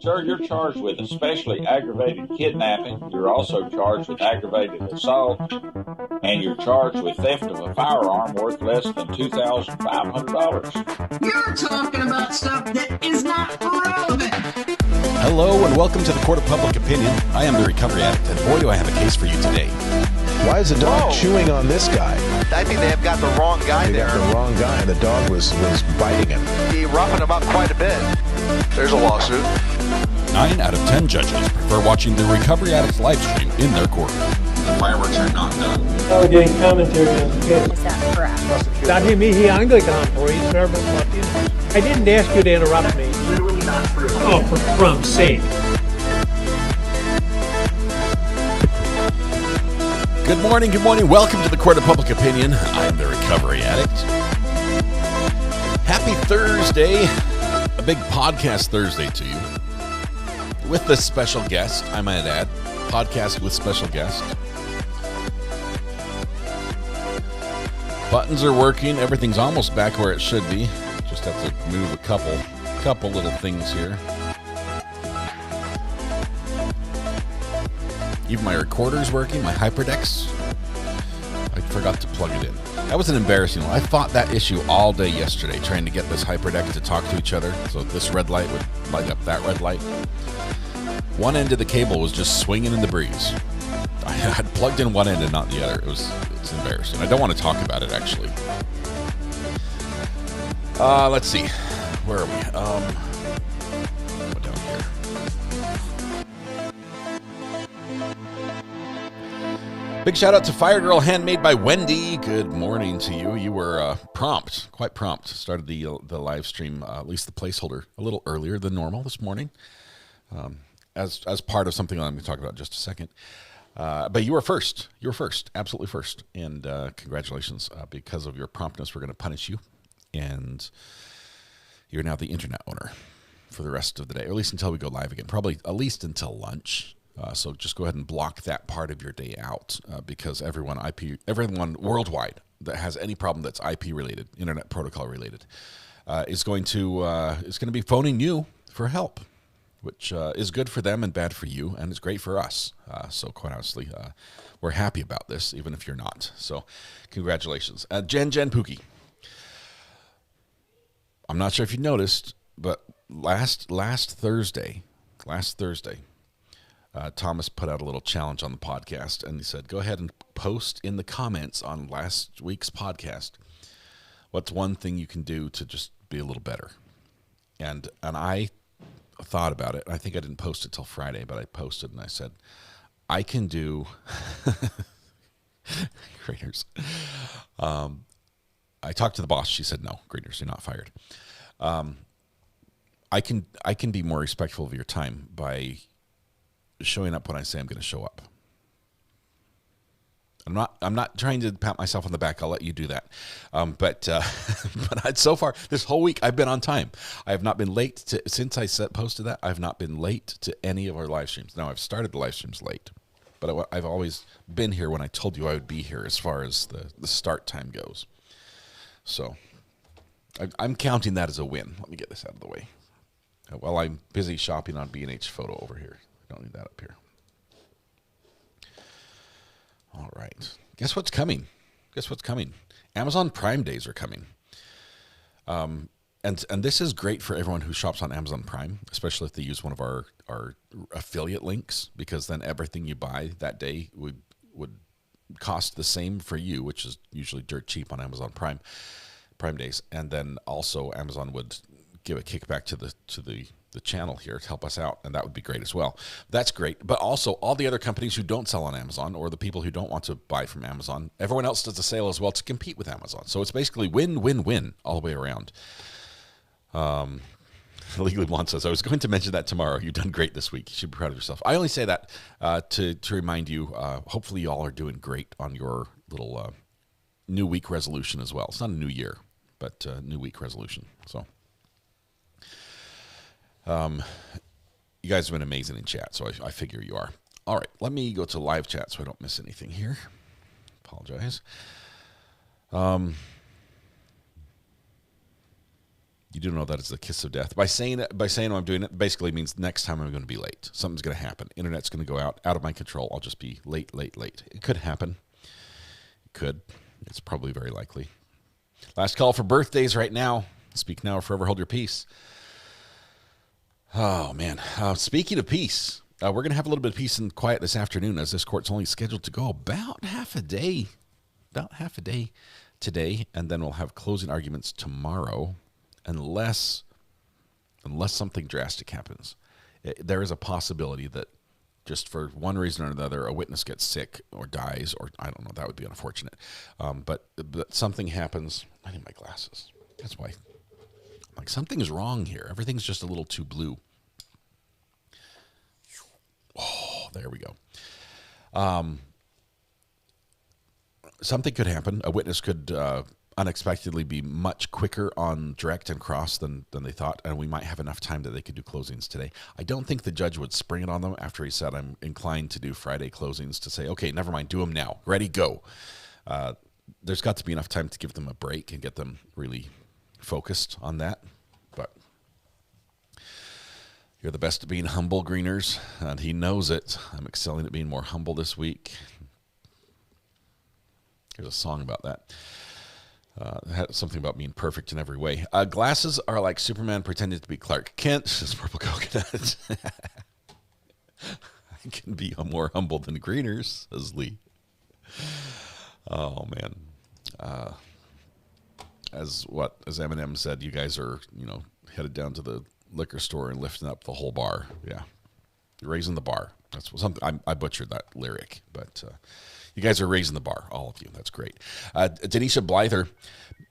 Sir, you're charged with especially aggravated kidnapping. You're also charged with aggravated assault, and you're charged with theft of a firearm worth less than $2,500. You're talking about stuff that is not relevant. Hello and welcome to the Court of Public Opinion. I am the Recovery Addict, and boy do I have a case for you today. Why is the dog chewing on this guy? I think they have got the wrong guy there. They got the wrong guy, and the dog was biting him. He roughing him up quite a bit. There's a lawsuit. 9 out of 10 judges prefer watching the Recovery Addict live stream in their court. The fireworks are not done. Oh, we're getting commentary on the case. Is that correct? Dati mihi Anglican for you, sir, but I didn't ask you to interrupt me. Literally not true. Oh, for crumb's sake. Good morning, welcome to the Court of Public Opinion. I'm the Recovery Addict. Happy Thursday, a big podcast Thursday to you. With this special guest, I might add, podcast with special guest. Buttons are working, everything's almost back where it should be. Just have to move a couple little things here. Even my recorder's working, my HyperDex. I forgot to plug it in. That was an embarrassing one. I fought that issue all day yesterday, trying to get this HyperDeck to talk to each other, so this red light would light up that red light. One end of the cable was just swinging in the breeze. I had plugged in one end and not the other. It's embarrassing. I don't want to talk about it, actually. Let's see. Where are we? Go down here. Big shout out to Fire Girl Handmade by Wendy. Good morning to you. You were prompt, quite prompt. Started the live stream, at least the placeholder, a little earlier than normal this morning. As part of something I'm going to talk about in just a second. But you were first. You were first. Absolutely first. And congratulations. Because of your promptness, we're going to punish you. And you're now the internet owner for the rest of the day, or at least until we go live again. Probably at least until lunch. So just go ahead and block that part of your day out because everyone worldwide that has any problem that's IP related, internet protocol related, is going to be phoning you for help, which is good for them and bad for you, and it's great for us. So quite honestly, we're happy about this, even if you're not. So congratulations. Jen Pookie. I'm not sure if you noticed, but last Thursday, Thomas put out a little challenge on the podcast, and he said, go ahead and post in the comments on last week's podcast what's one thing you can do to just be a little better. And I thought about it. I think I didn't post it till Friday, but I posted and I said, I can do graders. I talked to the boss. She said, no, graders, you're not fired. I can be more respectful of your time by showing up when I say I'm going to show up. I'm not trying to pat myself on the back. I'll let you do that. But so far this whole week I've been on time. I have not been late since I posted that. I've not been late to any of our live streams. Now I've started the live streams late, but I've always been here when I told you I would be here as far as the start time goes. So I'm counting that as a win. Let me get this out of the way. While I'm busy shopping on B&H Photo over here. Don't need that up here. All right. Guess what's coming? Amazon Prime days are coming. And this is great for everyone who shops on Amazon Prime, especially if they use one of our affiliate links, because then everything you buy that day would cost the same for you, which is usually dirt cheap on Amazon Prime days. And then also Amazon would give a kickback to the channel here to help us out, and that would be great as well. That's great. But also all the other companies who don't sell on Amazon, or the people who don't want to buy from Amazon, everyone else does a sale as well to compete with Amazon. So it's basically win-win-win all the way around. Legally Blonde says, I was going to mention that tomorrow. You've done great this week. You should be proud of yourself. I only say that to remind you, hopefully you all are doing great on your little new week resolution as well. It's not a new year, but new week resolution. So you guys have been amazing in chat, so I figure you are. All right, let me go to live chat so I don't miss anything here. Apologize. You You do know that it's the kiss of death. By saying I'm doing it, basically means next time I'm going to be late. Something's going to happen. Internet's going to go out of my control. I'll just be late. It could happen. It could. It's probably very likely. Last call for birthdays right now. Speak now or forever hold your peace. Oh, man. Speaking of peace, we're going to have a little bit of peace and quiet this afternoon as this court's only scheduled to go about half a day today, and then we'll have closing arguments tomorrow unless something drastic happens. There is a possibility that just for one reason or another, a witness gets sick or dies, or I don't know, that would be unfortunate. But something happens. I need my glasses. That's why. Like, something's wrong here. Everything's just a little too blue. Oh, there we go. Something could happen. A witness could unexpectedly be much quicker on direct and cross than they thought, and we might have enough time that they could do closings today. I don't think the judge would spring it on them after he said, I'm inclined to do Friday closings, to say, okay, never mind, do them now. Ready, go. There's got to be enough time to give them a break and get them really focused on that. But you're the best at being humble, Greeners, and he knows it. I'm excelling at being more humble this week. There's a song about that. It had something about being perfect in every way. Glasses are like Superman pretending to be Clark Kent, says Purple Coconut. I can be more humble than Greeners, says Lee. Oh, man. As Eminem said, you guys are, headed down to the liquor store and lifting up the whole bar. Yeah. You're raising the bar. That's something. I butchered that lyric, but you guys are raising the bar, all of you. That's great. Denisha Blyther,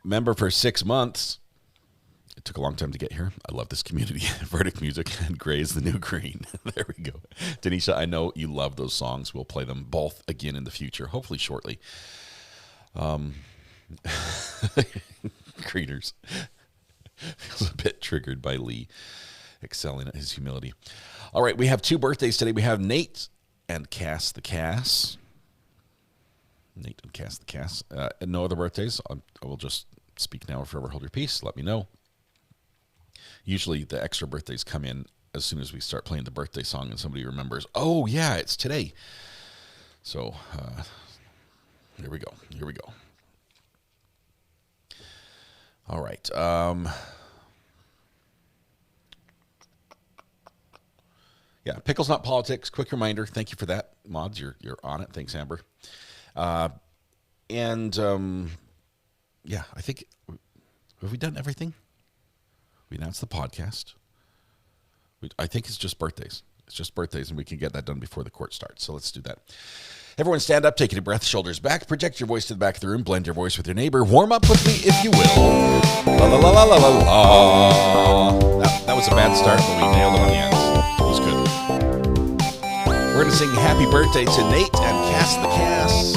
member for 6 months. It took a long time to get here. I love this community. Verdict music and Gray is the new green. There we go. Denisha, I know you love those songs. We'll play them both again in the future, hopefully shortly. Greeners. Feels a bit triggered by Lee excelling at his humility. All right, we have 2 birthdays today. We have Nate and Cass the Cass. Nate and Cass the Cass. And no other birthdays. I will just speak now or forever hold your peace. Let me know. Usually the extra birthdays come in as soon as we start playing the birthday song and somebody remembers, oh, yeah, it's today. So here we go. All right. Yeah, Pickles Not Politics. Quick reminder. Thank you for that, mods. You're on it. Thanks, Amber. Yeah, I think, have we done everything? We announced the podcast. I think it's just birthdays. It's just birthdays, and we can get that done before the court starts. So let's do that. Everyone stand up, take a deep breath, shoulders back, project your voice to the back of the room, blend your voice with your neighbor, warm up with me if you will. La la la la la la la. That was a bad start, but we nailed it on the end. It was good. We're going to sing happy birthday to Nate and Cass the Cass.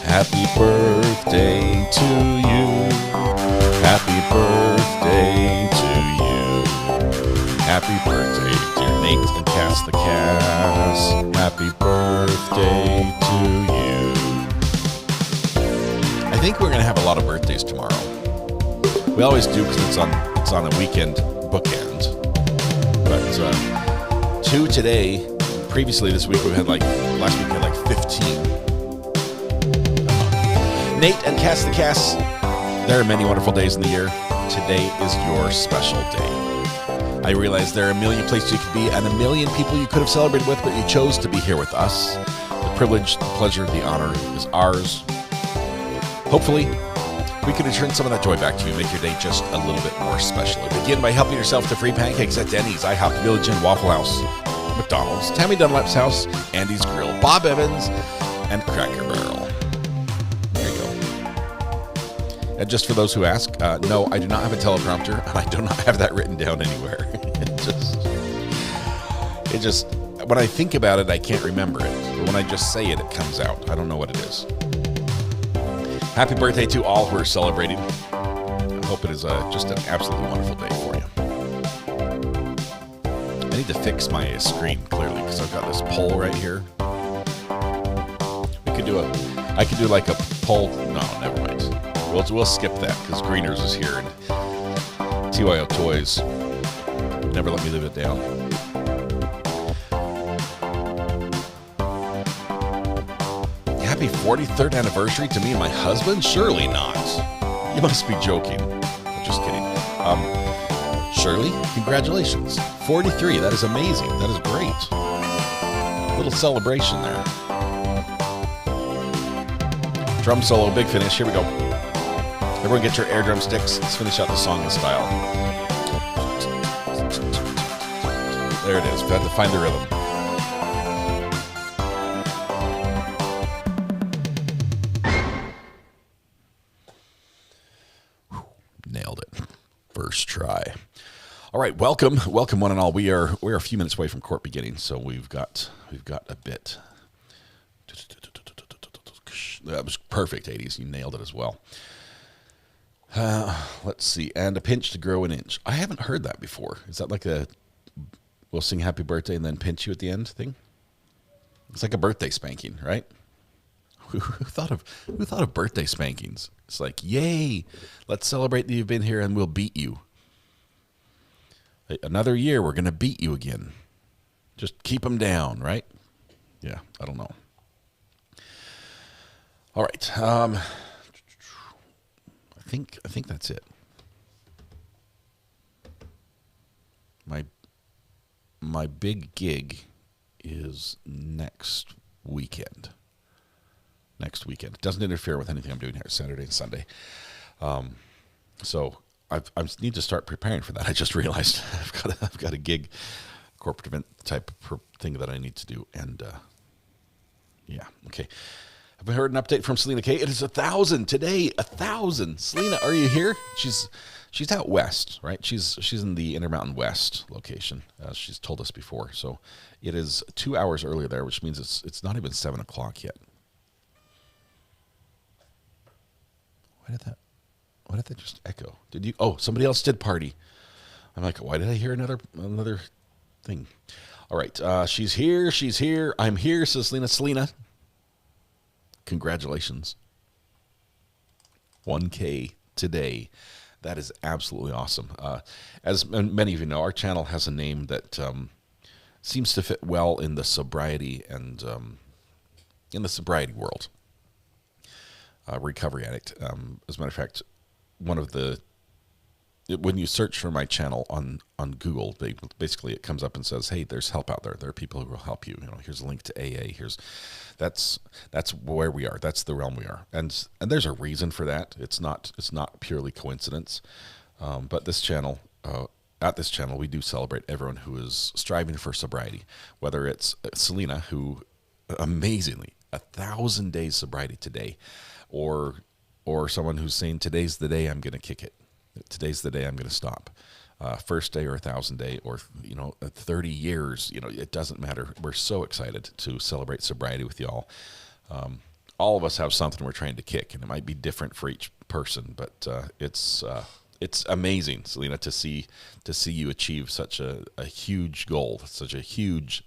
Happy birthday to you. Happy birthday to you. Happy birthday, dear Nate and Cass the Cass. Happy birthday to you. I think we're going to have a lot of birthdays tomorrow. We always do because it's on a weekend bookend. But 2 today. Previously this week last week we had 15. Nate and Cass the Cass. There are many wonderful days in the year. Today is your special day. I realize there are a million places you could be and a million people you could have celebrated with, but you chose to be here with us. The privilege, the pleasure, the honor is ours. Hopefully, we can return some of that joy back to you, make your day just a little bit more special. Begin by helping yourself to free pancakes at Denny's, IHOP, Village Inn, Waffle House, McDonald's, Tammy Dunlap's house, Andy's Grill, Bob Evans, and Cracker Barrel. There you go. And just for those who ask, no, I do not have a teleprompter, and I do not have that written down anywhere. It just, when I think about it, I can't remember it. But when I just say it, it comes out. I don't know what it is. Happy birthday to all who are celebrating. I hope it is just an absolutely wonderful day for you. I need to fix my screen, clearly, because I've got this poll right here. I could do like a poll. No, never mind. We'll skip that because Greeners is here and TYO Toys never let me live it down. Happy 43rd anniversary to me and my husband? Surely not. You must be joking. Just kidding. Shirley, congratulations. 43. That is amazing. That is great. Little celebration there. Drum solo, big finish. Here we go. Everyone get your air drum sticks. Let's finish out the song in style. There it is. We had to find the rhythm. Nailed it. First try. All right, welcome one and all. We're a few minutes away from court beginning, so we've got a bit. That was perfect, 80s. You nailed it as well. Let's see. And a pinch to grow an inch. I haven't heard that before. Is that like we'll sing happy birthday and then pinch you at the end thing? It's like a birthday spanking, right? Who thought of birthday spankings? It's like, yay, let's celebrate that you've been here and we'll beat you. Another year, we're going to beat you again. Just keep them down, right? Yeah, I don't know. All right. I think that's it. My big gig is next weekend. It doesn't interfere with anything I'm doing here Saturday and Sunday. So I need to start preparing for that. I just realized I've got a gig, corporate event type thing that I need to do. And yeah, okay. Have I heard an update from Selena K? It is 1,000 today. 1,000. Selena, are you here? She's out west, right? She's in the Intermountain West location. She's told us before. So it is 2 hours earlier there, which means it's not even 7 o'clock yet. Why did that just echo? Did you? Oh, somebody else did party. I'm like, why did I hear another thing? All right, she's here. I'm here, says Selena. Congratulations. 1K today. That is absolutely awesome. As many of you know, our channel has a name that seems to fit well in the sobriety and in the sobriety world. Recovery Addict. As a matter of fact, when you search for my channel on Google, basically it comes up and says, "Hey, there's help out there. There are people who will help you. Here's a link to AA. That's where we are. That's the realm we are." And there's a reason for that. It's not purely coincidence. But this channel, at this channel, we do celebrate everyone who is striving for sobriety. Whether it's Selena, who amazingly 1,000 days sobriety today, or someone who's saying today's the day I'm going to kick it. Today's the day I'm going to stop. First day or 1,000 day or 30 years. It doesn't matter. We're so excited to celebrate sobriety with y'all. All of us have something we're trying to kick, and it might be different for each person. But it's amazing, Selena, to see you achieve such a huge goal, such a huge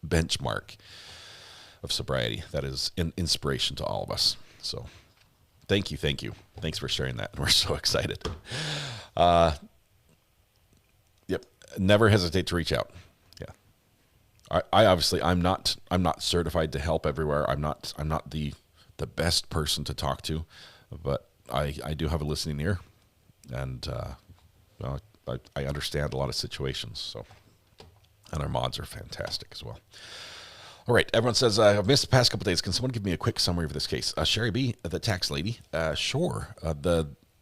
benchmark of sobriety. That is an inspiration to all of us. So thank you. Thanks for sharing that. We're so excited. Yep. Never hesitate to reach out. Yeah. I obviously I'm not certified to help everywhere. I'm not the best person to talk to, but I do have a listening ear, and I understand a lot of situations. So, and our mods are fantastic as well. All right, everyone says, I've missed the past couple of days. Can someone give me a quick summary of this case? Sherry B., the tax lady. Sure.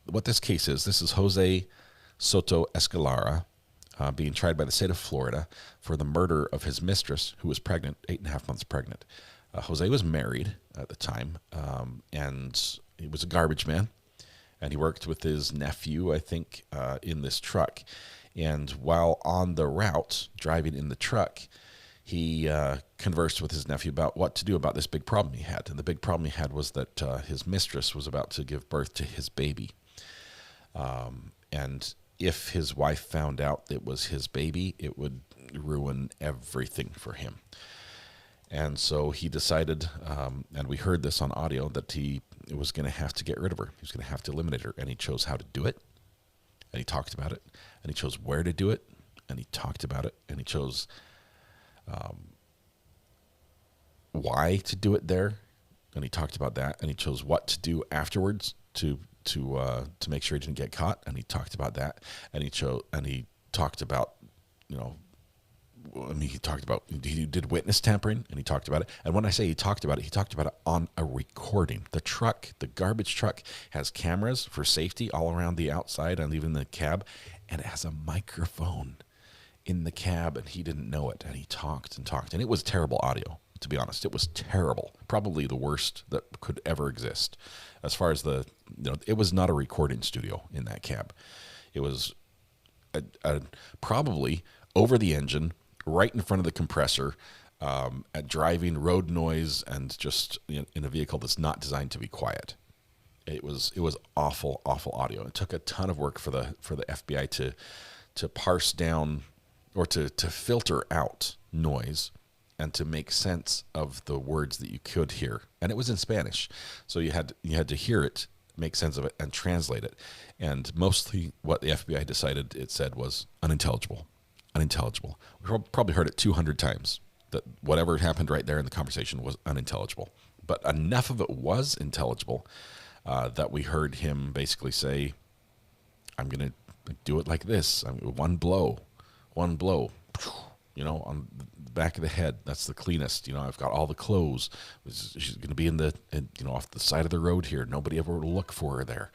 What this case is, this is Jose Soto-Escalera being tried by the state of Florida for the murder of his mistress, who was pregnant, 8.5 months pregnant. Jose was married at the time, and he was a garbage man, and he worked with his nephew, I think, in this truck. And while on the route, driving in the truck, he conversed with his nephew about what to do about this big problem he had. And the big problem he had was that his mistress was about to give birth to his baby. And if his wife found out it was his baby, it would ruin everything for him. And so he decided, and we heard this on audio, that he was going to have to get rid of her. He was going to have to eliminate her, and he chose how to do it, and he talked about it, and he chose where to do it, and he talked about it, and he chose why to do it there, and he talked about that, and he chose what to do afterwards to make sure he didn't get caught, and he talked about that, and he talked about, he talked about, he did witness tampering, and he talked about it. And when I say he talked about it on a recording. The garbage truck has cameras for safety all around the outside and even the cab, and it has a microphone in the cab, and he didn't know it, and he talked and talked, and it was terrible audio, to be honest. It was terrible, probably the worst that could ever exist. As far as it was not a recording studio in that cab. It was probably over the engine, right in front of the compressor, at driving, road noise, and just in a vehicle that's not designed to be quiet. It was awful audio. It took a ton of work for the FBI to parse down or to filter out noise and to make sense of the words that you could hear. And it was in Spanish, so you had to hear it, make sense of it, and translate it. And mostly what the FBI decided it said was unintelligible. Unintelligible. We probably heard it 200 times, that whatever happened right there in the conversation was unintelligible. But enough of it was intelligible that we heard him basically say, I'm going to do it like this. One blow, on the back of the head. That's the cleanest. I've got all the clothes. She's going to be off the side of the road here. Nobody ever will look for her there.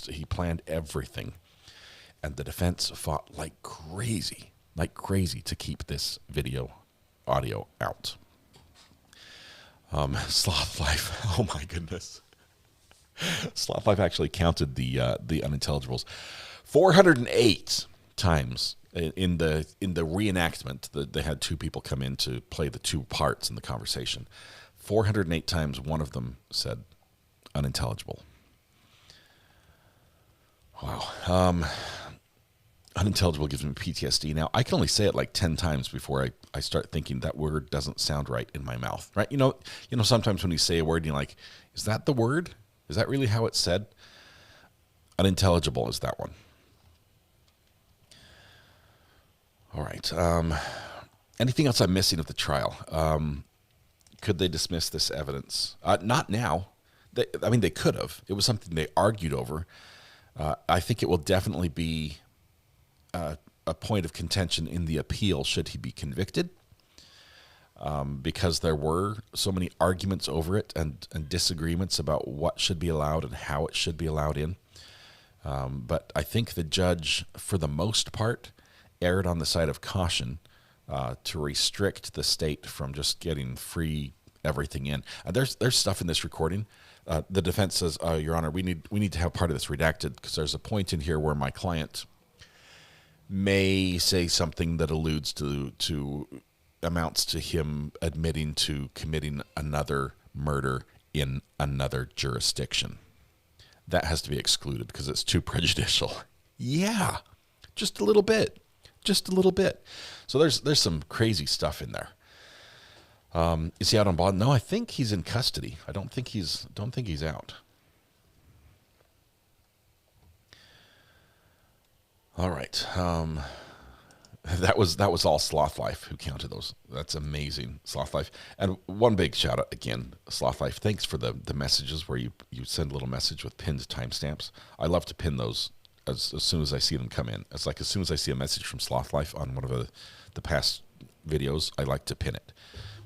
He planned everything. And the defense fought like crazy to keep this audio out. Sloth Life, oh my goodness. Sloth Life actually counted the unintelligibles 408 times in the reenactment. They had two people come in to play the two parts in the conversation. 408 times one of them said unintelligible. Wow. Unintelligible gives me PTSD. Now, I can only say it like 10 times before I start thinking that word doesn't sound right in my mouth, right? Sometimes when you say a word, you're like, is that the word? Is that really how it's said? Unintelligible is that one. All right. Anything else I'm missing of the trial? Could they dismiss this evidence? Not now. They could have. It was something they argued over. I think it will definitely be a point of contention in the appeal should he be convicted, because there were so many arguments over it and disagreements about what should be allowed and how it should be allowed in. But I think the judge, for the most part, erred on the side of caution to restrict the state from just getting free everything in. There's stuff in this recording. The defense says, Your Honor, we need to have part of this redacted because there's a point in here where my client may say something that alludes to amounts to him admitting to committing another murder in another jurisdiction. That has to be excluded because it's too prejudicial. Yeah, just a little bit. So there's some crazy stuff in there. Is he out on bond? No, I think he's in custody. I don't think he's out. All right. That was all Sloth Life who counted those. That's amazing, Sloth Life. And one big shout out again, Sloth Life. Thanks for the messages where you send a little message with pinned timestamps. I love to pin those as soon as I see them come in. It's like as soon as I see a message from Sloth Life on one of the past videos, I like to pin it.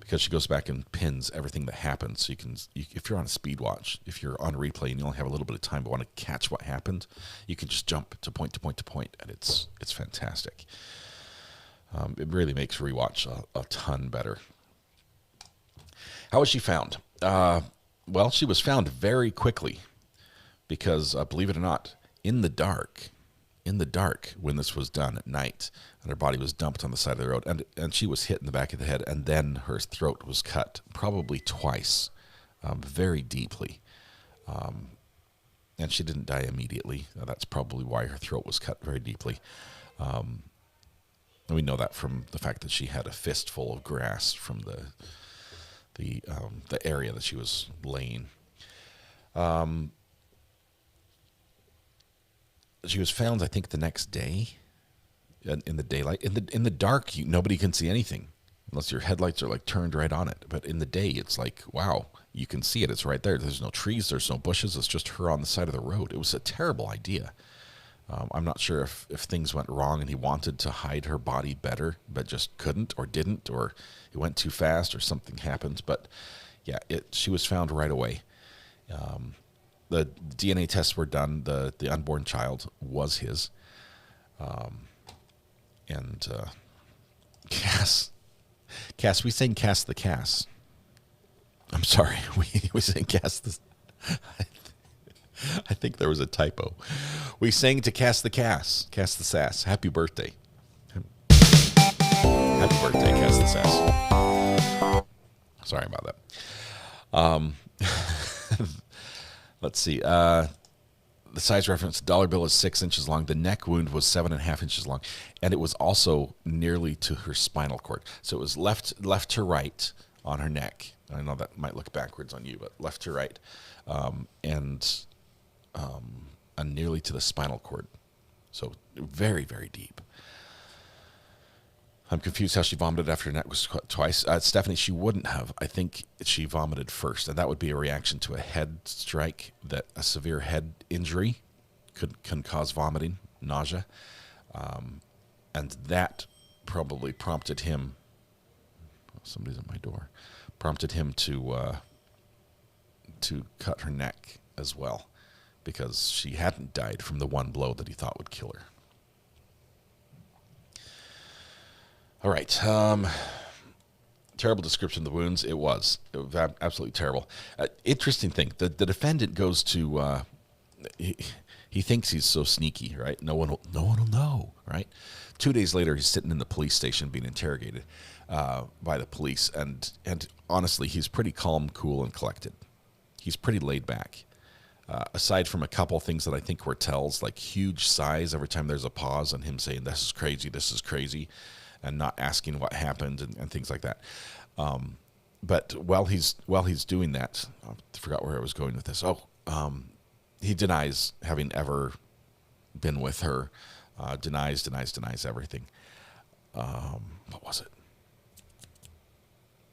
Because she goes back and pins everything that happens. So if you're on a speed watch, if you're on replay and you only have a little bit of time but want to catch what happened, you can just jump to point to point to point, and it's fantastic. It really makes rewatch a ton better. How was she found? Well, she was found very quickly because, believe it or not, in the dark when this was done at night, and her body was dumped on the side of the road, and she was hit in the back of the head, and then her throat was cut probably twice, very deeply, and she didn't die immediately. That's probably why her throat was cut very deeply. And we know that from the fact that she had a fistful of grass from the area that she was laying. She was found, I think, the next day in the daylight. In the dark, nobody can see anything unless your headlights are like turned right on it. But in the day, it's like, wow, you can see it. It's right there. There's no trees. There's no bushes. It's just her on the side of the road. It was a terrible idea. I'm not sure if things went wrong and he wanted to hide her body better, but just couldn't or didn't, or it went too fast or something happened. But yeah, she was found right away. The DNA tests were done. The unborn child was his. And Cass, we saying Cass the Cass. I'm sorry, we saying Cass the. I think there was a typo. We sang to Cass the Cass, Cass the Sass. Happy birthday. Happy birthday, Cass the Sass. Sorry about that. Let's see. The size reference, dollar bill is 6 inches long. The neck wound was 7.5 inches long. And it was also nearly to her spinal cord. So it was left to right on her neck. I know that might look backwards on you, but left to right. And nearly to the spinal cord. So very, very deep. I'm confused how she vomited after her neck was cut twice. Stephanie, she wouldn't have. I think she vomited first, and that would be a reaction to a head strike, that a severe head injury can cause vomiting, nausea. And that probably prompted him, somebody's at my door, prompted him to cut her neck as well, because she hadn't died from the one blow that he thought would kill her. All right. Terrible description of the wounds. It was absolutely terrible. Interesting thing. The defendant goes to, he thinks he's so sneaky, right? No one will know, right? 2 days later, he's sitting in the police station being interrogated by the police. And honestly, he's pretty calm, cool, and collected. He's pretty laid back. Aside from a couple things that I think were tells, like huge sighs every time there's a pause, and him saying, this is crazy, and not asking what happened and things like that. But while he's doing that, I forgot where I was going with this. He denies having ever been with her, denies everything. What was it?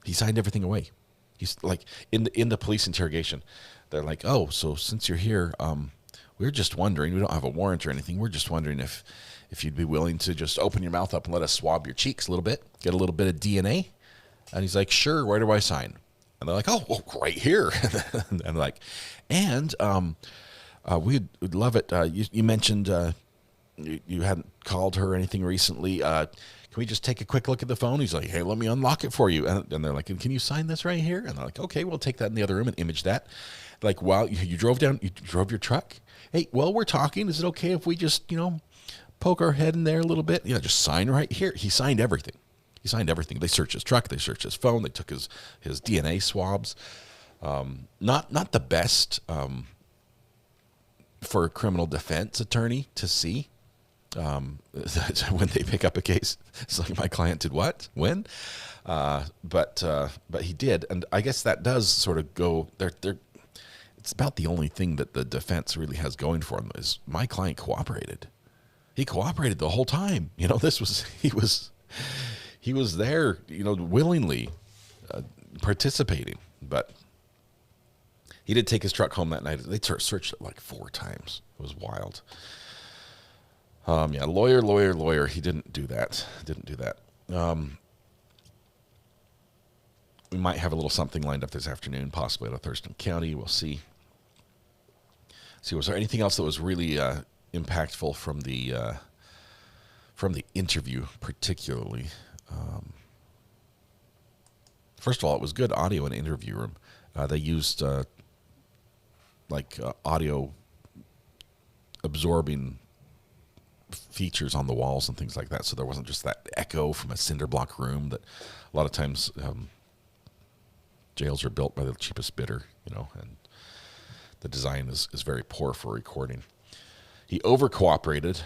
He signed everything away. He's like, in the police interrogation, they're like, oh, so since you're here, we're just wondering, we don't have a warrant or anything, we're just wondering if you'd be willing to just open your mouth up and let us swab your cheeks a little bit, get a little bit of DNA. And he's like, sure, where do I sign? And they're like, oh, well, right here. And like, and we'd love it. You mentioned you hadn't called her or anything recently. Can we just take a quick look at the phone? He's like, hey, let me unlock it for you. And they're like, can you sign this right here? And they're like, okay, we'll take that in the other room and image that. Like, wow, you drove your truck? Hey, well, we're talking. Is it okay if we just, poke our head in there a little bit? Just sign right here. He signed everything. They searched his truck. They searched his phone. They took his DNA swabs. Not the best for a criminal defense attorney to see. When they pick up a case, it's like, my client did what? When? But he did. And I guess that does sort of go there. It's about the only thing that the defense really has going for him is my client cooperated. He cooperated the whole time. He was there, willingly participating. But he did take his truck home that night. They searched it like 4 times. It was wild. Lawyer. He didn't do that. We might have a little something lined up this afternoon, possibly out of Thurston County. We'll see. Was there anything else that was really impactful from the interview, particularly? First of all, it was good audio in the interview room. They used audio absorbing features on the walls and things like that, so there wasn't just that echo from a cinder block room that a lot of times jails are built by the cheapest bidder, and the design is very poor for recording. He over-cooperated.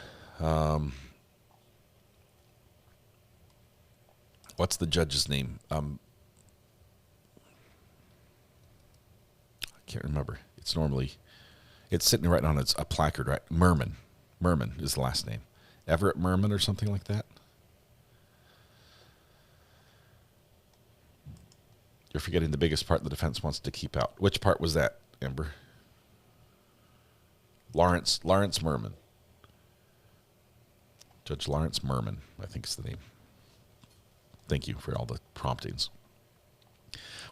What's the judge's name? I can't remember. It's sitting right on a placard, right? Merman is the last name. Everett Merman or something like that. You're forgetting the biggest part the defense wants to keep out. Which part was that, Amber? Lawrence Merman. Judge Lawrence Merman, I think is the name. Thank you for all the promptings.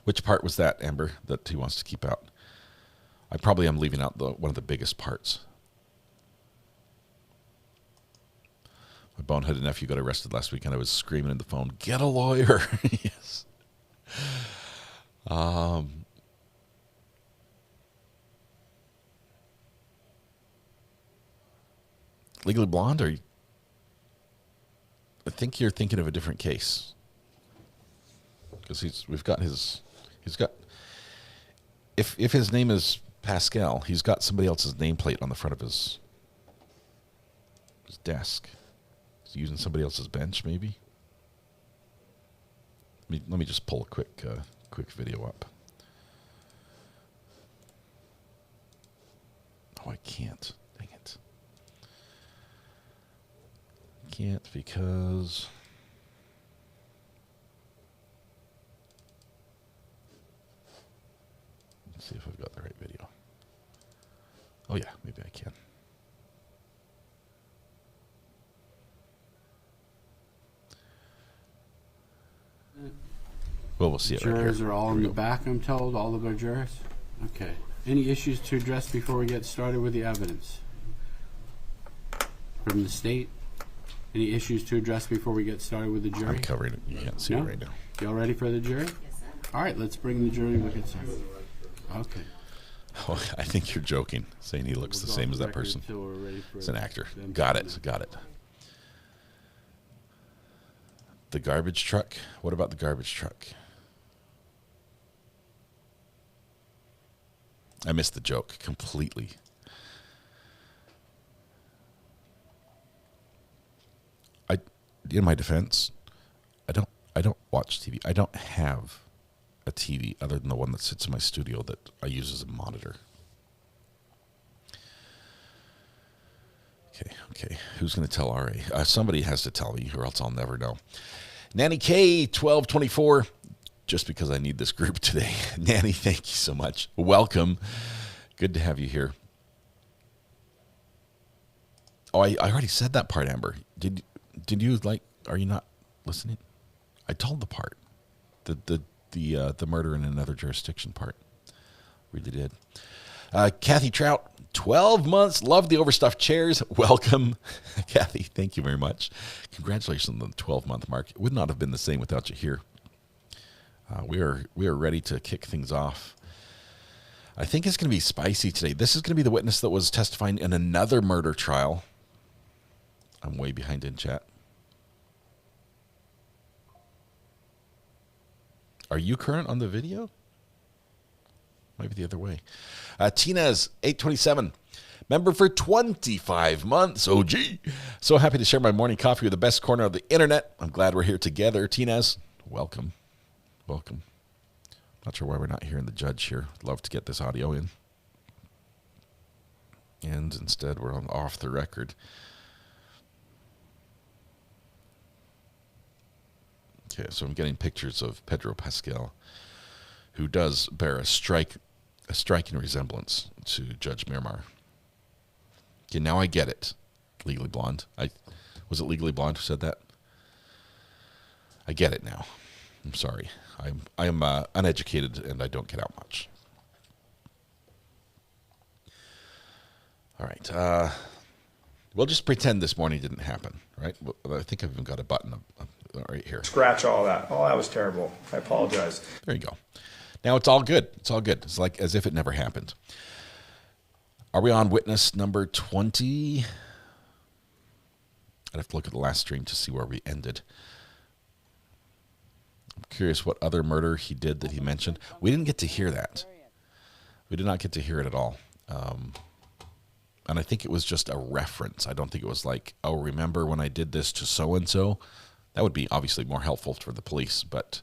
Which part was that, Amber, that he wants to keep out? I probably am leaving out one of the biggest parts. My boneheaded nephew got arrested last week, and I was screaming in the phone, "Get a lawyer!" Yes. Legally Blonde, I think you're thinking of a different case. Because he's got if his name is Pascal, he's got somebody else's nameplate on the front of his desk. He's using somebody else's bench, maybe. Let me just pull a quick video up. Oh, I can't. Dang it. I can't because... Let's see if I've got the right video. Oh, yeah, maybe I can. Well, we'll see it right here. Jurors are all in the back, I'm told, all of our jurors. Okay. Any issues to address before we get started with the evidence? From the state? Any issues to address before we get started with the jury? I'm covering it. You can't see it right now. Y'all ready for the jury? Yes, sir. All right, let's bring the jury. We'll get started. Okay. Oh, I think you're joking, saying he looks the same as that person. It's an actor. Got it. The garbage truck? What about the garbage truck? I missed the joke completely. In my defense, I don't watch TV. I don't have a TV other than the one that sits in my studio that I use as a monitor. Okay. Who's going to tell RA? Somebody has to tell me, or else I'll never know. Nanny K, 1224. Just because I need this group today. Nanny, thank you so much. Welcome. Good to have you here. Oh, I already said that part, Amber. Did you are you not listening? I told the part. The murder in another jurisdiction part. Really did. Kathy Trout, 12 months. Love the overstuffed chairs. Welcome. Kathy, thank you very much. Congratulations on the 12-month mark. It would not have been the same without you here. We are ready to kick things off. I think it's going to be spicy today. This is going to be the witness that was testifying in another murder trial. I'm way behind in chat. Are you current on the video? Might be the other way. Tina's 827. Member for 25 months. OG. So happy to share my morning coffee with the best corner of the internet. I'm glad we're here together. Tina's, welcome. Welcome. Not sure why we're not hearing the judge here. Love to get this audio in. And instead, we're off the record. Okay, so I'm getting pictures of Pedro Pascal, who does bear a striking resemblance to Judge Miramar. Okay, now I get it. Legally Blonde. Was it Legally Blonde who said that? I get it now. I'm sorry. I'm uneducated and I don't get out much. All right. We'll just pretend this morning didn't happen, right? I think I've even got a button right here. Scratch all that. Oh, that was terrible. I apologize. There you go. Now it's all good. It's all good. It's like as if it never happened. Are we on witness number 20? I'd have to look at the last stream to see where we ended. I'm curious what other murder he did that he mentioned. We didn't get to hear that. We did not get to hear it at all. And I think it was just a reference. I don't think it was like, oh, remember when I did this to so-and-so? That would be obviously more helpful for the police, but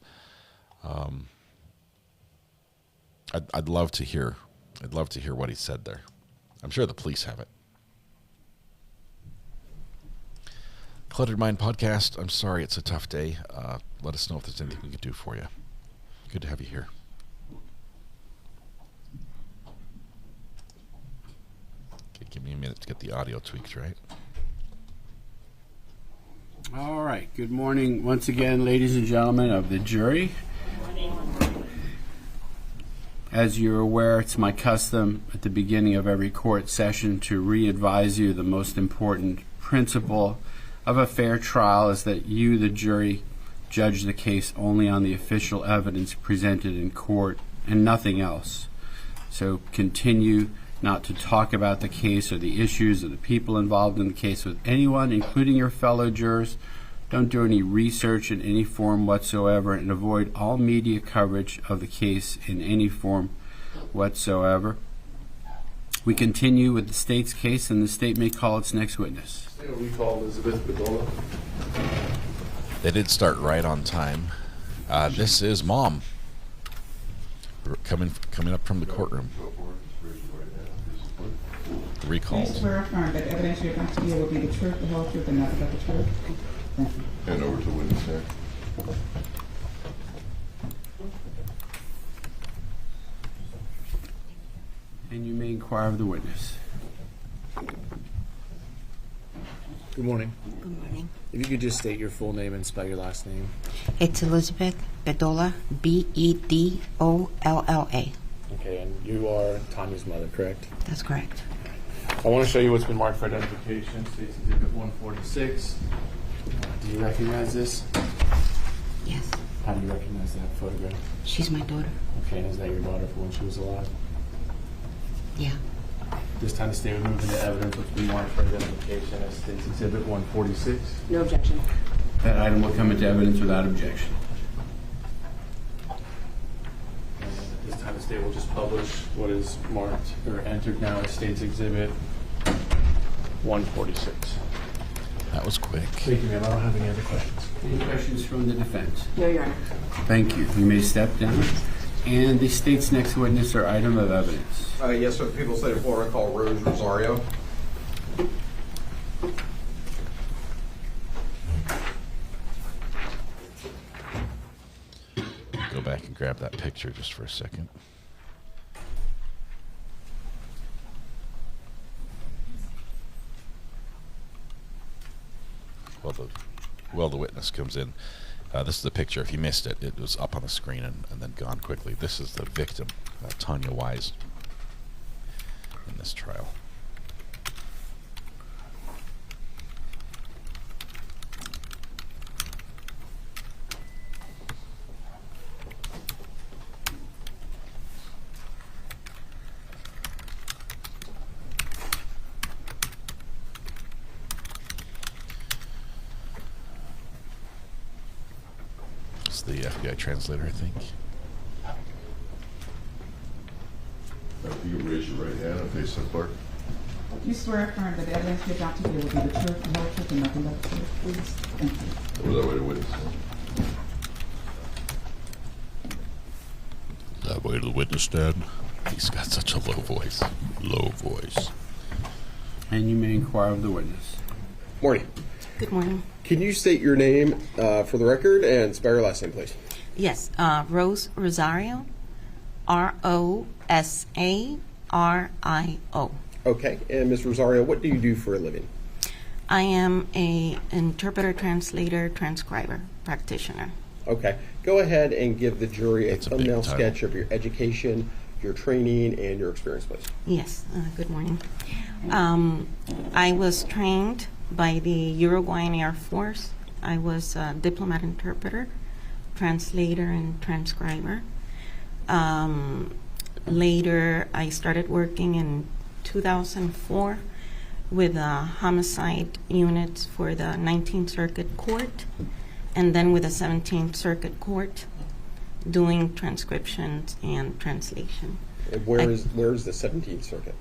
I'd love to hear I'd love to hear what he said there. I'm sure the police have it. Cluttered Mind Podcast, I'm sorry it's a tough day. Let us know if there's anything we can do for you. Good to have you here. Okay, give me a minute to get the audio tweaked, right? All right. Good morning once again, ladies and gentlemen of the jury. As you're aware, it's my custom at the beginning of every court session to re-advise you the most important principle of a fair trial is that you, the jury, judge the case only on the official evidence presented in court and nothing else. So continue not to talk about the case or the issues or the people involved in the case with anyone, including your fellow jurors. Don't do any research in any form whatsoever, and avoid all media coverage of the case in any form whatsoever. We continue with the state's case, and the state may call its next witness. We call Elizabeth Bedola. They did start right on time. This is Mom coming up from the courtroom. Recalled. Please swear or affirm that the evidence you're about to give will be the truth, the whole truth, and nothing but the truth. Thank you. Hand over to the witness there. And you may inquire of the witness. Good morning. Good morning. If you could just state your full name and spell your last name. It's Elizabeth Bedola, Bedolla. Okay, and you are Tanya's mother, correct? That's correct. I want to show you what's been marked for identification. State's Exhibit 146. Do you recognize this? Yes. How do you recognize that photograph? She's my daughter. Okay, and is that your daughter from when she was alive? Yeah. This time the state would move into evidence what's been marked for identification as State's Exhibit 146. No objection. That item will come into evidence without objection. This time the state will just publish what is marked or entered now as State's Exhibit 146. That was quick. Thank you, ma'am. I don't have any other questions. Any questions from the defense? No, Your Honor. Thank you. You may step down. And the state's next witness or item of evidence. Yes, sir. The people of the state of Florida call Rose Rosario. Go back and grab that picture just for a second. Well, the witness comes in. This is the picture. If you missed it, it was up on the screen and then gone quickly. This is the victim, Tanya Wise, in this trial. The FBI translator, I think. You can raise your right hand and face the clerk. You swear or affirm that the evidence you're about to give will be the truth, the whole truth, and nothing but the truth, please. Thank you. Or that way to witness. That way to the witness stand. He's got such a low voice. Low voice. And you may inquire of the witness. Morning. Good morning. Can you state your name for the record and spell your last name, please? Yes, Rose Rosario, Rosario. Okay, and Ms. Rosario, what do you do for a living? I am a interpreter, translator, transcriber, practitioner. Okay, go ahead and give the jury a thumbnail title. sketch of your education, your training, and your experience, please. Yes, good morning. I was trained by the Uruguayan Air Force. I was a diplomat interpreter, translator, and transcriber. Later, I started working in 2004 with homicide units for the 19th Circuit Court, and then with the 17th Circuit Court, doing transcriptions and translation. And where is the 17th Circuit?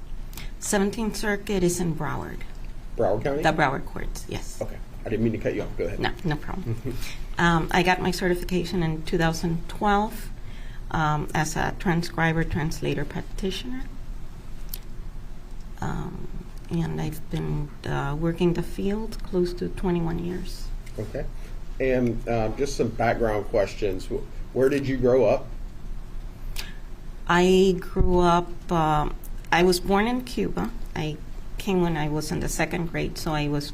17th Circuit is in Broward. Broward County? The Broward courts, yes. Okay. I didn't mean to cut you off. Go ahead. No problem. I got my certification in 2012 as a transcriber, translator, practitioner. And I've been working the field close to 21 years. Okay. And just some background questions. Where did you grow up? I grew up, I was born in Cuba. I came when I was in the 2nd grade, so I was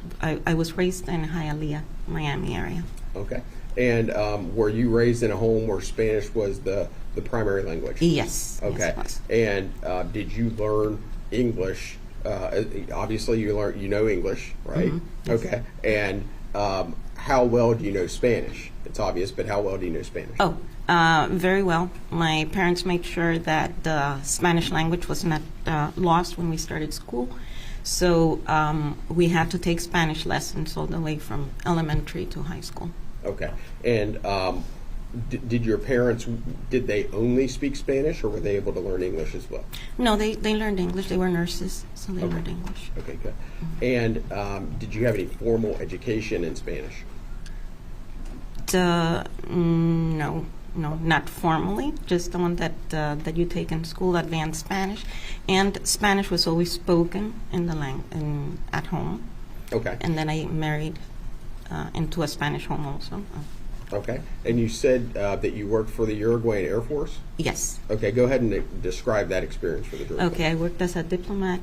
raised in Hialeah, Miami area. Okay. And were you raised in a home where Spanish was the primary language? Yes. Okay. Yes, it was. And did you learn English? Obviously, you know English, right? Mm-hmm. Yes. Okay. And how well do you know Spanish? It's obvious, but how well do you know Spanish? Oh, very well. My parents made sure that the Spanish language was not lost when we started school. So we had to take Spanish lessons all the way from elementary to high school. Okay. And did your parents, did they only speak Spanish, or were they able to learn English as well? No, they learned English. They were nurses, so they learned English. Okay, good. And did you have any formal education in Spanish? No, not formally. Just the one that you take in school, advanced Spanish, and Spanish was always spoken in the at home. Okay. And then I married into a Spanish home also. Okay. And you said that you worked for the Uruguayan Air Force? Yes. Okay, go ahead and describe that experience for the jury. Okay, I worked as a diplomat,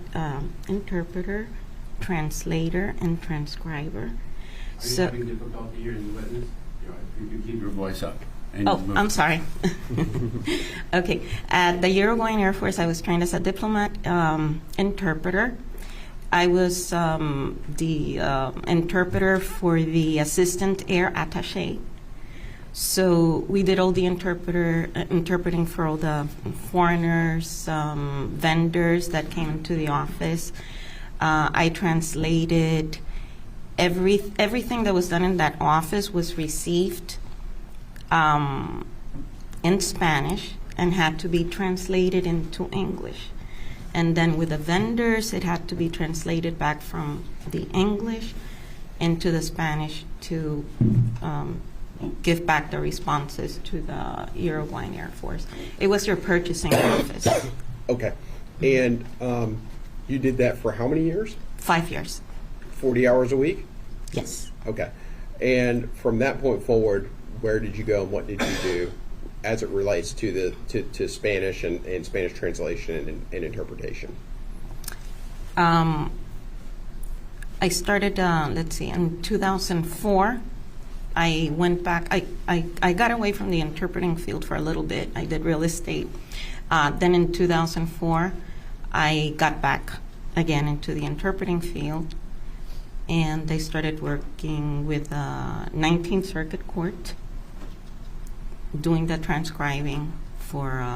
interpreter, translator, and transcriber. Are you having difficulty hearing the witness? You can keep your voice up. I'm sorry. Okay. At the Uruguayan Air Force, I was trained as a diplomat, interpreter. I was the interpreter for the assistant air attaché. So we did all the interpreting for all the foreigners, vendors that came into the office. I translated everything that was done in that office was received in Spanish and had to be translated into English. And then with the vendors, it had to be translated back from the English into the Spanish to give back the responses to the Uruguayan Air Force. It was your purchasing office. Okay. And you did that for how many years? 5 years. 40 hours a week? Yes. Okay. And from that point forward, where did you go and what did you do as it relates to to Spanish and Spanish translation and interpretation? I started, in 2004. I went back. I got away from the interpreting field for a little bit. I did real estate. Then in 2004, I got back again into the interpreting field, and I started working with 19th Circuit Court, doing the transcribing for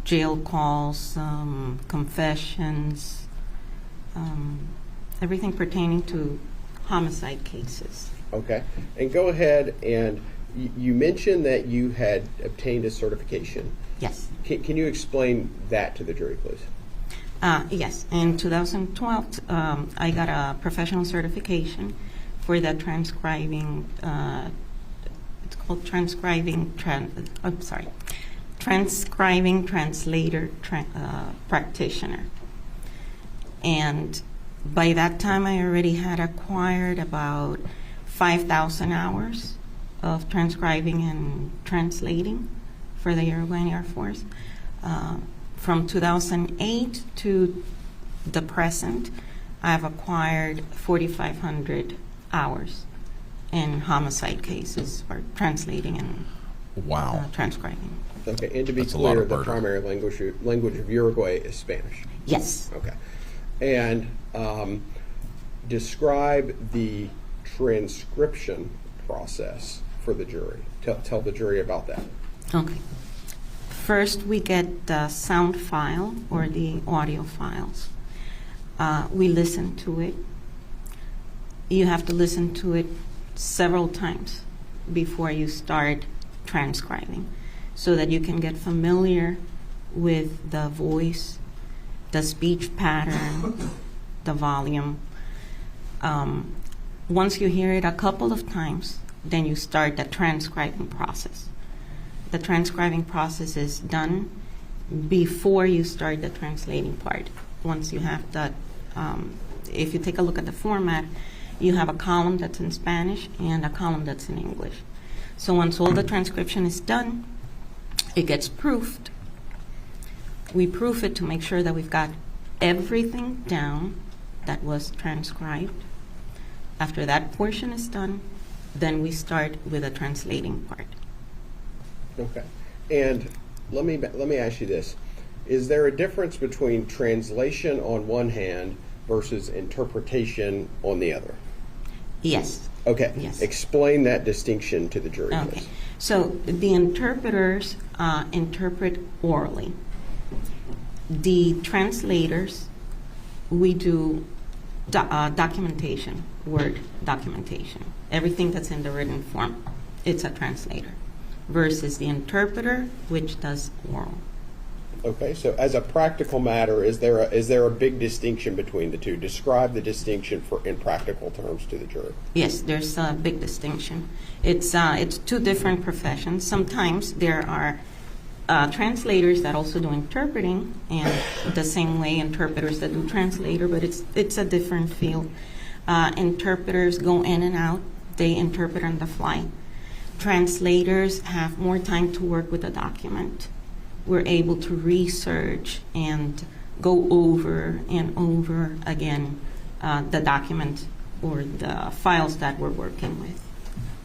jail calls, confessions, everything pertaining to homicide cases. Okay. And go ahead and you mentioned that you had obtained a certification. Yes. Can you explain that to the jury, please? Yes. In 2012, I got a professional certification for the transcribing. It's called transcribing translator practitioner. And by that time, I already had acquired about 5,000 hours of transcribing and translating for the Uruguayan Air Force. From 2008 to the present, I've acquired 4,500 hours in homicide cases for translating and transcribing. Okay, and to be clear, the primary language of Uruguay is Spanish? Yes. Okay. And describe the transcription process for the jury. Tell the jury about that. Okay. First, we get the sound file or the audio files. We listen to it. You have to listen to it several times before you start transcribing so that you can get familiar with the voice, the speech pattern, the volume. Once you hear it a couple of times, then you start the transcribing process. The transcribing process is done before you start the translating part. Once you have that, if you take a look at the format, you have a column that's in Spanish and a column that's in English. So once all the transcription is done, it gets proofed. We proof it to make sure that we've got everything down that was transcribed. After that portion is done, then we start with the translating part. Okay. And let me ask you this. Is there a difference between translation on one hand versus interpretation on the other? Yes. Okay. Yes. Explain that distinction to the jury, Okay. please. So the interpreters interpret orally. The translators, we do documentation, word documentation. Everything that's in the written form, it's a translator. Versus the interpreter, which does oral. Okay, so as a practical matter, is there a big distinction between the two? Describe the distinction in practical terms to the jury. Yes, there's a big distinction. It's two different professions. Sometimes there are translators that also do interpreting, and the same way interpreters that do translator, but it's a different field. Interpreters go in and out. They interpret on the fly. Translators have more time to work with a document. We're able to research and go over and over again the document or the files that we're working with.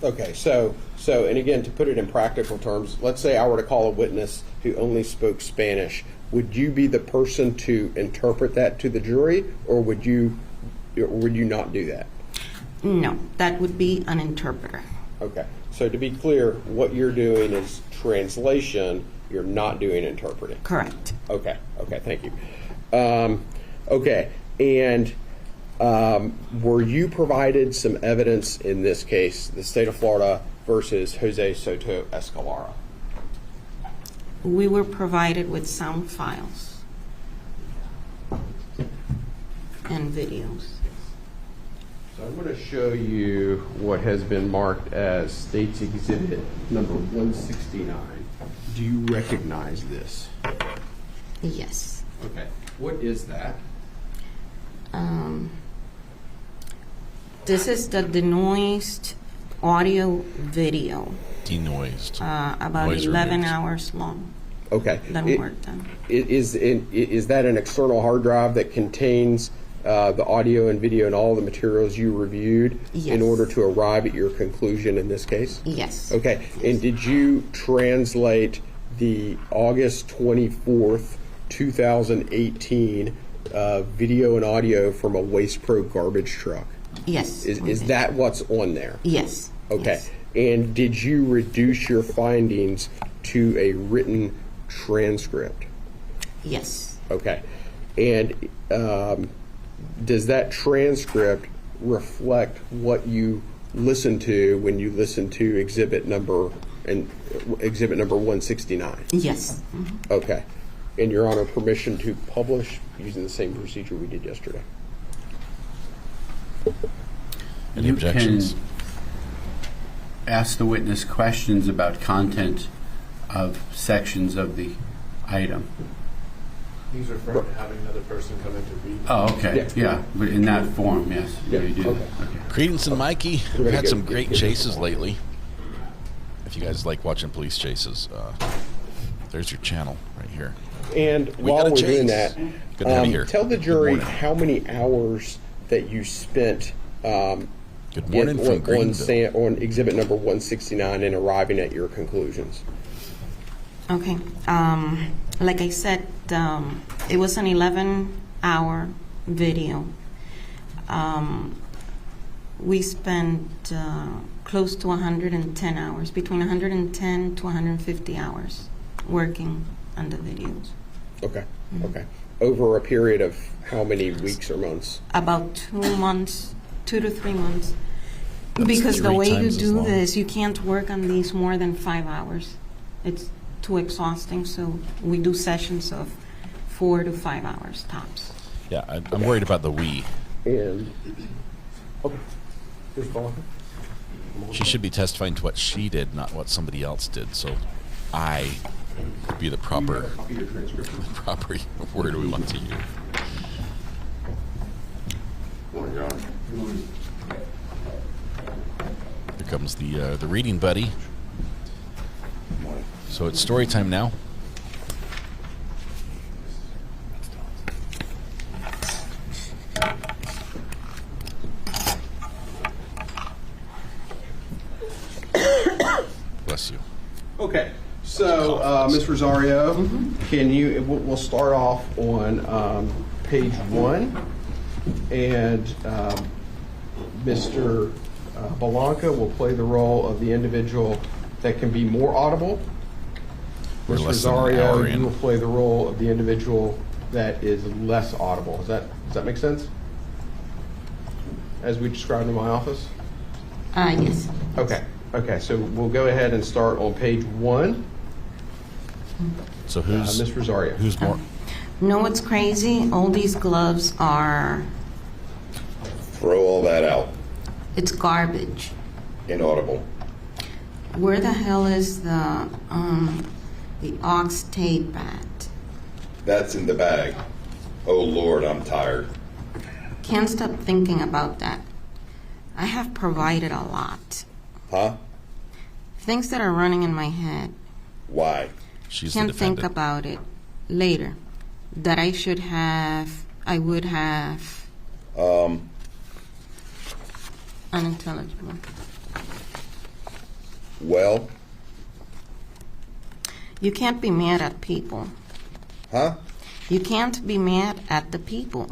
Okay, so and again, to put it in practical terms, let's say I were to call a witness who only spoke Spanish. Would you be the person to interpret that to the jury, or would you not do that? No, that would be an interpreter. Okay, so to be clear, what you're doing is translation. You're not doing interpreting. Correct. Okay, thank you. Okay, and were you provided some evidence in this case, the state of Florida versus Jose Soto-Escalera? We were provided with sound files and videos. So I'm going to show you what has been marked as State's Exhibit number 169. Do you recognize this? Yes. Okay. What is that? This is the denoised audio video. Denoised. About Noise 11 removed. hours long. Okay. That work done. Is that an external hard drive that contains the audio and video and all the materials you reviewed in order to arrive at your conclusion in this case? Yes. Okay. And did you translate the August 24th, 2018 video and audio from a Waste Pro garbage truck? Yes. Is that what's on there? Yes. Okay. Yes. And did you reduce your findings to a written transcript? Yes. Okay. And does that transcript reflect what you listened to when you listened to exhibit number 169? Yes. Okay. And you're on a permission to publish using the same procedure we did yesterday. Any objections? You can ask the witness questions about content of sections of the item. He's referring to having another person come in to read. Oh, okay. Yeah. But in that form, yes. Yeah. You do. Okay. Credence and Mikey, We're we've gonna had get- some great get- chases lately. If you guys like watching police chases, there's your channel right here. And We while got a we're doing chase. that, Good to have you here. tell the Good jury morning. how many hours that you spent Good morning from Greenville. on exhibit number 169 and arriving at your conclusions. Okay. Like I said, it was an 11-hour video. We spent close to 110 hours, between 110 to 150 hours working on the videos. Okay. Okay. Over a period of how many weeks or months? About 2 months, 2 to 3 months. That's Because the 3 way you times as do long. this, you can't work on these more than 5 hours. It's too exhausting, so we do sessions of 4 to 5 hours tops. Yeah, I'm worried about the we. And okay. Here's Paul. She should be testifying to what she did, not what somebody else did. So I would be the proper proper word we want to use. Here comes the reading buddy. So it's story time now. Bless you. Okay, so Ms. Rosario, can you? We'll start off on page 1, and Mr. Belanca will play the role of the individual that can be more audible. We're Ms. less than an hour Rosario, in. you will play the role of the individual that is less audible. Does that make sense? As we described in my office? Yes. Okay, so we'll go ahead and start on page 1. So who's Ms. Rosario? Who's more? Know what's crazy? All these gloves are, Throw all that out. it's garbage. Inaudible. Where the hell is the ox tape at? That's in the bag. Oh Lord, I'm tired. Can't stop thinking about that. I have provided a lot. Huh? Things that are running in my head. Why? Can't think about it later. That I would have. Unintelligible. Well? You can't be mad at people. Huh? You can't be mad at the people.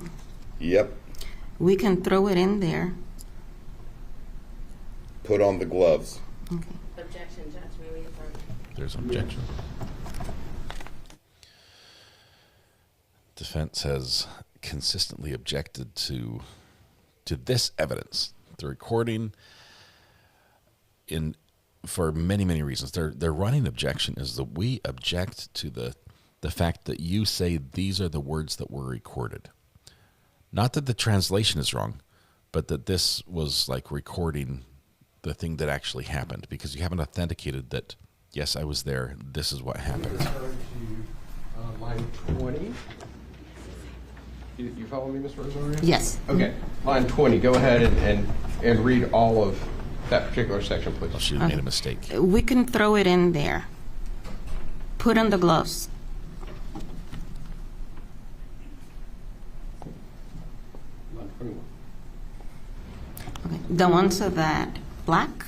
Yep. We can throw it in there. Put on the gloves. Okay. Objection, Judge. May we affirm? There's an objection. Defense has consistently objected to this evidence, the recording, for many reasons. Their running objection is that we object to the fact that you say these are the words that were recorded. Not that the translation is wrong, but that this was like recording the thing that actually happened, because you haven't authenticated that, yes, I was there, this is what happened. Line 20. You follow me, Ms. Rosario? Yes. Okay, line 20. Go ahead and read all of that particular section, please. Well, she made a mistake. We can throw it in there. Put on the gloves. Line 21. Okay. The ones of that black.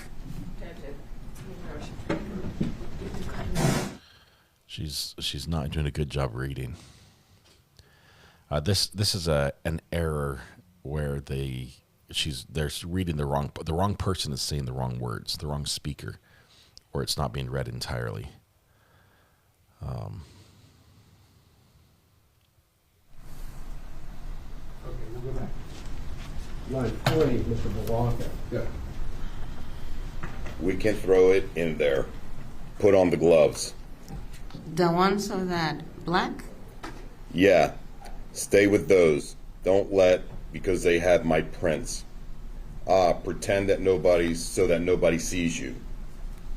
She's not doing a good job reading. This is an error where they're reading the wrong person is saying the wrong words, the wrong speaker, or it's not being read entirely. Okay, we'll go back. Line 20, Mr. Belanca. Go. We can throw it in there. Put on the gloves. The ones of that black. Yeah. Stay with those. Don't because they have my prints. Pretend that so that nobody sees you.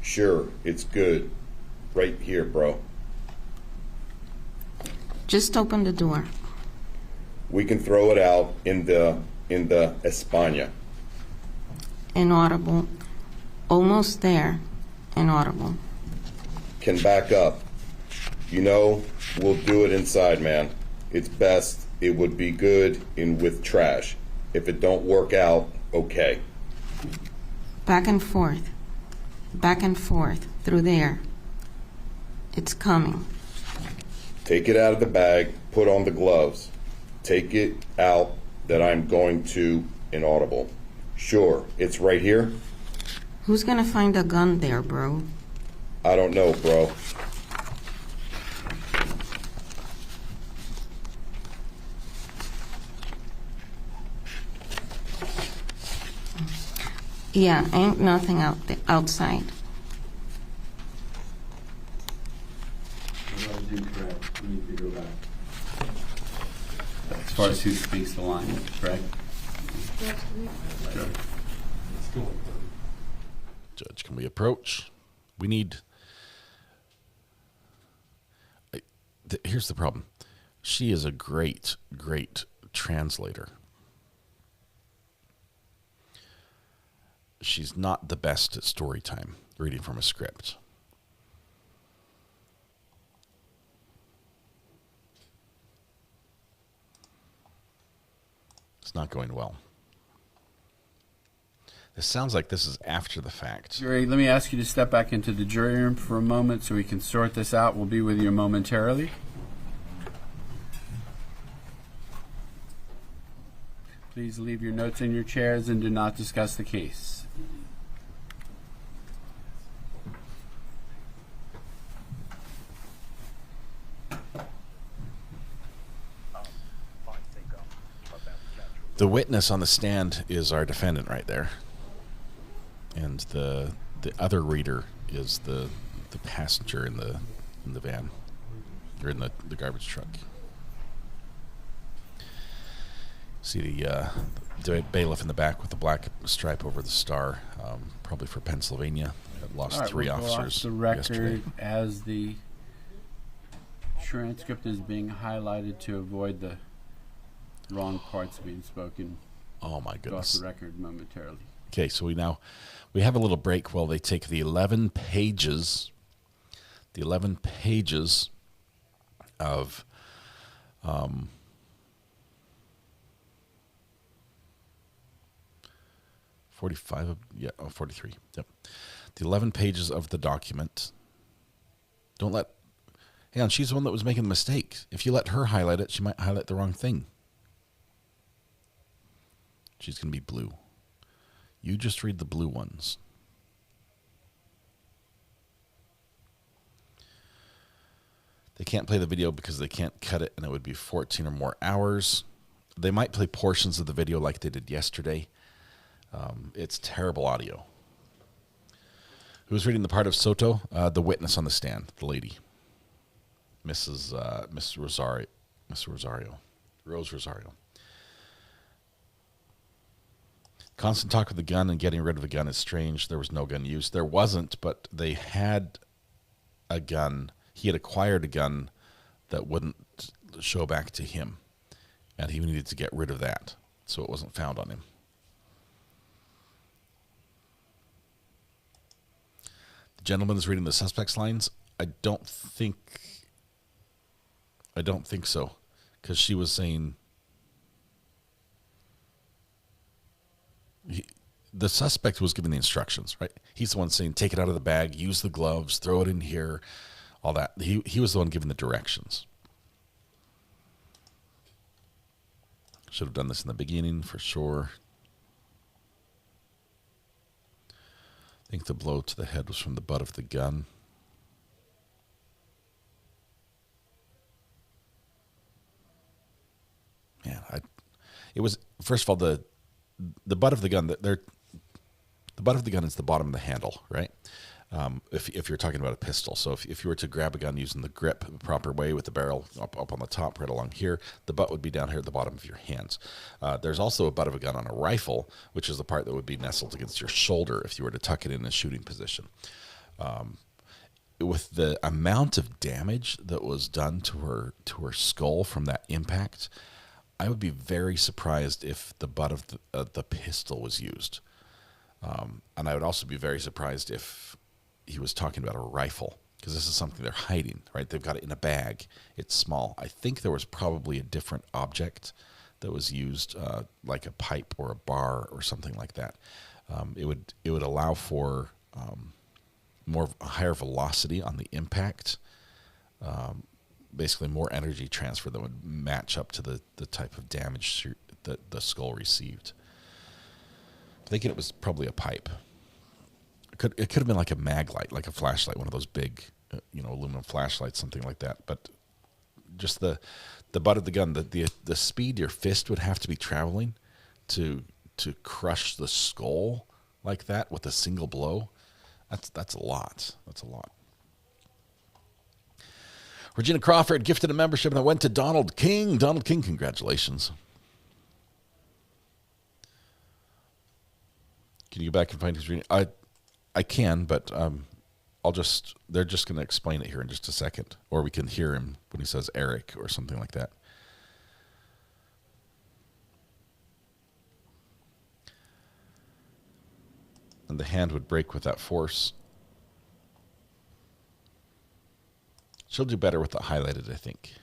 Sure, it's good. Right here, bro. Just open the door. We can throw it out in the España. Inaudible. Almost there. Inaudible. Can back up. We'll do it inside, man. It's best. It would be good with trash. If it don't work out, okay. Back and forth. Back and forth. Through there. It's coming. Take it out of the bag. Put on the gloves. Take it out that I'm going to inaudible. Sure, it's right here. Who's gonna find a gun there, bro? I don't know, bro. Yeah, ain't nothing outside. Incorrect. We need to go back. As far as who speaks the line, correct? Sure. Judge, can we approach? We need here's the problem. She is a great, great translator. She's not the best at story time, reading from a script. It's not going well. It sounds like this is after the fact. Jury, let me ask you to step back into the jury room for a moment so we can sort this out. We'll be with you momentarily. Please leave your notes in your chairs and do not discuss the case. The witness on the stand is our defendant right there. And the other reader is the passenger in the van, or in the garbage truck. See the bailiff in the back with the black stripe over the star, probably for Pennsylvania. Lost All right, 3 we'll officers go off the record yesterday. as the transcript is being highlighted to avoid the wrong parts being spoken. Oh my goodness! Off the record momentarily. Okay, so we have a little break while they take the 11 pages of 45, 43. Yep. The 11 pages of the document. Don't let, hang on, she's the one that was making the mistake. If you let her highlight it, she might highlight the wrong thing. She's going to be blue. You just read the blue ones. They can't play the video because they can't cut it, and it would be 14 or more hours. They might play portions of the video like they did yesterday. It's terrible audio. Who's reading the part of Soto? The witness on the stand, the lady. Miss Rosario. Rose Rosario. Constant talk with the gun and getting rid of a gun is strange. There was no gun used. There wasn't, but they had a gun. He had acquired a gun that wouldn't show back to him, and he needed to get rid of that, so it wasn't found on him. The gentleman is reading the suspect's lines. I don't think so, because she was saying the suspect was giving the instructions, right? He's the one saying, take it out of the bag, use the gloves, throw it in here, all that. He was the one giving the directions. Should have done this in the beginning for sure. I think the blow to the head was from the butt of the gun. Man, it was, first of all, the butt of the gun, the butt of the gun is the bottom of the handle, right? If you're talking about a pistol. So if you were to grab a gun using the grip the proper way with the barrel up on the top right along here, the butt would be down here at the bottom of your hands. There's also a butt of a gun on a rifle, which is the part that would be nestled against your shoulder if you were to tuck it in a shooting position. With the amount of damage that was done to her skull from that impact, I would be very surprised if the butt of the pistol was used. And I would also be very surprised if he was talking about a rifle, because this is something they're hiding, right? They've got it in a bag. It's small. I think there was probably a different object that was used, like a pipe or a bar or something like that. It would allow for higher velocity on the impact, basically more energy transfer that would match up to the type of damage that the skull received. I'm thinking it was probably a pipe. It could have been like a mag light, like a flashlight, one of those big, aluminum flashlights, something like that. But just the butt of the gun, the speed your fist would have to be traveling to crush the skull like that with a single blow, that's a lot. That's a lot. Regina Crawford gifted a membership, and it went to Donald King. Donald King, congratulations. Can you go back and find his reading? I can, but they're just going to explain it here in just a second, or we can hear him when he says Eric or something like that. And the hand would break with that force. She'll do better with it highlighted, I think.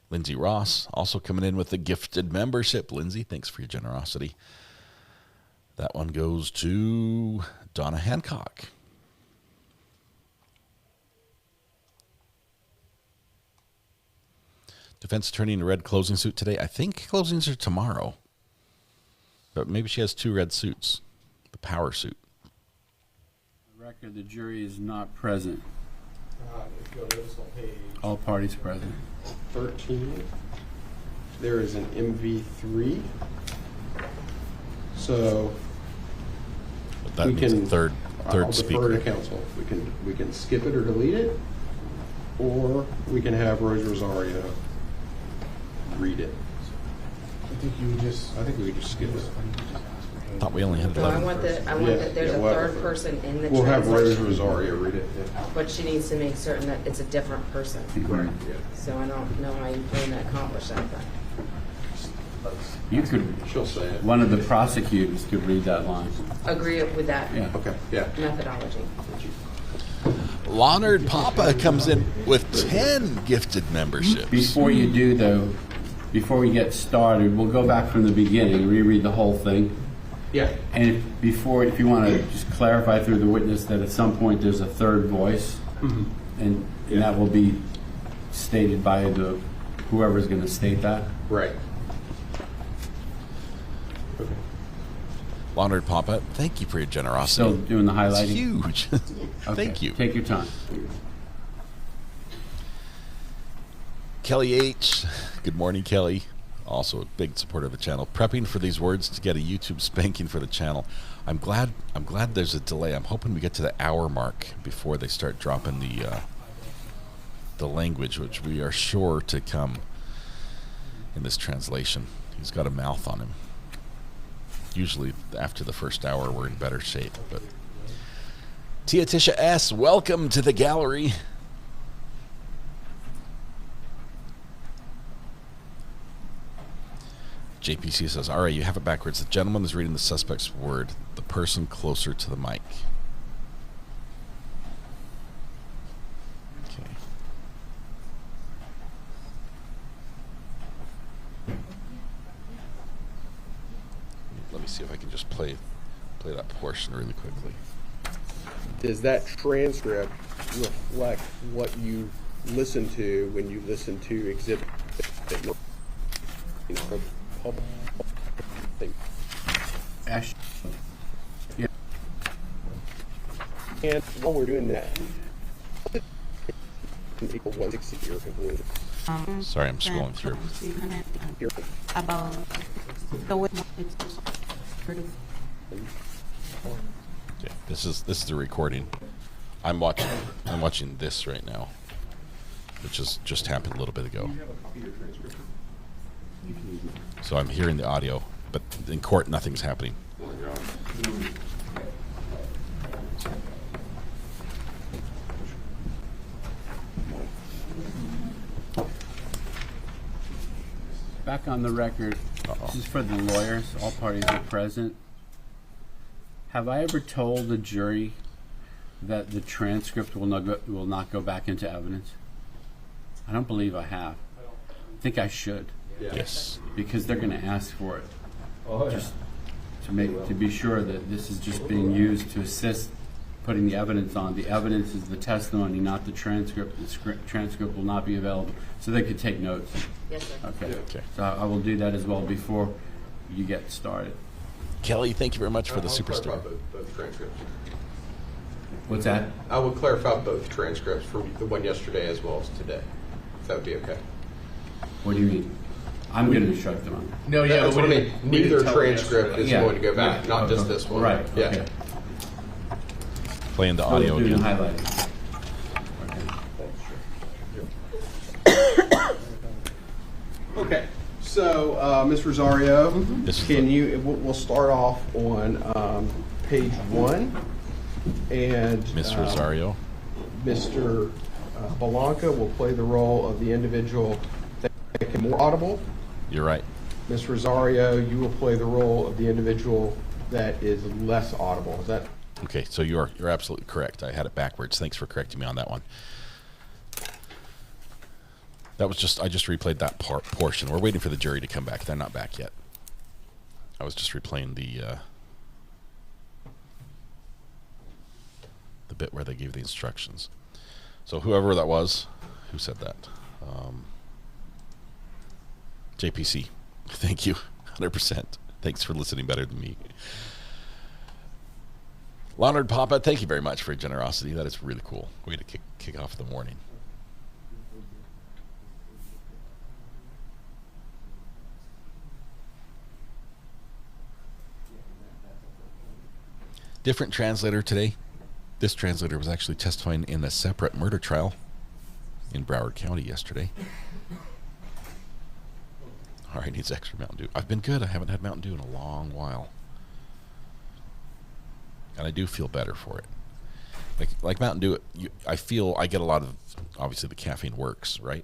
Lindsay Ross also coming in with a gifted membership. Lindsay, thanks for your generosity. That one goes to Donna Hancock. Defense attorney in a red closing suit today. I think closings are tomorrow. But maybe she has 2 red suits. The power suit. The record, the jury is not present. All parties present. 13. There is an MV3. So that we means can third I'll speaker. defer to counsel. We can skip it or delete it, or we can have Rose Rosario read it. I think we would just skip it. I thought we only had No, I 11. want that there's a third person in the We'll have Rose translation. Rosario read it. But she needs to make certain that it's a different person. Right. So I don't know how you're going to accomplish that. You could. She'll say it. One of the prosecutors could read that line. Agree with that Yeah. Okay. Yeah. methodology. Leonard Papa comes in with 10 gifted memberships. Before you do, though, before we get started, we'll go back from the beginning, reread the whole thing. Yeah. And if you want to just clarify through the witness that at some point there's a third voice, and that will be stated by whoever's going to state that. Right. Okay. Leonard Papa, thank you for your generosity. Still doing the highlighting? It's huge. Okay. Thank you. Take your time. Kelly H. Good morning, Kelly. Also a big supporter of the channel. Prepping for these words to get a YouTube spanking for the channel. I'm glad there's a delay. I'm hoping we get to the hour mark before they start dropping the language, which we are sure to come in this translation. He's got a mouth on him. Usually after the first hour we're in better shape. But Tia Tisha S., welcome to the gallery. JPC says, all right, you have it backwards. The gentleman is reading the suspect's word, the person closer to the mic. Okay. Let me see if I can just play that portion really quickly. Does that transcript reflect what you listen to when you listen to exhibit? Ash. Yeah. And while we're doing that, equal 160 or conclude. Sorry, I'm scrolling through. About the way Okay, this is the recording. I'm watching this right now, which has just happened a little bit ago. So I'm hearing the audio, but in court nothing's happening. Back on the record, this is for the lawyers. All parties are present. Have I ever told the jury that the transcript will not go back into evidence? I don't believe I have. I think I should. Yes. Because they're going to ask for it. Just to be sure that this is just being used to assist putting the evidence on. The evidence is the testimony, not the transcript. The transcript will not be available. So they could take notes. Yes, sir. Okay. Okay. So I will do that as well before you get started. Kelly, thank you very much for the superstar. Both transcripts. What's that? I will clarify both transcripts for the one yesterday as well as today. If that would be okay. What do you mean? I'm going to instruct them on. No, yeah, That's but what I we mean. Neither transcript is Yeah. going to go back, Yeah. not just this one. Right. Yeah. Okay. Playing the audio Doing again. highlighting. Okay. So, Ms. Rosario, we'll start off on page 1. And Ms. Rosario. Mr. Belanca will play the role of the individual that is more audible. You're right. Ms. Rosario, you will play the role of the individual that is less audible. Is that okay? So you're absolutely correct. I had it backwards. Thanks for correcting me on that one. That was I just replayed that portion. We're waiting for the jury to come back. They're not back yet. I was just replaying the bit where they gave the instructions. So whoever that was, who said that? JPC. Thank you. 100%. Thanks for listening better than me. Leonard Papa, thank you very much for your generosity. That is really cool. Way to kick off the morning. Different translator today. This translator was actually testifying in a separate murder trial in Broward County yesterday. All right, needs extra Mountain Dew. I've been good. I haven't had Mountain Dew in a long while. And I do feel better for it. Like Mountain Dew, I feel I get a lot of, obviously the caffeine works, right?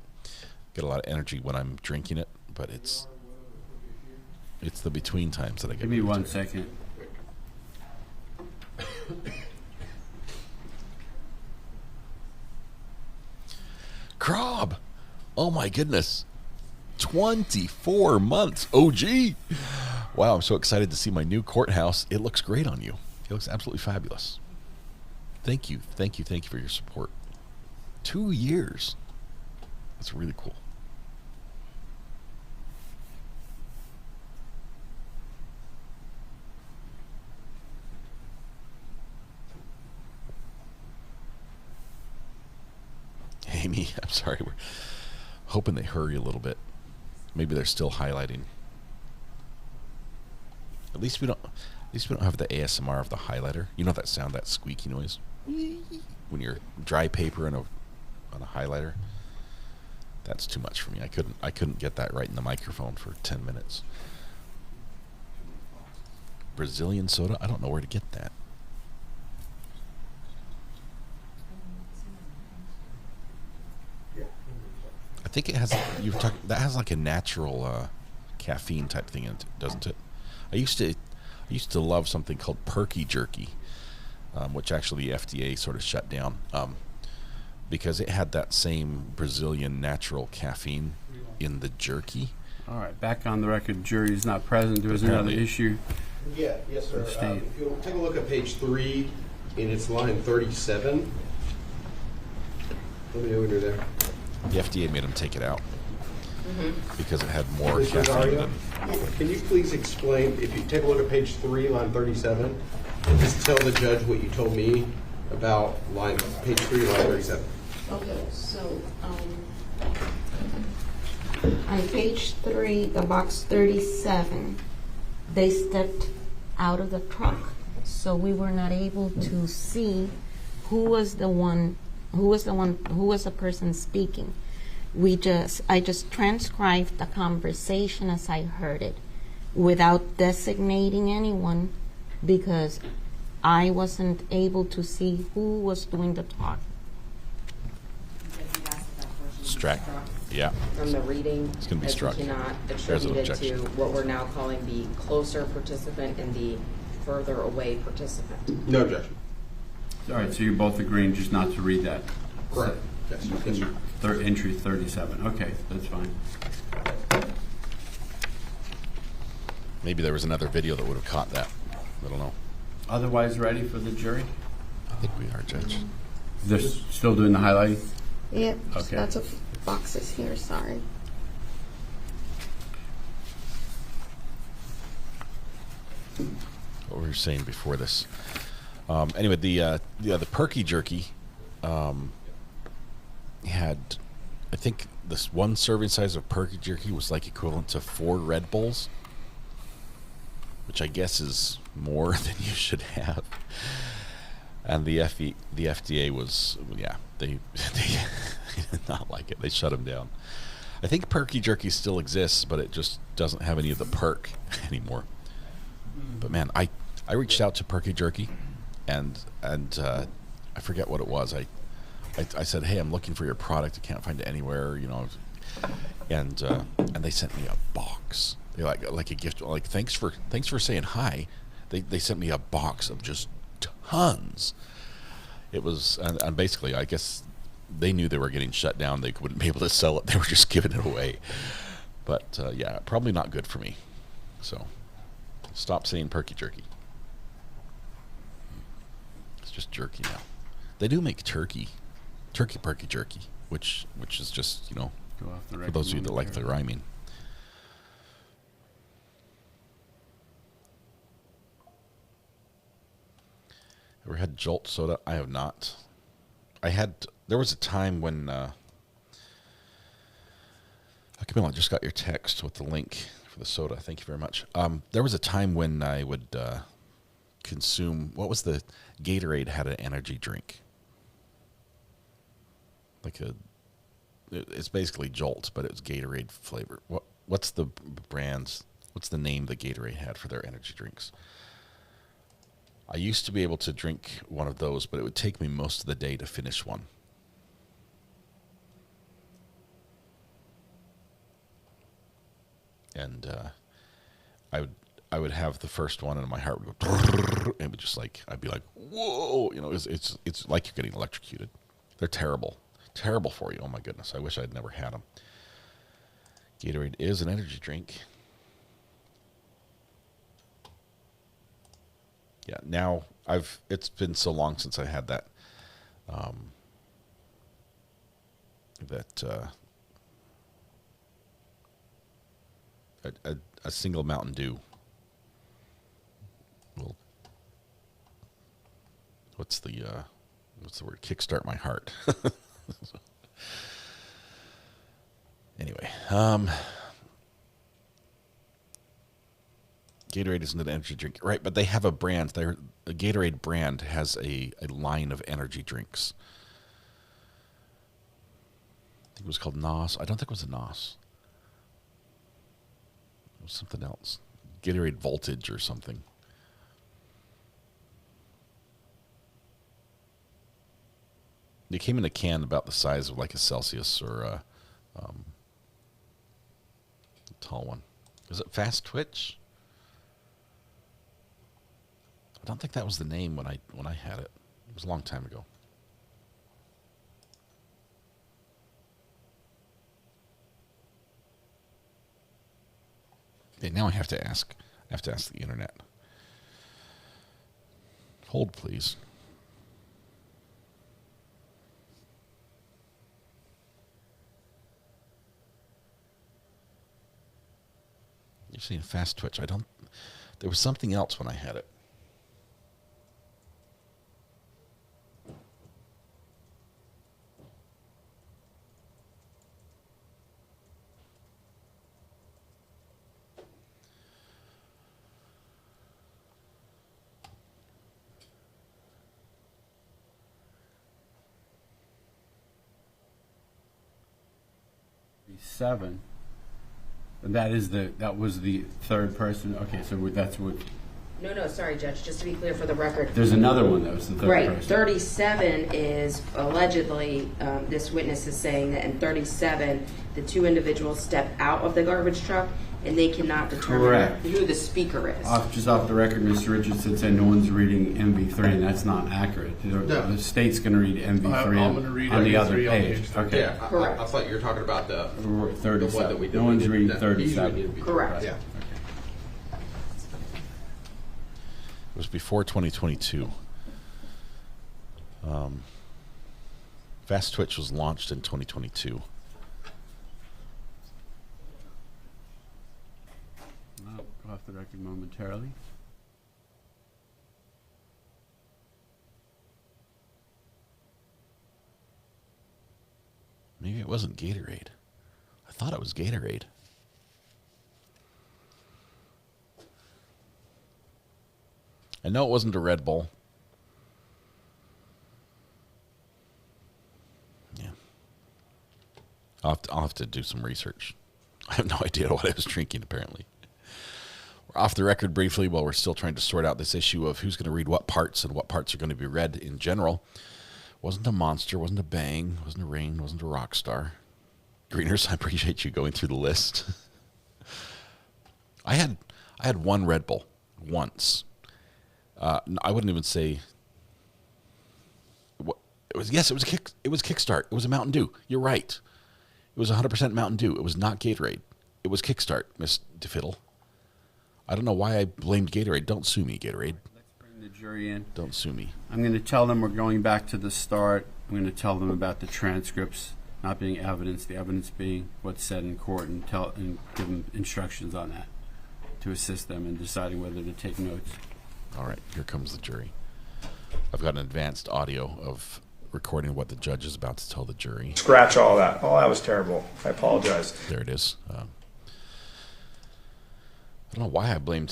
Get a lot of energy when I'm drinking it, but it's the between times that I get. Give me 1 second. Crob, oh my goodness, 24 months, OG. Wow, I'm so excited to see my new courthouse. It looks great on you. It looks absolutely fabulous. Thank you for your support. 2 years. That's really cool. Amy, I'm sorry. We're hoping they hurry a little bit. Maybe they're still highlighting. At least we don't have the ASMR of the highlighter. You know that sound, that squeaky noise when you're dry paper on a highlighter. That's too much for me. I couldn't get that right in the microphone for 10 minutes. Brazilian soda. I don't know where to get that. I think it has. That has like a natural caffeine type thing in it, doesn't it? I used to love something called Perky Jerky, which actually the FDA sort of shut down because it had that same Brazilian natural caffeine in the jerky. All right, back on the record. Jury is not present. There was another issue. Yeah, yes, sir. If you'll take a look at page 3, and it's line 37. Let me know when you're there. The FDA made them take it out because it had more caffeine than. Can you please explain, if you take a look at page 3, line 37, and just tell the judge what you told me about page 3, line 37. Okay, so on page 3, the box 37, they stepped out of the truck, so we were not able to see who was the person speaking. I just transcribed the conversation as I heard it without designating anyone because I wasn't able to see who was doing the talk. Yeah. From the reading, it's going to be struck. We cannot attribute it to what we're now calling the closer participant and the further away participant. No objection. All right, so you're both agreeing just not to read that? Correct. Yes. Entry 37. Okay, that's fine. Maybe there was another video that would have caught that. I don't know. Otherwise ready for the jury? I think we are, Judge. They're still doing the highlighting? Yep. Okay. Lots of boxes here, sorry. What we were saying before this. Anyway, the Perky Jerky had, I think this one serving size of Perky Jerky was like equivalent to 4 Red Bulls, which I guess is more than you should have. And the FDA was, yeah, they did not like it. They shut them down. I think Perky Jerky still exists, but it just doesn't have any of the perk anymore. But man, I reached out to Perky Jerky, and I forget what it was. I said, hey, I'm looking for your product. I can't find it anywhere, you know. And they sent me a box. They like a gift. Like thanks for saying hi. They sent me a box of just tons. It was and basically, I guess they knew they were getting shut down. They wouldn't be able to sell it. They were just giving it away. But yeah, probably not good for me. So stop saying Perky Jerky. It's just jerky now. They do make turkey Perky Jerky, which is just, you know, for those of you that like the rhyming. Ever had Jolt soda? I have not. There was a time when Camille, I just got your text with the link for the soda. Thank you very much. There was a time when I would consume, what was the Gatorade had an energy drink. It's basically Jolt, but it was Gatorade flavor. What's the brands? What's the name that Gatorade had for their energy drinks? I used to be able to drink one of those, but it would take me most of the day to finish one. And I would have the first one, and my heart would go, and it would just I'd be like, whoa, you know, it's like you're getting electrocuted. They're terrible for you. Oh my goodness, I wish I'd never had them. Gatorade is an energy drink. Yeah, now it's been so long since I had that. A single Mountain Dew will, what's the word? Kickstart my heart. Anyway, Gatorade isn't an energy drink, right? But they have a brand. The Gatorade brand has a line of energy drinks. I think it was called NOS. I don't think it was a NOS. It was something else. Gatorade Voltage or something. They came in a can about the size of like a Celsius or a tall one. Is it Fast Twitch? I don't think that was the name when I had it. It was a long time ago. Okay, now I have to ask the internet. Hold, please. You're saying Fast Twitch. There was something else when I had it. Seven. And that was the third person. Okay, so that's what. No, sorry, Judge. Just to be clear for the record. There's another one that was the third person. Right. 37 is allegedly, this witness is saying that in 37, the two individuals step out of the garbage truck and they cannot determine who the speaker is. Just off the record, Mr. Richardson said no one's reading MV3, and that's not accurate. The state's going to read MV3 on the other page. Okay. Yeah, correct. I thought you were talking about the 37. The one that we did. No one's reading 37. Correct. Yeah. It was before 2022. Fast Twitch was launched in 2022. I'll go off the record momentarily. Maybe it wasn't Gatorade. I thought it was Gatorade. I know it wasn't a Red Bull. Yeah. I'll have to do some research. I have no idea what I was drinking, apparently. We're off the record briefly while we're still trying to sort out this issue of who's going to read what parts and what parts are going to be read in general. Wasn't a monster, wasn't a bang, wasn't a rain, wasn't a rock star. Greeners, I appreciate you going through the list. I had one Red Bull once. I wouldn't even say... It was Kickstart. It was a Mountain Dew. You're right. It was 100% Mountain Dew. It was not Gatorade. It was Kickstart, Miss DeFiddle. I don't know why I blamed Gatorade. Don't sue me, Gatorade. Let's bring the jury in. Don't sue me. I'm going to tell them we're going back to the start. I'm going to tell them about the transcripts not being evidence, the evidence being what's said in court, and give them instructions on that to assist them in deciding whether to take notes. All right, here comes the jury. I've got an advanced audio of recording what the judge is about to tell the jury. Scratch all that. Oh, that was terrible. I apologize. There it is. I don't know why I blamed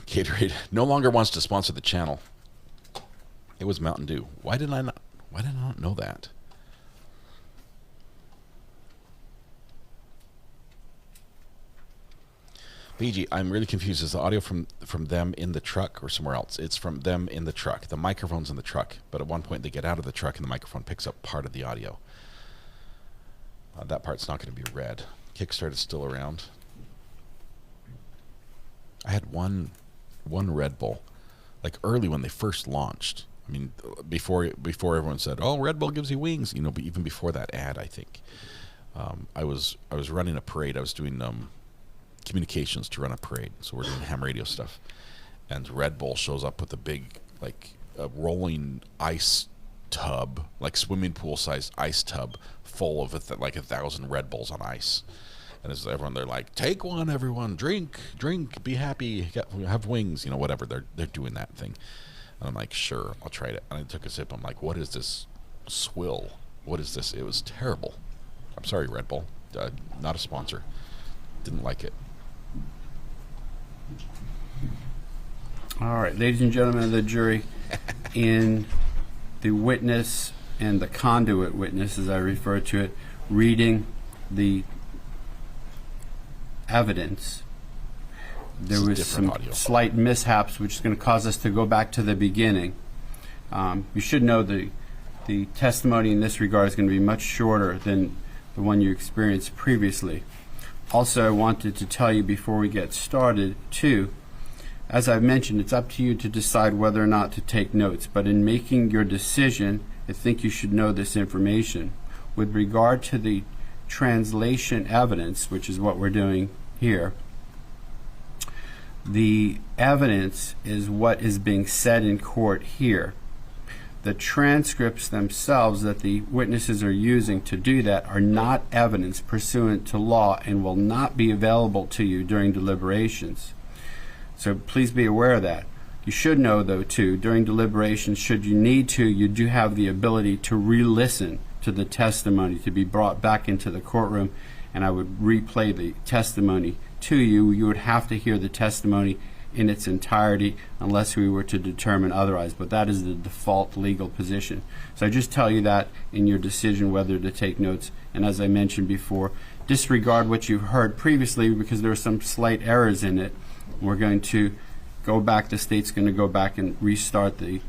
Gatorade. No longer wants to sponsor the channel. It was Mountain Dew. Why did I not know that? BG, I'm really confused. Is the audio from them in the truck or somewhere else? It's from them in the truck. The microphone's in the truck, but at one point they get out of the truck and the microphone picks up part of the audio. That part's not going to be read. Kickstart is still around. I had one Red Bull, like early when they first launched. I mean, before everyone said, "Oh, Red Bull gives you wings," you know. But even before that ad, I think I was running a parade. I was doing communications to run a parade, so we're doing ham radio stuff. And Red Bull shows up with a big, like, a rolling ice tub, like swimming pool sized ice tub, full of like 1,000 Red Bulls on ice. And as everyone, they're like, "Take one, everyone, drink, be happy, have wings," you know, whatever. They're doing that thing. And I'm like, sure, I'll try it. And I took a sip. I'm like, what is this swill? What is this? It was terrible. I'm sorry, Red Bull. Not a sponsor. Didn't like it. All right, ladies and gentlemen of the jury, in the witness and the conduit witness, as I refer to it, reading the evidence, there was some slight mishaps, which is going to cause us to go back to the beginning. You should know the testimony in this regard is going to be much shorter than the one you experienced previously. Also, I wanted to tell you before we get started, too, as I've mentioned, it's up to you to decide whether or not to take notes. But in making your decision, I think you should know this information. With regard to the translation evidence, which is what we're doing here, the evidence is what is being said in court here. The transcripts themselves that the witnesses are using to do that are not evidence pursuant to law and will not be available to you during deliberations. So please be aware of that. You should know, though, too, during deliberations, should you need to, you do have the ability to re-listen to the testimony, to be brought back into the courtroom, and I would replay the testimony to you. You would have to hear the testimony in its entirety unless we were to determine otherwise, but that is the default legal position. So I just tell you that in your decision whether to take notes, and as I mentioned before, disregard what you've heard previously because there are some slight errors in it. We're going to go back, the state's going to go back and restart the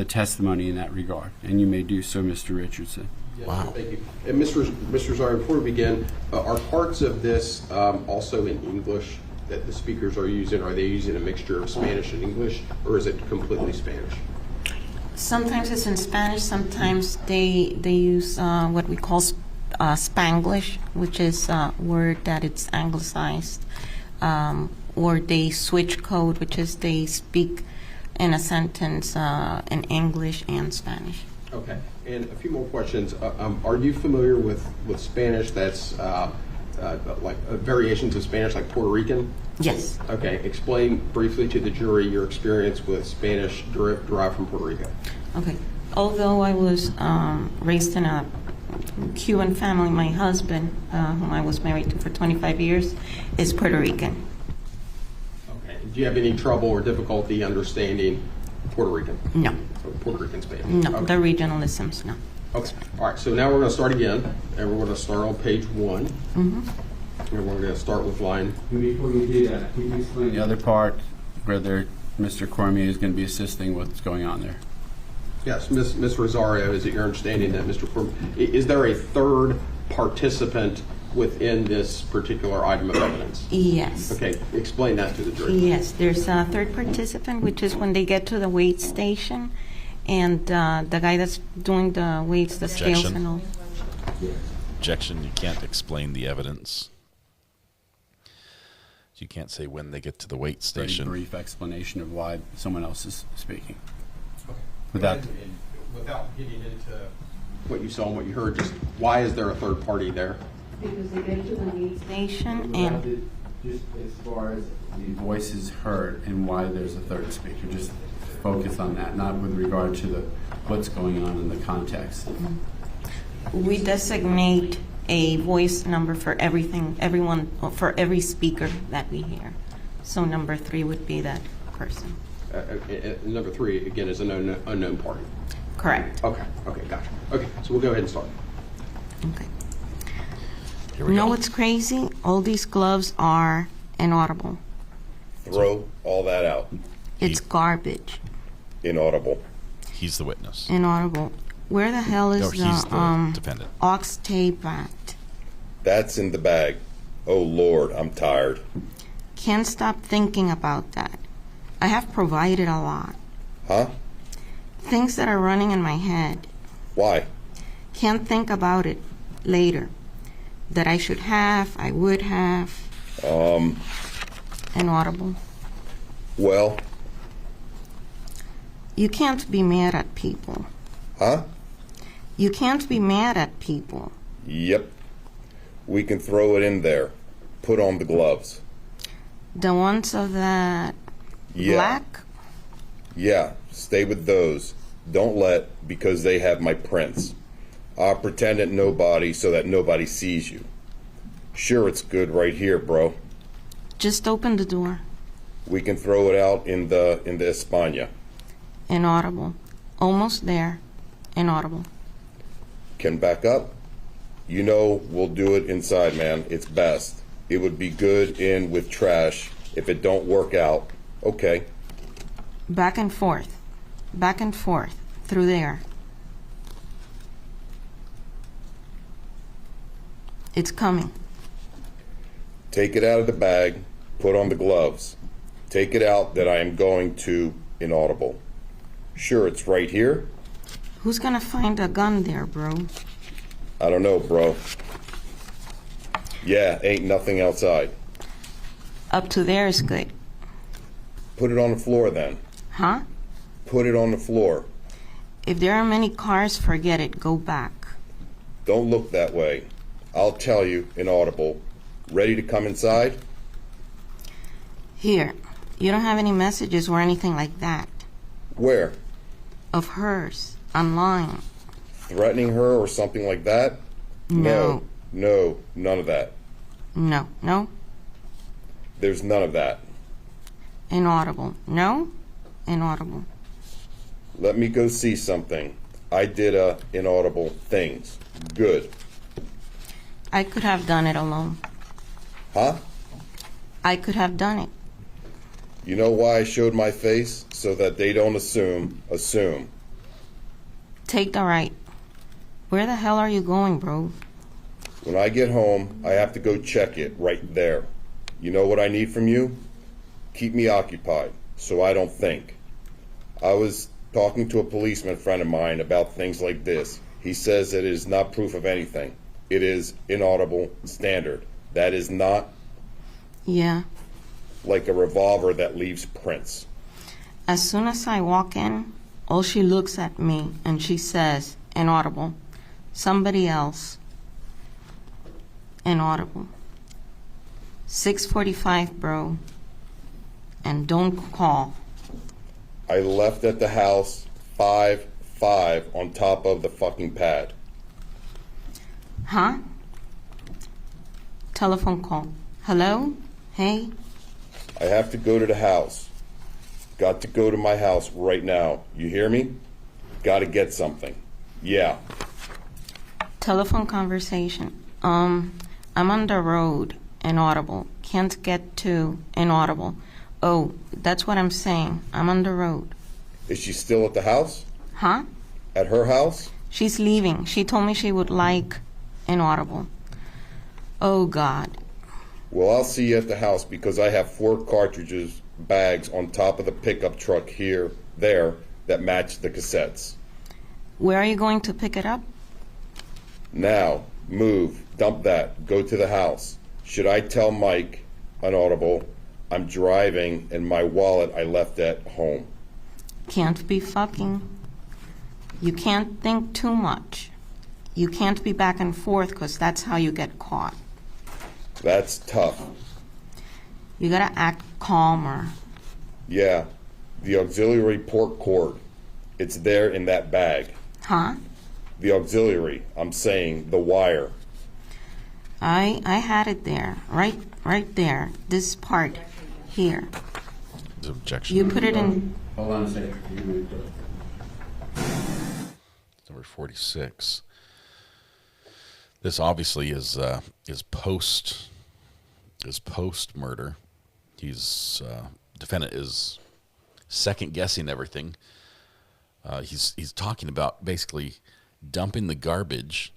testimony in that regard, and you may do so, Mr. Richardson. Yes, wow. Thank you. And Mr. Zaria, before we begin, are parts of this also in English that the speakers are using? Are they using a mixture of Spanish and English, or is it completely Spanish? Sometimes it's in Spanish. Sometimes they use what we call Spanglish, which is a word that it's anglicized. Or they switch code, which is they speak in a sentence in English and Spanish. Okay. And a few more questions. Are you familiar with Spanish that's like variations of Spanish, like Puerto Rican? Yes. Okay. Explain briefly to the jury your experience with Spanish derived from Puerto Rico. Okay. Although I was raised in a Cuban family, my husband, whom I was married to for 25 years, is Puerto Rican. Okay. Do you have any trouble or difficulty understanding Puerto Rican? No. Puerto Rican Spanish? No, okay. The regionalisms, no. Okay. All right. So now we're going to start again, and we're going to start on page 1. Mm-hmm. And we're going to start with line. Before you do that, can you explain the other part where Mr. Cormier is going to be assisting what's going on there? Yes, Ms. Rosario, is it your understanding that Mr. Cormier, is there a third participant within this particular item of evidence? Yes. Okay, explain that to the jury. Yes, there's a third participant, which is when they get to the weight station, and the guy that's doing the weights, the scales and all. Objection, you can't explain the evidence. You can't say when they get to the weight station. Very brief explanation of why someone else is speaking. Okay. Without getting into what you saw and what you heard, just why is there a third party there? Because they get to the weight station and just as far as the voices heard and why there's a third speaker, just focus on that, not with regard to what's going on in the context. we designate a voice number for everyone, for every speaker that we hear. So number 3 would be that person. Number 3, again, is an unknown party. Correct. Okay, gotcha. Okay, so we'll go ahead and start. Okay. You know what's crazy? All these gloves are inaudible. Throw all that out. It's garbage. Inaudible. He's the witness. Inaudible. Where the hell is the defendant. aux tape at? That's in the bag. Oh, Lord, I'm tired. Can't stop thinking about that. I have provided a lot. Huh? Things that are running in my head. Why? Can't think about it later. That I should have, I would have. Inaudible. Well? You can't be mad at people. Huh? You can't be mad at people. Yep. We can throw it in there. Put on the gloves. The ones of that black? Yeah, stay with those. Don't let, because they have my prints. I'll pretend that nobody so that nobody sees you. Sure, it's good right here, bro. Just open the door. We can throw it out in the España. Inaudible. Almost there. Inaudible. Can back up? You know we'll do it inside, man. It's best. It would be good in with trash. If it don't work out, okay. Back and forth. Back and forth. Through there. It's coming. Take it out of the bag. Put on the gloves. Take it out that I am going to inaudible. Sure, it's right here. Who's gonna find a gun there, bro? I don't know, bro. Yeah, ain't nothing outside. Up to there is good. Put it on the floor then. Huh? Put it on the floor. If there are many cars, forget it. Go back. Don't look that way. I'll tell you, inaudible. Ready to come inside? Here. You don't have any messages or anything like that. Where? Of hers. Online. Threatening her or something like that? No. No, none of that. No. There's none of that. Inaudible. No? Inaudible. Let me go see something. I did inaudible things. Good. I could have done it alone. Huh? I could have done it. You know why I showed my face? So that they don't assume. Take the right. Where the hell are you going, bro? When I get home, I have to go check it right there. You know what I need from you? Keep me occupied, so I don't think. I was talking to a policeman friend of mine about things like this. He says it is not proof of anything. It is inaudible standard. That is not Yeah. like a revolver that leaves prints. As soon as I walk in, all she looks at me and she says, inaudible. Somebody else. Inaudible. 6:45, bro. And don't call. I left at the house 5:05 on top of the fucking pad. Huh? Telephone call. Hello? Hey? I have to go to the house. Got to go to my house right now. You hear me? Got to get something. Yeah. Telephone conversation. I'm on the road. Inaudible. Can't get to. Inaudible. Oh, that's what I'm saying. I'm on the road. Is she still at the house? Huh? At her house? She's leaving. She told me she would like. Inaudible. Oh, God. Well, I'll see you at the house because I have 4 cartridges bags on top of the pickup truck there that match the cassettes. Where are you going to pick it up? Now, move, dump that, go to the house. Should I tell Mike, Inaudible, I'm driving and my wallet I left at home? Can't be fucking. You can't think too much. You can't be back and forth because that's how you get caught. That's tough. You gotta act calmer. Yeah, the auxiliary port cord. It's there in that bag. Huh? The auxiliary, I'm saying, the wire. I had it there, right there. This part here. Objection. You put it in. Hold on a second. Number 46. This obviously is post murder. He's defendant is second guessing everything. He's talking about basically dumping the garbage,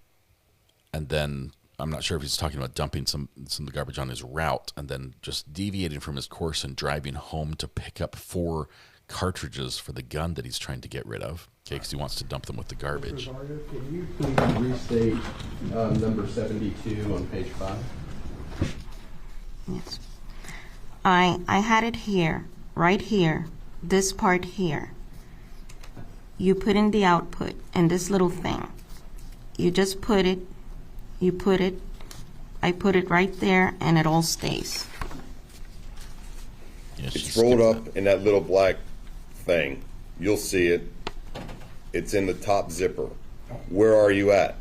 and then I'm not sure if he's talking about dumping some of the garbage on his route, and then just deviating from his course and driving home to pick up 4 cartridges for the gun that he's trying to get rid of. Okay, because he wants to dump them with the garbage. Can you please restate number 72 on page 5? Yes. I had it here, right here, this part here. You put in the output and this little thing. You just put it, I put it right there and it all stays. Yeah, it's rolled up in that little black thing. You'll see it. It's in the top zipper. Where are you at?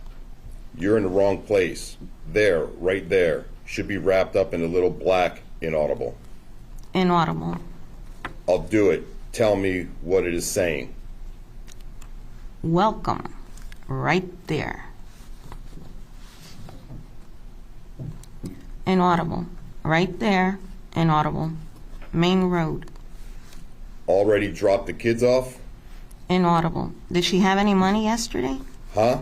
You're in the wrong place. There, right there. Should be wrapped up in a little black Inaudible. Inaudible. I'll do it. Tell me what it is saying. Welcome. Right there. Inaudible. Right there. Inaudible. Main road. Already dropped the kids off? Inaudible. Did she have any money yesterday? Huh?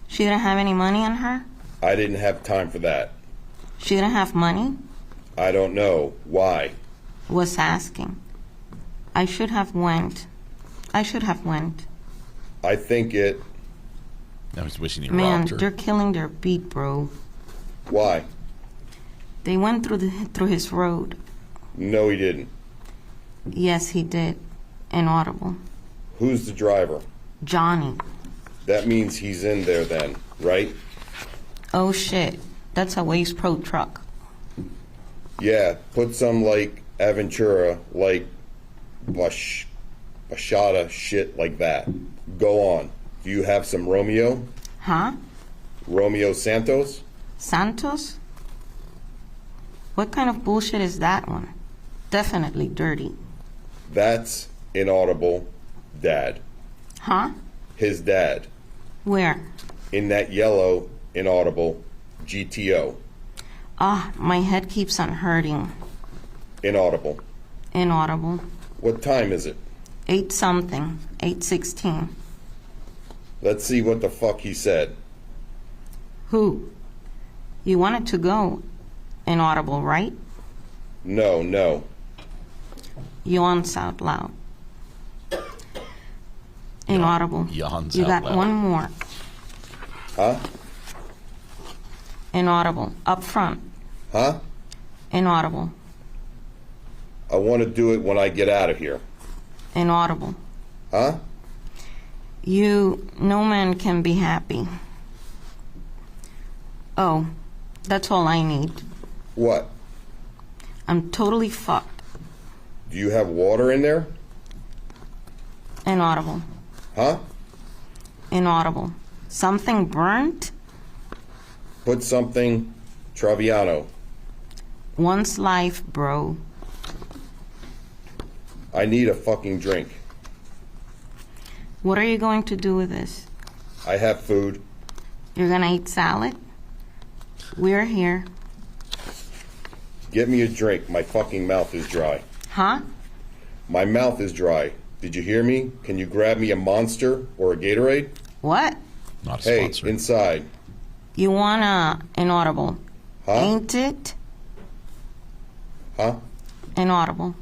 She didn't have any money on her? I didn't have time for that. She didn't have money? I don't know. Why? Was asking. I should have went. I think it... I was wishing he Man, robbed her. they're killing their beat, bro. Why? They went through his road. No, he didn't. Yes, he did. Inaudible. Who's the driver? Johnny. That means he's in there then, right? Oh, shit. That's a Waze Pro truck. Yeah, put some, like, Aventura, like, Bashada shit like that. Go on. Do you have some Romeo? Huh? Romeo Santos? Santos? What kind of bullshit is that one? Definitely dirty. That's Inaudible Dad. Huh? His dad. Where? In that yellow Inaudible GTO. Ah, my head keeps on hurting. Inaudible. Inaudible. What time is it? 8-something. 8:16. Let's see what the fuck he said. Who? You wanted to go. Inaudible, right? No. Yawns out loud. Inaudible. Yawns you out got loud. one more. Huh? Inaudible. Up front. Huh? Inaudible. I want to do it when I get out of here. Inaudible. Huh? No man can be happy. Oh, that's all I need. What? I'm totally fucked. Do you have water in there? Inaudible. Huh? Inaudible. Something burnt? Put something Traviano. One's life, bro. I need a fucking drink. What are you going to do with this? I have food. You're gonna eat salad? We're here. Get me a drink. My fucking mouth is dry. Huh? My mouth is dry. Did you hear me? Can you grab me a Monster or a Gatorade? What? Not a Hey, sponsor. inside. You want inaudible? Huh? Ain't it? Huh? Inaudible.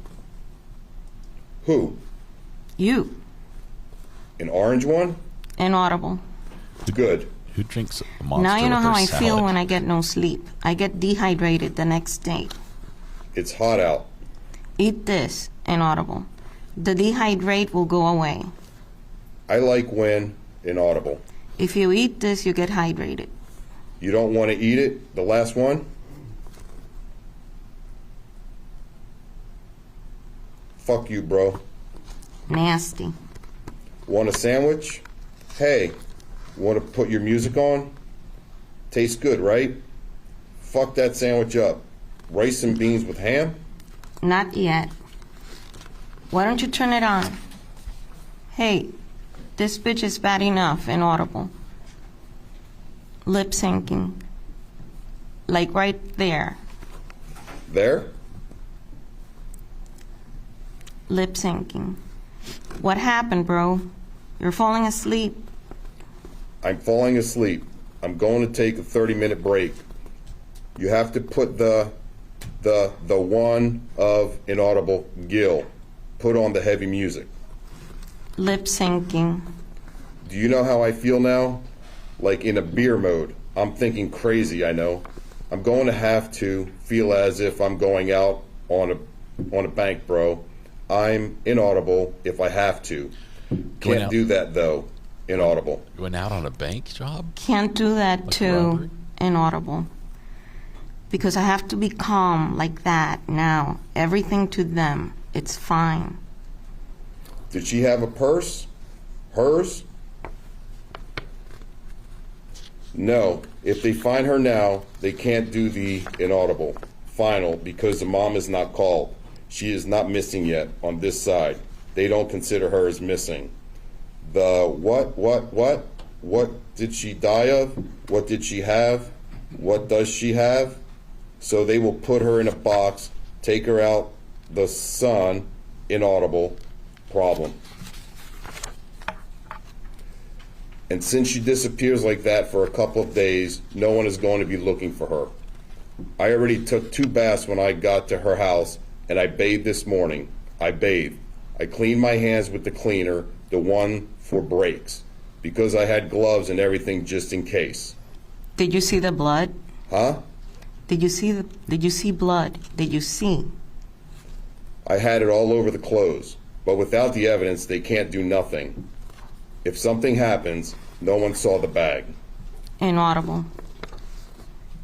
Who? You. An orange one? Inaudible. Good. Who drinks a Monster Now you know with how their I salad? feel when I get no sleep. I get dehydrated the next day. It's hot out. Eat this, inaudible. The dehydrate will go away. I like when inaudible. If you eat this, you get hydrated. You don't want to eat it? The last one? Fuck you, bro. Nasty. Want a sandwich? Hey, want to put your music on? Tastes good, right? Fuck that sandwich up. Rice and beans with ham? Not yet. Why don't you turn it on? Hey, this bitch is bad enough, inaudible. Lip syncing. Like right there. There? Lip syncing. What happened, bro? You're falling asleep. I'm falling asleep. I'm going to take a 30-minute break. You have to put the one of inaudible Gil. Put on the heavy music. Lip syncing. Do you know how I feel now? Like in a beer mode. I'm thinking crazy, I know. I'm going to have to feel as if I'm going out on a bank, bro. I'm inaudible if I have to. Can't do that though. Inaudible. Going out on a bank job? Can't do that Like too. robbery? Inaudible. Because I have to be calm like that now. Everything to them. It's fine. Did she have a purse? Hers? No. If they find her now, they can't do the inaudible final because the mom is not called. She is not missing yet on this side. They don't consider her as missing. The what did she die of? What did she have? What does she have? So they will put her in a box, take her out the sun, inaudible, problem. And since she disappears like that for a couple of days, no one is going to be looking for her. I already took 2 baths when I got to her house, and I bathed this morning. I bathed. I cleaned my hands with the cleaner, the one for breaks, because I had gloves and everything just in case. Did you see the blood? Huh? Did you see blood? Did you see? I had it all over the clothes, but without the evidence, they can't do nothing. If something happens, no one saw the bag. Inaudible.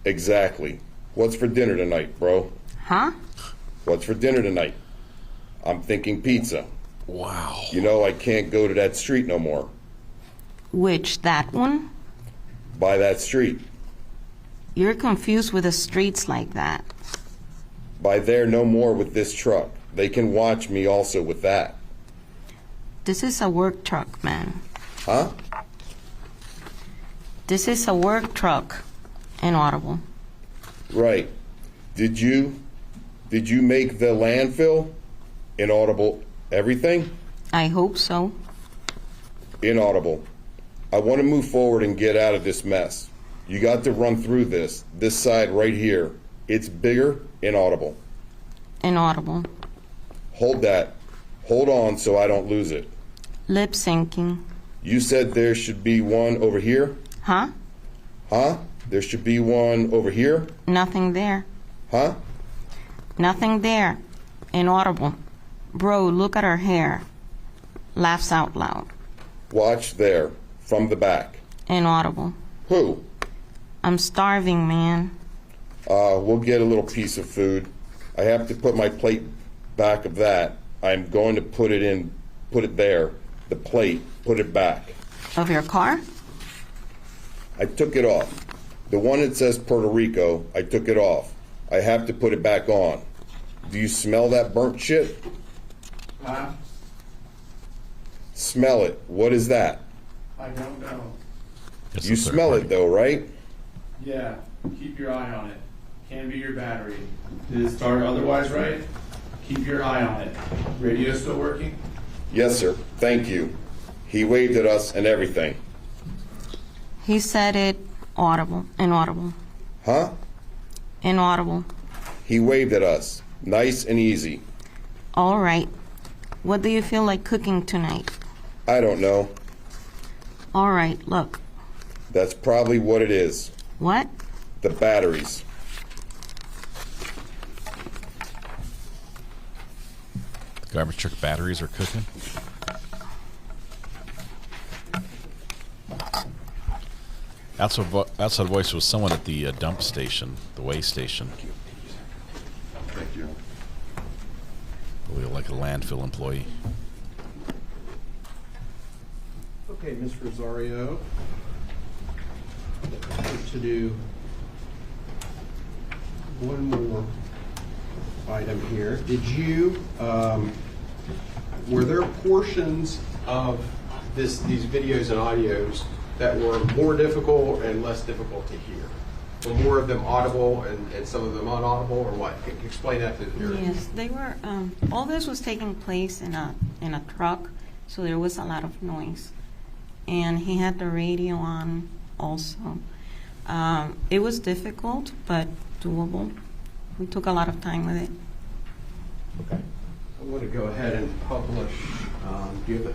Exactly. What's for dinner tonight, bro? Huh? What's for dinner tonight? I'm thinking pizza. Wow. You know I can't go to that street no more. Which, that one? By that street. You're confused with the streets like that. By there no more with this truck. They can watch me also with that. This is a work truck, man. Huh? This is a work truck. Inaudible. Right. Did you make the landfill? Inaudible everything? I hope so. Inaudible. I want to move forward and get out of this mess. You got to run through this side right here. It's bigger, inaudible. Inaudible. Hold that. Hold on so I don't lose it. Lip syncing. You said there should be one over here? Huh? Huh? There should be one over here? Nothing there. Huh? Nothing there. Inaudible. Bro, look at her hair. Laughs out loud. Watch there, from the back. Inaudible. Who? I'm starving, man. We'll get a little piece of food. I have to put my plate back of that. I'm going to put it there. The plate, put it back. Of your car? I took it off. The one that says Puerto Rico, I took it off. I have to put it back on. Do you smell that burnt shit? Huh? Smell it. What is that? I don't know. You smell it though, right? Yeah, keep your eye on it. Can be your battery. Did it start otherwise right? Keep your eye on it. Radio still working? Yes, sir. Thank you. He waved at us and everything. He said it inaudible. Huh? Inaudible. He waved at us. Nice and easy. All right. What do you feel like cooking tonight? I don't know. All right, look. That's probably what it is. What? The batteries. Garbage truck batteries are cooking. Outside voice was someone at the dump station, the weigh station. Thank you. Probably like a landfill employee. Okay, Ms. Rosario. To do one more item here. Did you, were there portions of these videos and audios that were more difficult and less difficult to hear? Were more of them audible and some of them unaudible, or what? Can you explain that to your... Yes, they were, all this was taking place in a truck, so there was a lot of noise. And he had the radio on also. It was difficult, but doable. We took a lot of time with it. Okay. I'm going to go ahead and publish. Do you have it?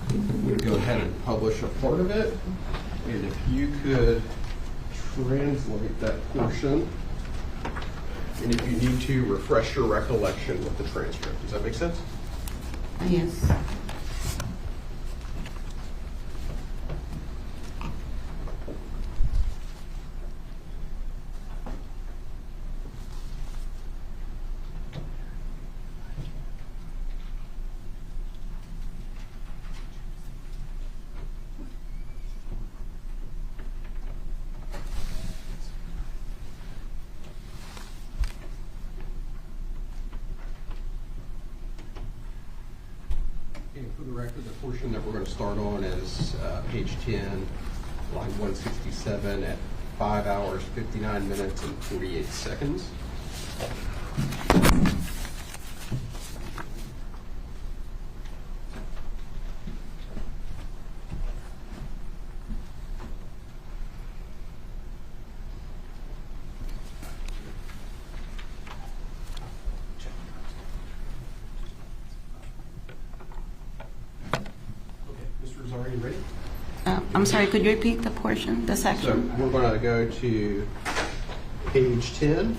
I'm going to go ahead and publish a part of it. And if you could translate that portion. And if you need to, refresh your recollection with the transcript. Does that make sense? Yes. For the record, the portion that we're going to start on is page 10, line 167 at 5 hours, 59 minutes, and 48 seconds. Are you ready? I'm sorry, could you repeat the portion, the section? So we're going to go to page 10,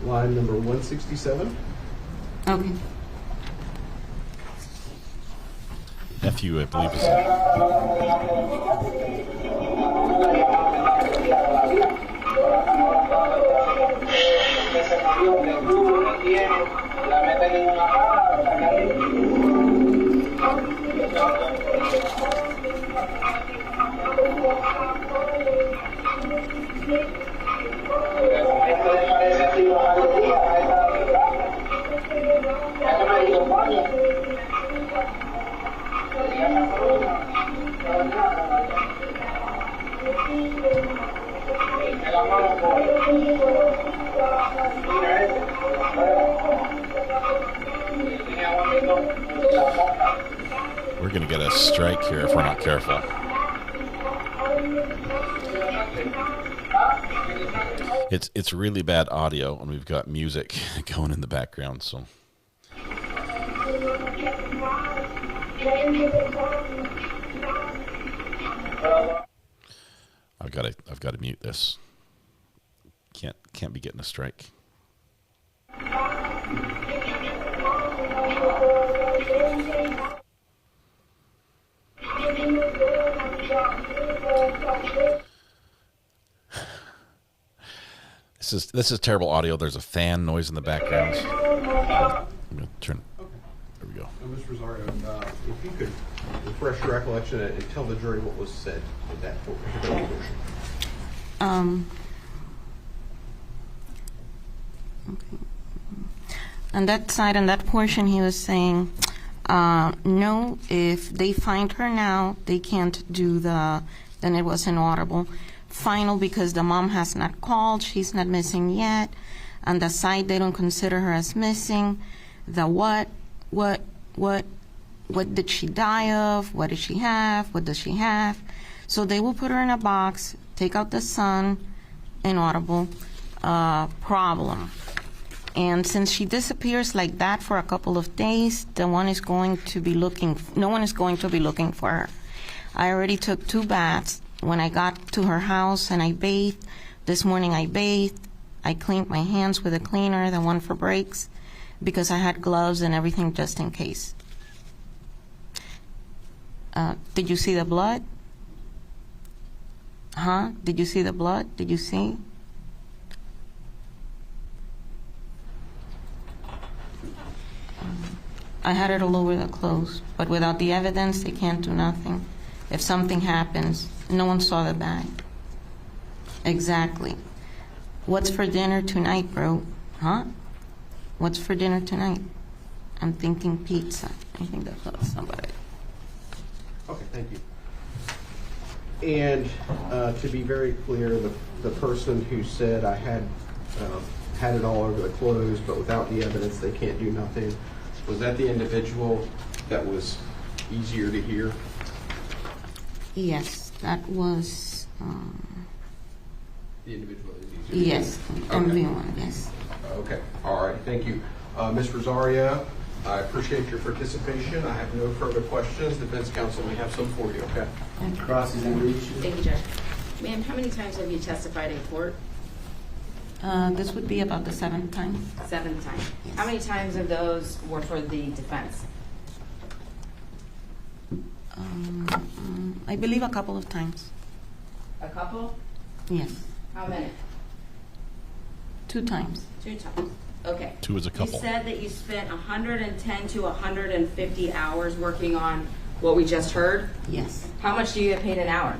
line number 167. Okay. FU, I believe is we're going to get a strike here if we're not careful. It's really bad audio, and we've got music going in the background, so. I've got to mute this. Can't be getting a strike. This is terrible audio. There's a fan noise in the background. I'm going to turn. There we go. So, Ms. Rosario, if you could refresh your recollection and tell the jury what was said at that portion. Okay. On that side, on that portion, he was saying, no, if they find her now, they can't do the then it was inaudible. Final because the mom has not called, she's not missing yet. On the side, they don't consider her as missing. The what did she die of? What did she have? What does she have? So they will put her in a box, take out the son, inaudible, problem. And since she disappears like that for a couple of days, no one is going to be looking for her. I already took 2 baths when I got to her house, and I bathed. This morning I bathed. I cleaned my hands with a cleaner, the one for breaks, because I had gloves and everything just in case. Did you see the blood? Huh? Did you see the blood? Did you see? I had it all over the clothes, but without the evidence, they can't do nothing. If something happens, no one saw the bag. Exactly. What's for dinner tonight, bro? Huh? What's for dinner tonight? I'm thinking pizza. I think that's what somebody. Okay, thank you. And to be very clear, the person who said I had it all over the clothes, but without the evidence, they can't do nothing. Was that the individual that was easier to hear? Yes, that was. The individual is easier. Yes, okay. MV1. Yes. Okay. All right. Thank you, Ms. Rosario. I appreciate your participation. I have no further questions. Defense counsel may have some for you. Okay. Cross-examination. Thank you, Judge. Ma'am, how many times have you testified in court? This would be about the 7th time. 7th time. Yes. How many times of those were for the defense? I believe a couple of times. A couple? Yes. How many? 2 times. 2 times. Okay. 2 is a couple. You said that you spent 110 to 150 hours working on what we just heard? Yes. How much do you get paid an hour?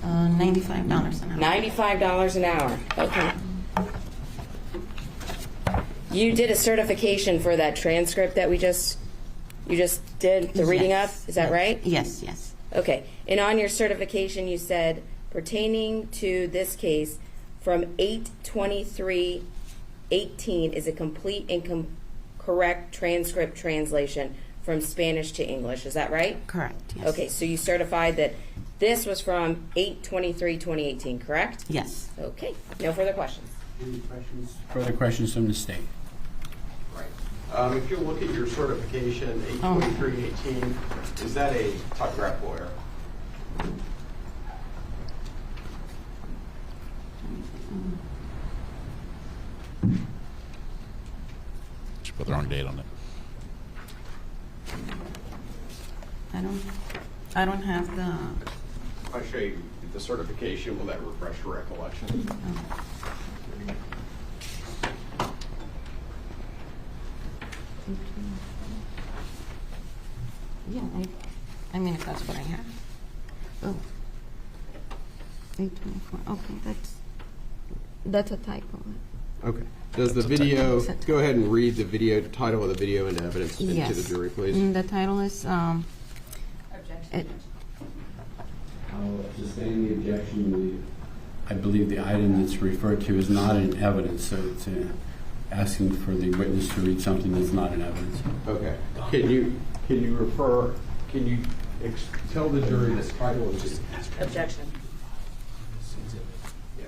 $95 an hour. $95 an hour. Okay. You did a certification for that transcript that you just did the reading up. Is that right? Yes, yes. Okay. And on your certification, you said pertaining to this case from 8/23/18 is a complete and correct transcript translation from Spanish to English. Is that right? Correct. Yes. Okay. So you certified that this was from 8/23/2018, correct? Yes. Okay. No further questions. Any questions? Further questions from the state? Right. If you look at your certification, 8/23/18, is that a typographical error? Should put the wrong date on it. I don't have the. If I show you the certification, will that refresh your recollection? Yeah, I mean, if that's what I have. Oh. 8/24. Okay, that's a typo. Okay. Does the video, go ahead and read the video, the title of the video and evidence Yes. to the jury, please. The title is, Objection. I'll sustain the objection. I believe the item that's referred to is not in evidence, so it's asking for the witness to read something that's not in evidence. Okay. Can you tell the jury this title is just... Objection. Yeah.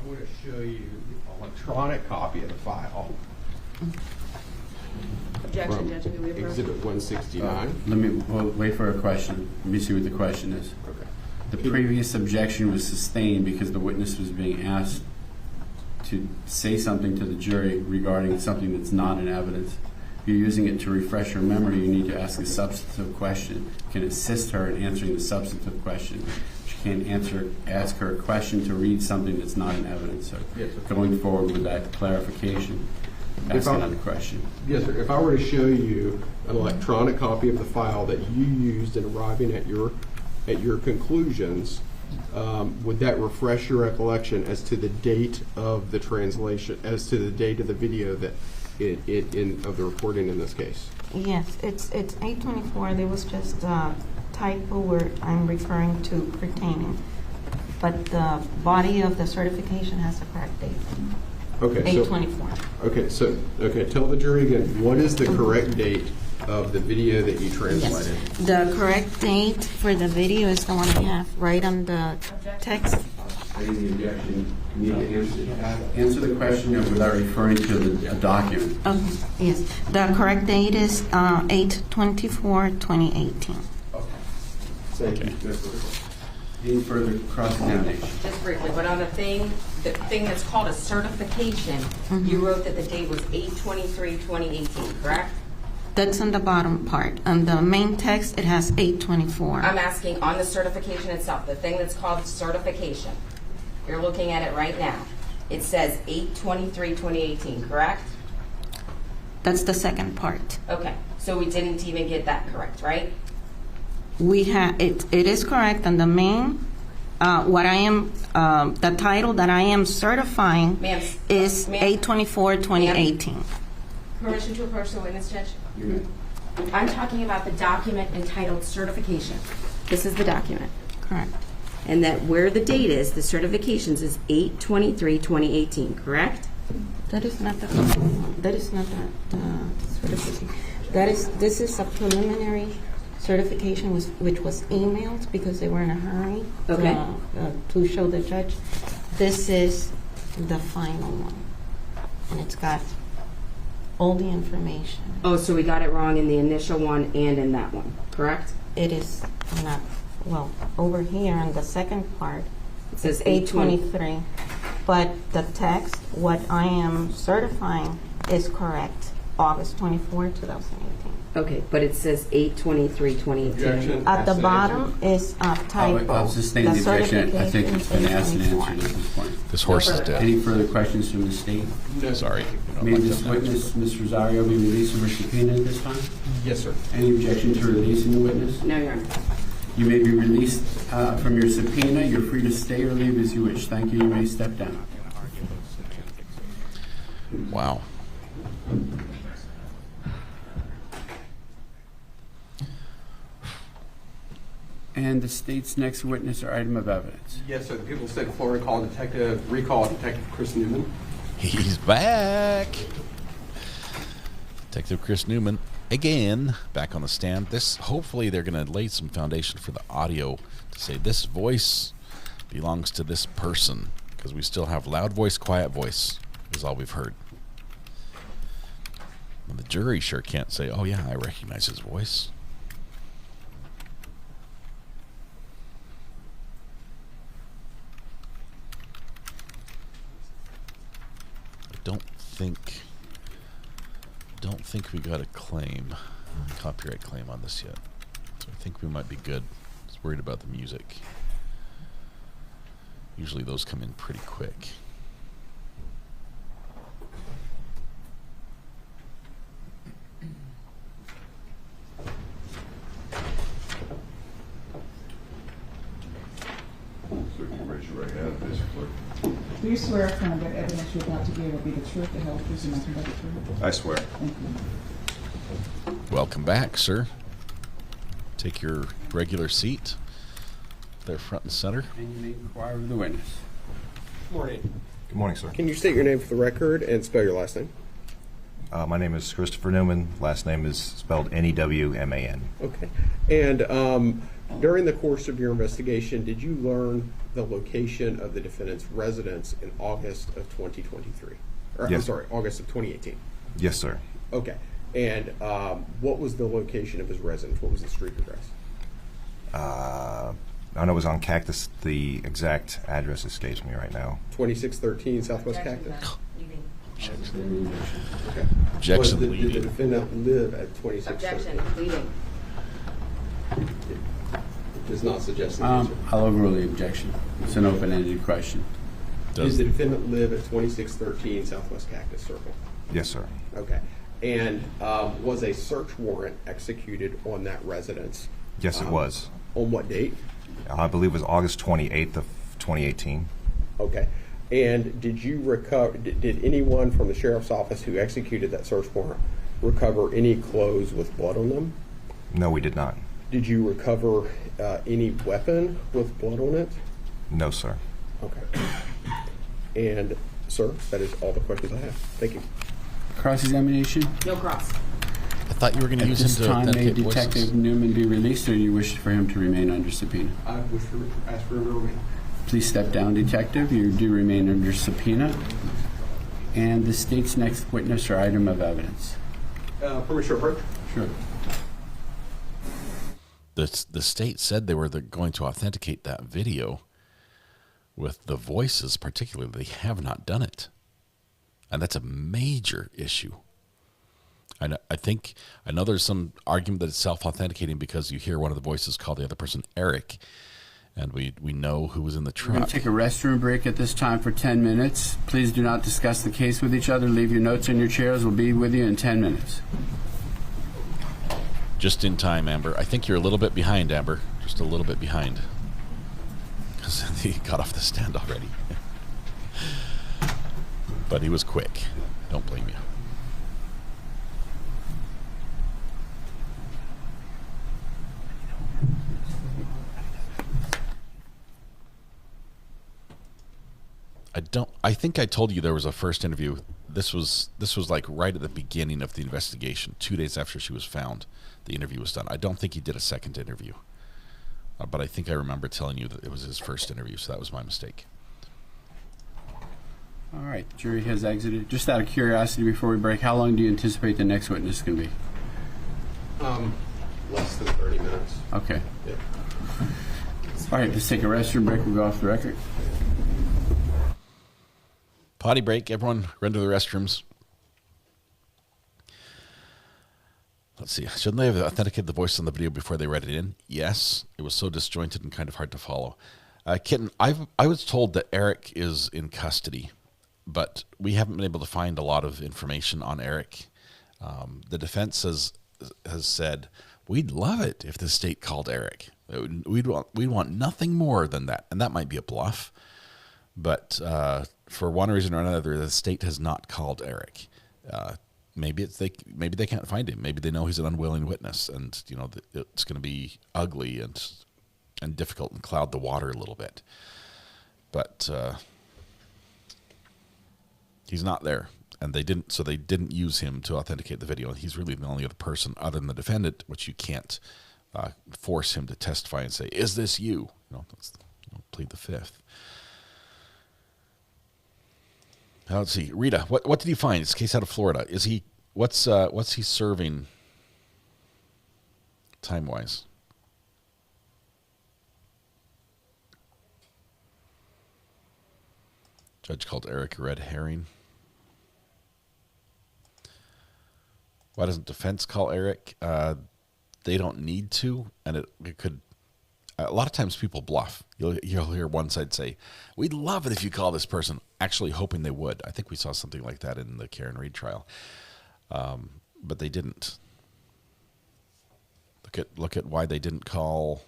I want to show you the electronic copy of the file. Objection, Judge. Can we approve? Exhibit 169. Wait for a question. Let me see what the question is. Okay. The previous objection was sustained because the witness was being asked to say something to the jury regarding something that's not in evidence. If you're using it to refresh her memory, you need to ask a substantive question. You can assist her in answering the substantive question. She can't ask her a question to read something that's not in evidence. So going forward with that clarification, ask another question. Yes, sir. If I were to show you an electronic copy of the file that you used in arriving at your conclusions, would that refresh your recollection as to the date of the translation, as to the date of the video that of the recording in this case? Yes, it's 824. There was just a typo where I'm referring to pertaining, but the body of the certification has a correct date. Okay. 824. Okay. Tell the jury again. What is the correct date of the video that you translated? Yes. The correct date for the video is the one I have right on the text. Any objection? You need to answer the question without referring to the document. Yes. The correct date is 8/24/2018. Okay. Thank you. Any further cross-examination? Just briefly, but on the thing that's called a certification, you wrote that the date was 8/23/2018, correct? That's on the bottom part. On the main text, it has 8/24. I'm asking on the certification itself, the thing that's called certification. You're looking at it right now. It says 8/23/2018, correct? That's the second part. Okay, so we didn't even get that correct, right? We have it is correct on the main. What I am, the title that I am certifying is 8/24/2018. Permission to approach the witness, Judge? I'm talking about the document entitled certification. This is the document. Correct. And that where the date is, the certifications is 8/23/2018, correct? That is not the that is not the certification. This is a preliminary certification which was emailed because they were in a hurry to show the judge. This is the final one, and it's got all the information. Oh, so we got it wrong in the initial one and in that one, correct? It is not. Well, over here on the second part, it says 8/23, but the text, what I am certifying, is correct. August 24, 2018. Okay, but it says 8/23/2018. At the bottom is a typo. I'll sustain the objection. I think it's been asked and answered at this point. This horse is dead. Any further questions from the state? No. Sorry. May this witness, Ms. Rosario, be released from her subpoena at this time? Yes, sir. Any objection to releasing the witness? No, Your Honor. You may be released from your subpoena. You're free to stay or leave as you wish. Thank you. You may step down. Wow. And the state's next witness or item of evidence. Yes, sir. The people of the state of Florida recall Detective Chris Newman. He's back. Detective Chris Newman, again, back on the stand. Hopefully they're going to lay some foundation for the audio to say this voice belongs to this person, because we still have loud voice, quiet voice is all we've heard. And the jury sure can't say, oh yeah, I recognize his voice. Don't think we got a copyright claim on this yet. So I think we might be good. Just worried about the music. Usually those come in pretty quick. So you raise your right hand, basically. Do you swear affirm that evidence you're about to give will be the truth, the whole truth, and nothing but the truth? I swear. Thank you. Welcome back, sir. Take your regular seat there front and center. And you may inquire of the witness. Good morning. Good morning, sir. Can you state your name for the record and spell your last name? My name is Christopher Newman. Last name is spelled Newman. Okay. And during the course of your investigation, did you learn the location of the defendant's residence in August of 2023? Or, Yes. I'm sorry, August of 2018? Yes, sir. Okay. And what was the location of his residence? What was the street address? I know it was on Cactus. The exact address escapes me right now. 2613 Southwest Cactus? Objection. Okay. Objection Did leading. the defendant live at 2613? Objection, leading. Does not suggest the answer. I'll overrule the objection. It's an open-ended question. Did the defendant live at 2613 Southwest Cactus Circle? Yes, sir. Okay. And was a search warrant executed on that residence? Yes, it was. On what date? I believe it was August 28th of 2018. Okay. And did you recover? Did anyone from the sheriff's office who executed that search warrant recover any clothes with blood on them? No, we did not. Did you recover any weapon with blood on it? No, sir. Okay. And, sir, that is all the questions I have. Thank you. Cross-examination? No cross. I thought you were going to use him to At this time, may authenticate Detective voices. Newman be released, or you wish for him to remain under subpoena? I wish to ask for a remain. Please step down, Detective. You do remain under subpoena. And the state's next witness or item of evidence. Permission to approach? Sure. The state said they were going to authenticate that video with the voices, particularly. They have not done it. And that's a major issue. I know there's some argument that it's self-authenticating because you hear one of the voices call the other person Eric, and we know who was in the We're truck. going to take a restroom break at this time for 10 minutes. Please do not discuss the case with each other. Leave your notes in your chairs. We'll be with you in 10 minutes. Just in time, Amber. I think you're a little bit behind, Amber. Just a little bit behind. Because he got off the stand already. But he was quick. Don't blame you. I think I told you there was a first interview. This was like right at the beginning of the investigation, 2 days after she was found. The interview was done. I don't think he did a second interview. But I think I remember telling you that it was his first interview, so that was my mistake. All right, the jury has exited. Just out of curiosity before we break, how long do you anticipate the next witness is going to be? Less than 30 minutes. Okay. Yeah. All right, let's take a restroom break. We'll go off the record. Potty break. Everyone run to the restrooms. Let's see. Shouldn't they have authenticated the voice on the video before they read it in? Yes. It was so disjointed and kind of hard to follow. Kitten, I was told that Eric is in custody, but we haven't been able to find a lot of information on Eric. The defense has said, we'd love it if the state called Eric. We'd want nothing more than that. And that might be a bluff. But for one reason or another, the state has not called Eric. Maybe they can't find him. Maybe they know he's an unwilling witness, and it's going to be ugly and difficult and cloud the water a little bit. But he's not there, and they didn't use him to authenticate the video. And he's really the only other person other than the defendant, which you can't force him to testify and say, "Is this you?" Plead the fifth. Let's see, Rita. What did he find? It's a case out of Florida. Is he what's he serving time wise? Judge called Eric a red herring. Why doesn't defense call Eric? They don't need to, and it could. A lot of times people bluff. You'll hear one side say, "We'd love it if you call this person," actually hoping they would. I think we saw something like that in the Karen Reed trial, but they didn't. Look at why they didn't call.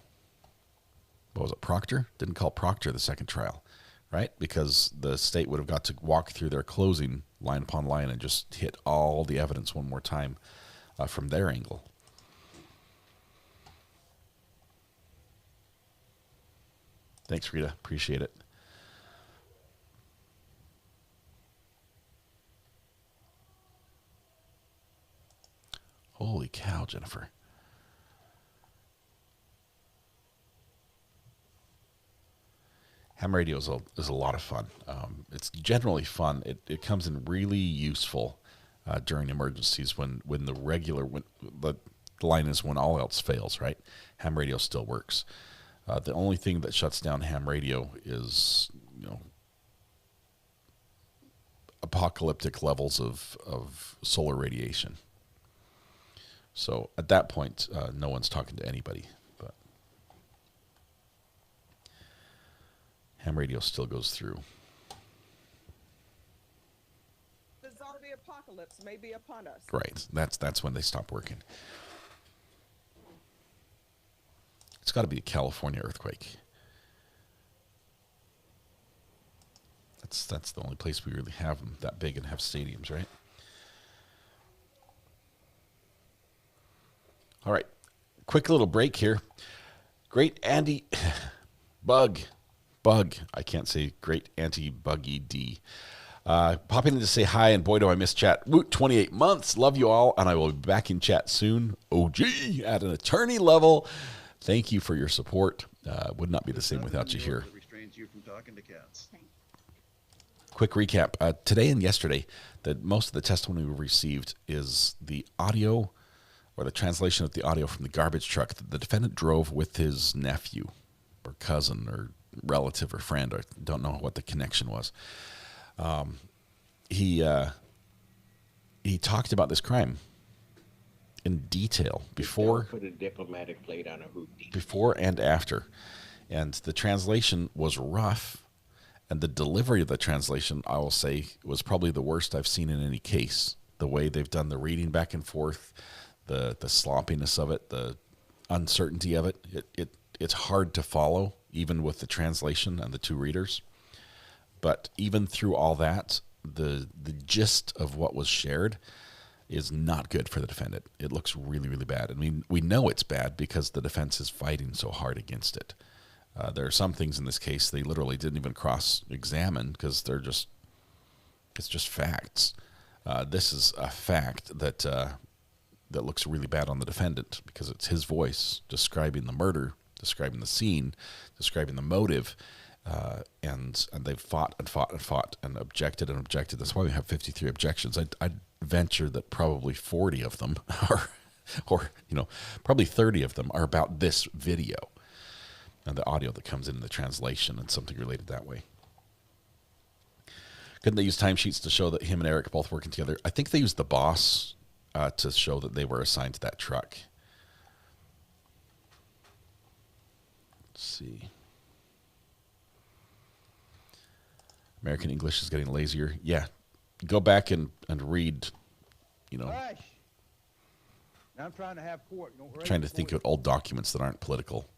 What was it, Proctor? Didn't call Proctor the second trial, right? Because the state would have got to walk through their closing line upon line and just hit all the evidence one more time from their angle. Thanks, Rita. Appreciate it. Holy cow, Jennifer. Ham radio is a lot of fun. It's generally fun. It comes in really useful during emergencies when the line is when all else fails, right? Ham radio still works. The only thing that shuts down ham radio is, apocalyptic levels of solar radiation. So at that point, no one's talking to anybody. But ham radio still goes through. The zombie apocalypse may be upon us. Right. That's when they stop working. It's got to be a California earthquake. That's the only place we really have them that big and have stadiums, right? All right, quick little break here. Great Andy Bug. I can't say Great Anti-Buggy D. Popping in to say hi, and boy, do I miss chat. Woot, 28 months. Love you all, and I will be back in chat soon. OG at an attorney level. Thank you for your support. Would not be the same without you here. Quick recap. Today and yesterday, most of the testimony we received is the audio or the translation of the audio from the garbage truck that the defendant drove with his nephew or cousin or relative or friend. I don't know what the connection was. He talked about this crime in detail before, put a diplomatic plate on a hoopty. Before and after. And the translation was rough, and the delivery of the translation, I will say, was probably the worst I've seen in any case. The way they've done the reading back and forth, the sloppiness of it, the uncertainty of it, it's hard to follow, even with the translation and the two readers. But even through all that, the gist of what was shared is not good for the defendant. It looks really, really bad. I mean, we know it's bad because the defense is fighting so hard against it. There are some things in this case they literally didn't even cross-examine because it's just facts. This is a fact that looks really bad on the defendant because it's his voice describing the murder, describing the scene, describing the motive. And they've fought and fought and fought and objected and objected. That's why we have 53 objections. I'd venture that probably 40 of them are, or probably 30 of them are about this video and the audio that comes in the translation and something related that way. Couldn't they use timesheets to show that him and Eric both working together? I think they used the boss to show that they were assigned to that truck. Let's see. American English is getting lazier. Yeah. Go back and read, Hush. Now I'm trying to have court. Don't trying to think of old documents that aren't political.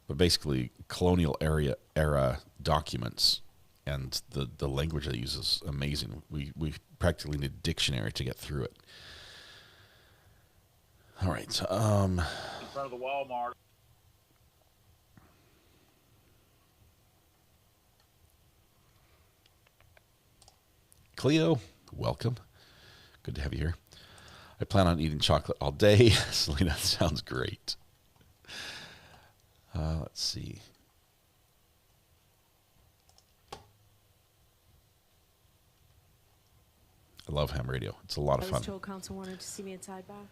But basically colonial era documents, and the language they use is amazing. We practically need a dictionary to get through it. All right. In front of the Walmart. Cleo, welcome. Good to have you here. I plan on eating chocolate all day. Selena, sounds great. Let's see. I love ham radio. It's a lot of I fun. was told counsel wanted to see me at sidebar.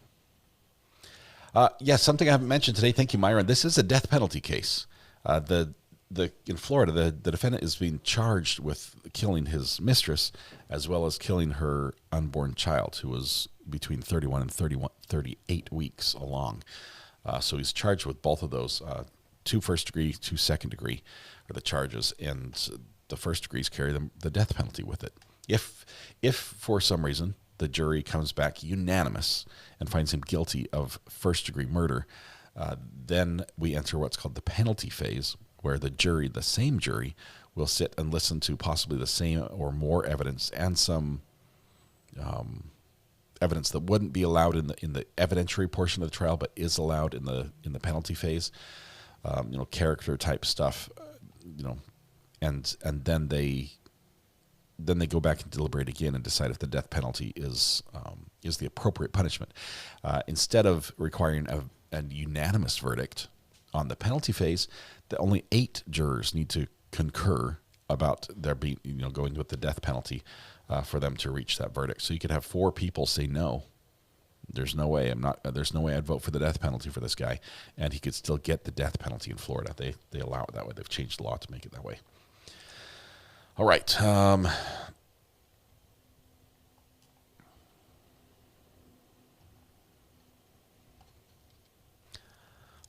Yes, something I haven't mentioned today. Thank you, Myron. This is a death penalty case. In Florida, the defendant is being charged with killing his mistress as well as killing her unborn child, who was between 31 and 38 weeks along. So he's charged with both of those, 2 first degree, 2 second degree are the charges, and the first degrees carry the death penalty with it. If for some reason the jury comes back unanimous and finds him guilty of first degree murder, then we enter what's called the penalty phase, where the same jury, will sit and listen to possibly the same or more evidence and some evidence that wouldn't be allowed in the evidentiary portion of the trial, but is allowed in the penalty phase. Character type stuff, and then they go back and deliberate again and decide if the death penalty is the appropriate punishment. Instead of requiring a unanimous verdict on the penalty phase, that only 8 jurors need to concur about there being, going with the death penalty for them to reach that verdict. So you could have 4 people say no. There's no way I'd vote for the death penalty for this guy, and he could still get the death penalty in Florida. They allow it that way. They've changed the law to make it that way. All right. I'm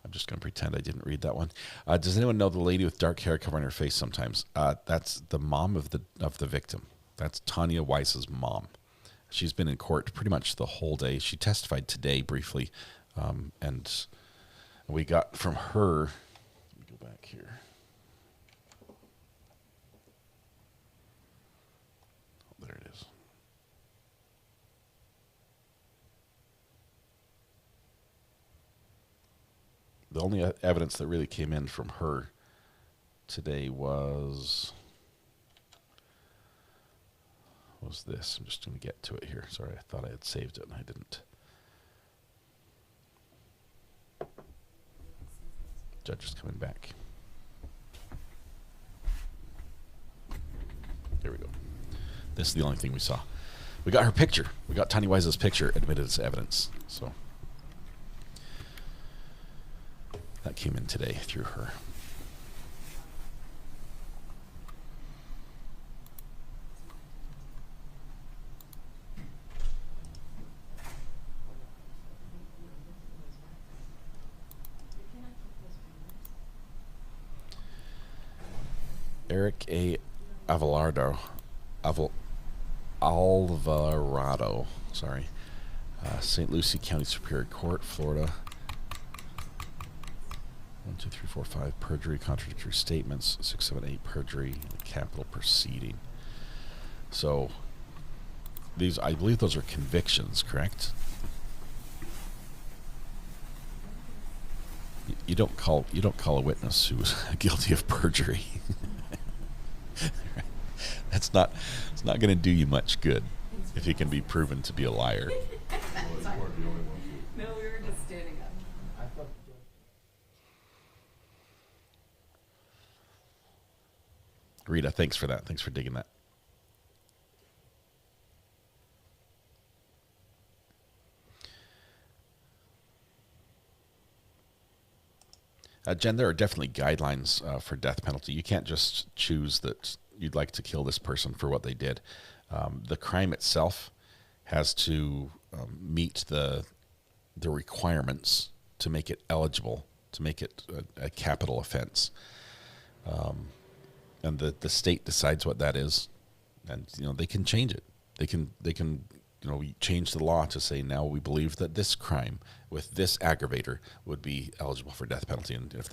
just going to pretend I didn't read that one. Does anyone know the lady with dark hair covering her face sometimes? That's the mom of the victim. That's Tanya Weiss's mom. She's been in court pretty much the whole day. She testified today briefly, and we got from her. Let me go back here. There it is. The only evidence that really came in from her today was this. I'm just going to get to it here. Sorry, I thought I had saved it and I didn't. Judge is coming back. There we go. This is the only thing we saw. We got her picture. We got Tiny Wise's picture admitted as evidence. So that came in today through her. Eric A. Alvarado, sorry, St. Lucie County Superior Court, Florida. 1, 2, 3, 4, 5, perjury, contradictory statements, 6, 7, 8, perjury, capital proceeding. So these, I believe those are convictions, correct? You don't call a witness who's guilty of perjury. It's not going to do you much good if he can be proven to be a liar. No, we were just standing up. Rita, thanks for that. Thanks for digging that. Jen, there are definitely guidelines for death penalty. You can't just choose that you'd like to kill this person for what they did. The crime itself has to meet the requirements to make it eligible, to make it a capital offense. And the state decides what that is, and they can change it. They can change the law to say now we believe that this crime with this aggravator would be eligible for death penalty, and if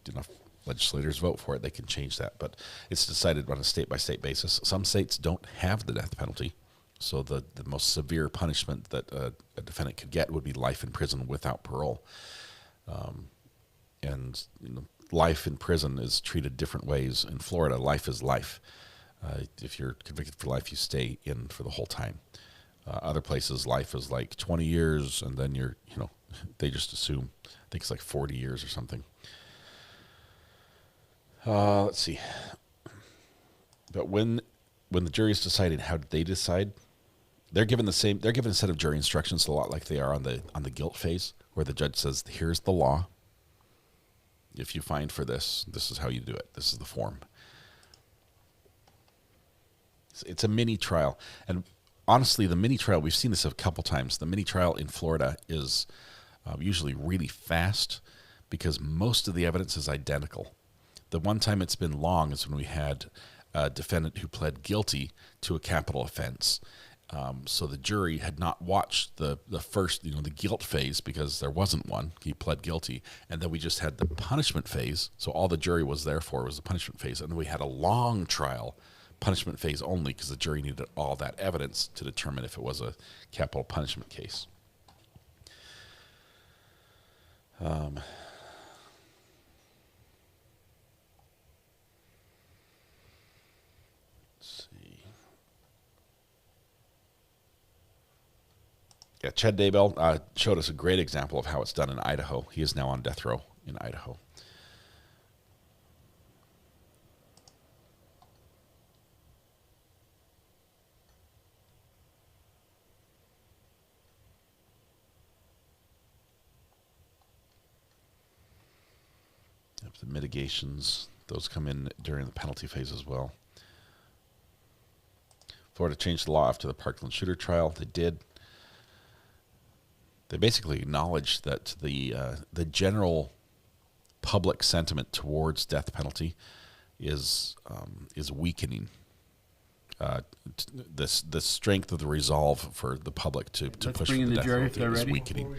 enough legislators vote for it, they can change that. But it's decided on a state-by-state basis. Some states don't have the death penalty, so the most severe punishment that a defendant could get would be life in prison without parole. And life in prison is treated different ways. In Florida, life is life. If you're convicted for life, you stay in for the whole time. Other places, life is like 20 years, and then they just assume, I think it's like 40 years or something. Let's see. But when the jury is deciding, how did they decide? They're given a set of jury instructions, a lot like they are on the guilt phase, where the judge says, here's the law. If you find for this, this is how you do it. This is the form. It's a mini trial. And honestly, the mini trial, we've seen this a couple times. The mini trial in Florida is usually really fast because most of the evidence is identical. The one time it's been long is when we had a defendant who pled guilty to a capital offense. So the jury had not watched the first, the guilt phase because there wasn't one. He pled guilty. And then we just had the punishment phase. So all the jury was there for was the punishment phase. And then we had a long trial, punishment phase only, because the jury needed all that evidence to determine if it was a capital punishment case. Let's see. Yeah, Chad Daybell showed us a great example of how it's done in Idaho. He is now on death row in Idaho. The mitigations, those come in during the penalty phase as well. Florida changed the law after the Parkland shooter trial. They did. They basically acknowledged that the general public sentiment towards death penalty is weakening. The strength of the resolve for the public to push for the death penalty is weakening.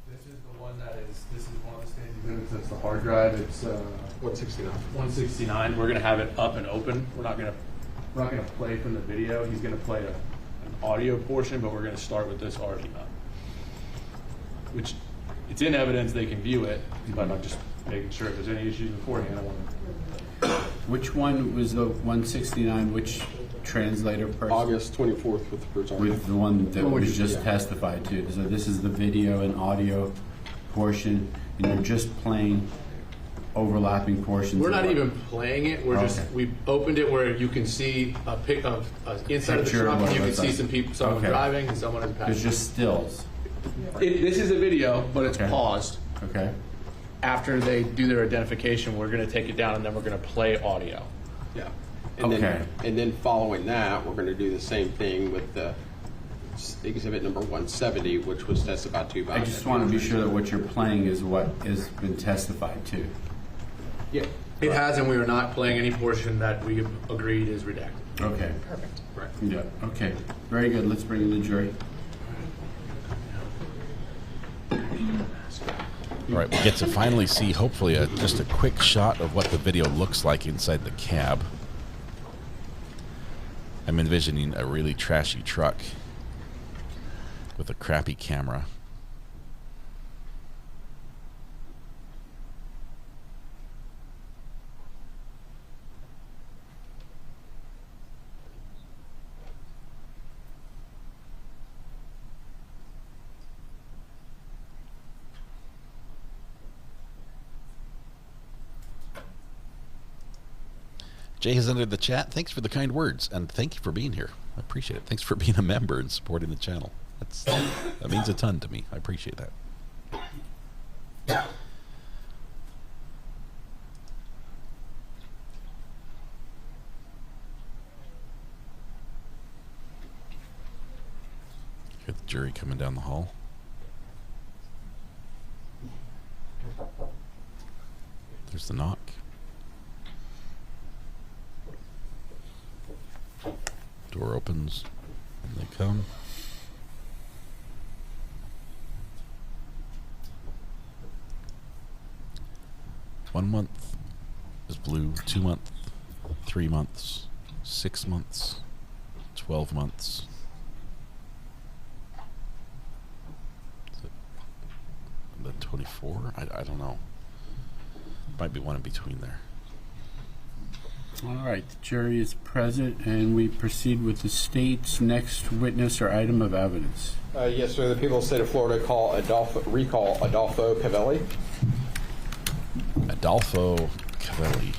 This is one of the state exhibits. That's the hard drive. It's 169. 169. We're going to have it up and open. We're not going we're not going to play from the video. He's going to play an audio portion, but we're going to start with this already up. Which, it's in evidence, they can view it, but I'm just making sure if there's any issues beforehand, I want to... Which one was the 169? Which translator person? August 24th with Rosario. With the one that was just testified to. So this is the video and audio portion, and you're just playing overlapping portions. We're of not what- even playing it. We're just, we opened it where you can see a pic of inside of the Picture truck, of what and you it can looks see like. some people, someone Okay. driving and someone in the There's passenger. just stills. This is a video, but it's paused. Okay. After they do their identification, we're going to take it down, and then we're going to play audio. Yeah. And then following that, we're going to do the same thing with the exhibit number 170, which was testified to by... I just want to be sure that what you're playing is what has been testified to. Yeah. It has, and we are not playing any portion that we have agreed is redacted. Okay. Perfect. Right. Yeah. Okay. Very good. Let's bring in the jury. All right, we get to finally see, hopefully, just a quick shot of what the video looks like inside the cab. I'm envisioning a really trashy truck with a crappy camera. Jay has entered the chat. Thanks for the kind words, and thank you for being here. I appreciate it. Thanks for being a member and supporting the channel. That means a ton to me. I appreciate that. Hear the jury coming down the hall. There's the knock. Door opens and they come. One month is blue, 2 months, 3 months, 6 months, 12 months. And then 24? I don't know. Might be one in between there. All right, the jury is present, and we proceed with the state's next witness or item of evidence. Yes, sir. The people of the state of Florida recall Adolfo Cavelli. Adolfo Cavelli.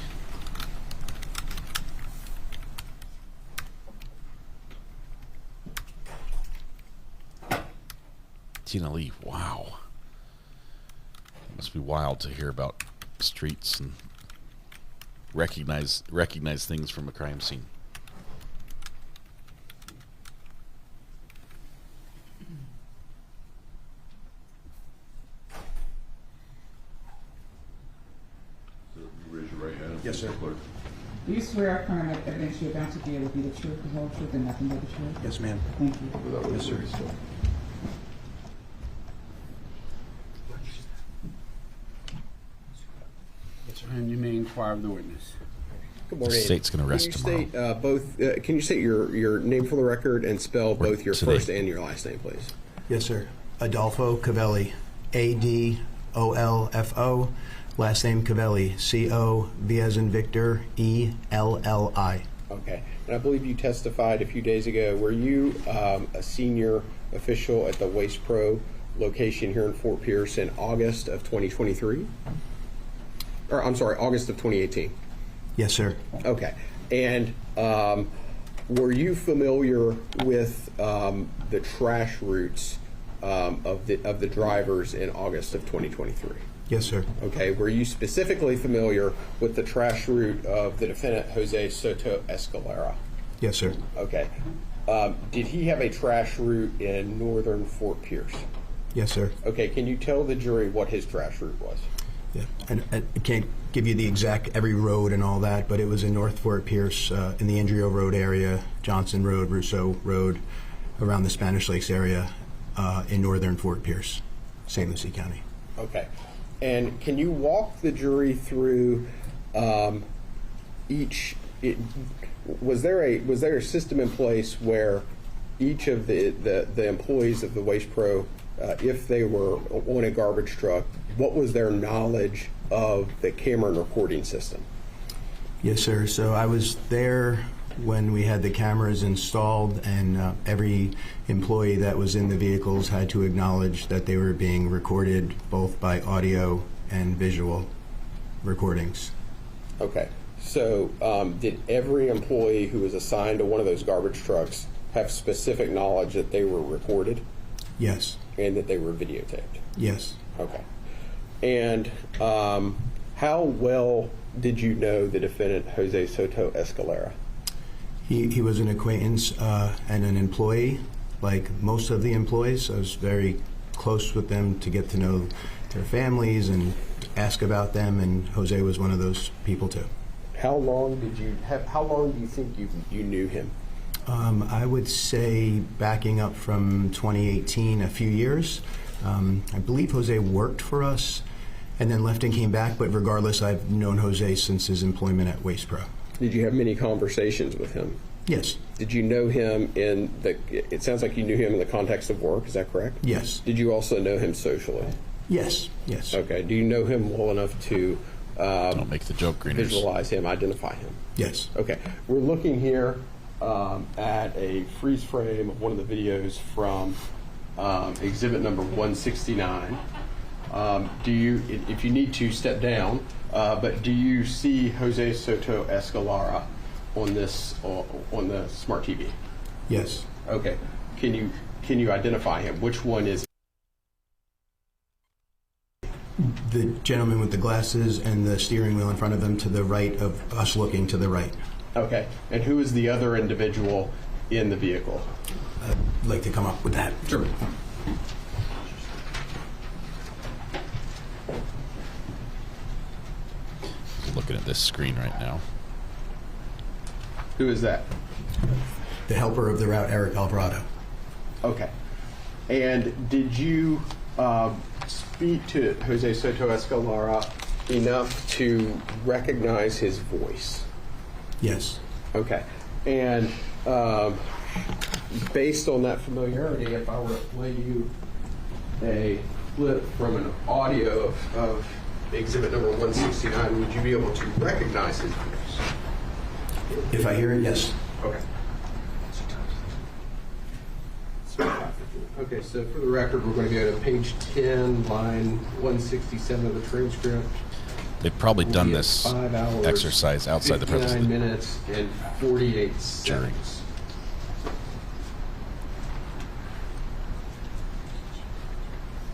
Tina Lee, wow. It must be wild to hear about streets and recognize things from a crime scene. Raise your right hand. Yes, sir. Do you swear affirm that evidence you're about to give will be the truth, the whole truth, and nothing but the truth? Yes, ma'am. Thank you. Yes, sir. And you may inquire of the witness. Good morning. The state's going to rest tomorrow. Can you state your name for the record and spell both your today. first and your last name, please? Yes, sir. Adolfo Cavelli, Adolfo. Last name Cavelli, C-O-V as in Victor, E-L-L-I. Okay. And I believe you testified a few days ago. Were you a senior official at the Waste Pro location here in Fort Pierce in August of 2023? Or, I'm sorry, August of 2018? Yes, sir. Okay. And were you familiar with the trash routes of the drivers in August of 2023? Yes, sir. Okay. Were you specifically familiar with the trash route of the defendant, Jose Soto-Escalera? Yes, sir. Okay. Did he have a trash route in northern Fort Pierce? Yes, sir. Okay. Can you tell the jury what his trash route was? Yeah. And I can't give you the exact every road and all that, but it was in North Fort Pierce, in the Indrio Road area, Johnson Road, Rousseau Road, around the Spanish Lakes area, in northern Fort Pierce, St. Lucie County. Okay. And can you walk the jury through each was there a system in place where each of the employees of the Waste Pro, if they were on a garbage truck, what was their knowledge of the camera and recording system? Yes, sir. So I was there when we had the cameras installed, and every employee that was in the vehicles had to acknowledge that they were being recorded both by audio and visual recordings. Okay. So did every employee who was assigned to one of those garbage trucks have specific knowledge that they were recorded? Yes. And that they were videotaped? Yes. Okay. And how well did you know the defendant, Jose Soto-Escalera? He was an acquaintance and an employee, like most of the employees. I was very close with them to get to know their families and ask about them, and Jose was one of those people too. How long do you think you knew him? I would say backing up from 2018, a few years. I believe Jose worked for us and then left and came back, but regardless, I've known Jose since his employment at Waste Pro. Did you have many conversations with him? Yes. Did you know him it sounds like you knew him in the context of work, is that correct? Yes. Did you also know him socially? Yes, yes. Okay, do you know him well enough to don't make the joke greeners. Visualize him, identify him? Yes. Okay, we're looking here at a freeze frame of one of the videos from exhibit number 169. Do you, if you need to, step down, but do you see Jose Soto-Escalera on this on the smart TV? Yes. Okay. Can you identify him? Which one is the gentleman with the glasses and the steering wheel in front of him to the right of us, looking to the right? Okay. And who is the other individual in the vehicle? I'd like to come up with that. Sure. Looking at this screen right now. Who is that? The helper of the route, Eric Alvarado. Okay. And did you speak to Jose Soto-Escalera enough to recognize his voice? Yes. Okay. And based on that familiarity, if I were to play you a clip from an audio of exhibit number 169, would you be able to recognize his voice? If I hear it, yes. Okay. Okay, so for the record, we're going to go to page 10, line 167 of the transcript. They've probably done this exercise outside the presence of the 59 minutes and 48 seconds.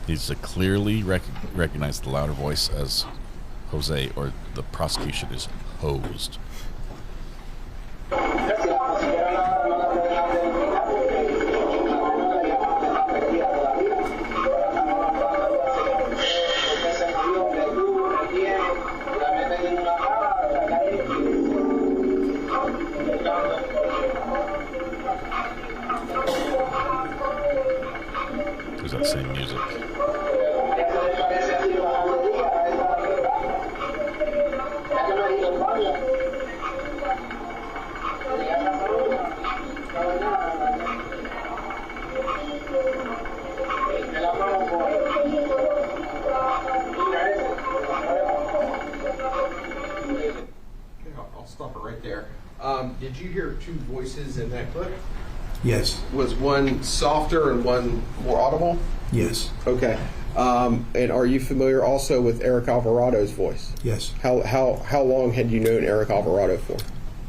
Needs to clearly recognize the louder voice as Jose, or the prosecution is hosed. There's that same music. I'll stop it right there. Did you hear two voices in that clip? Yes. Was one softer and one more audible? Yes. Okay. And are you familiar also with Eric Alvarado's voice? Yes. How long had you known Eric Alvarado for?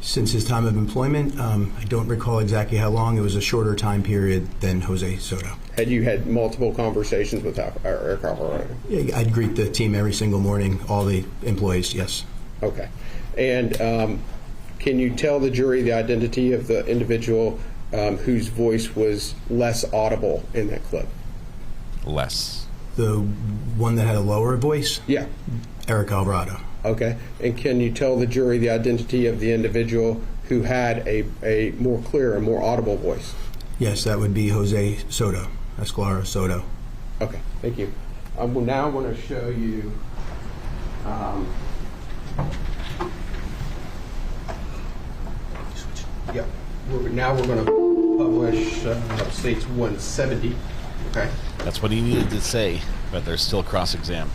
Since his time of employment, I don't recall exactly how long. It was a shorter time period than Jose Soto. Had you had multiple conversations with Eric Alvarado? Yeah, I'd greet the team every single morning, all the employees, yes. Okay. And can you tell the jury the identity of the individual whose voice was less audible in that clip? Less. The one that had a lower voice? Yeah. Eric Alvarado. Okay. And can you tell the jury the identity of the individual who had a more clear and more audible voice? Yes, that would be Jose Soto, Escalera Soto. Okay, thank you. I'm now going to show you Now we're going to publish states 170. Okay. That's what he needed to say, but there's still cross-exam.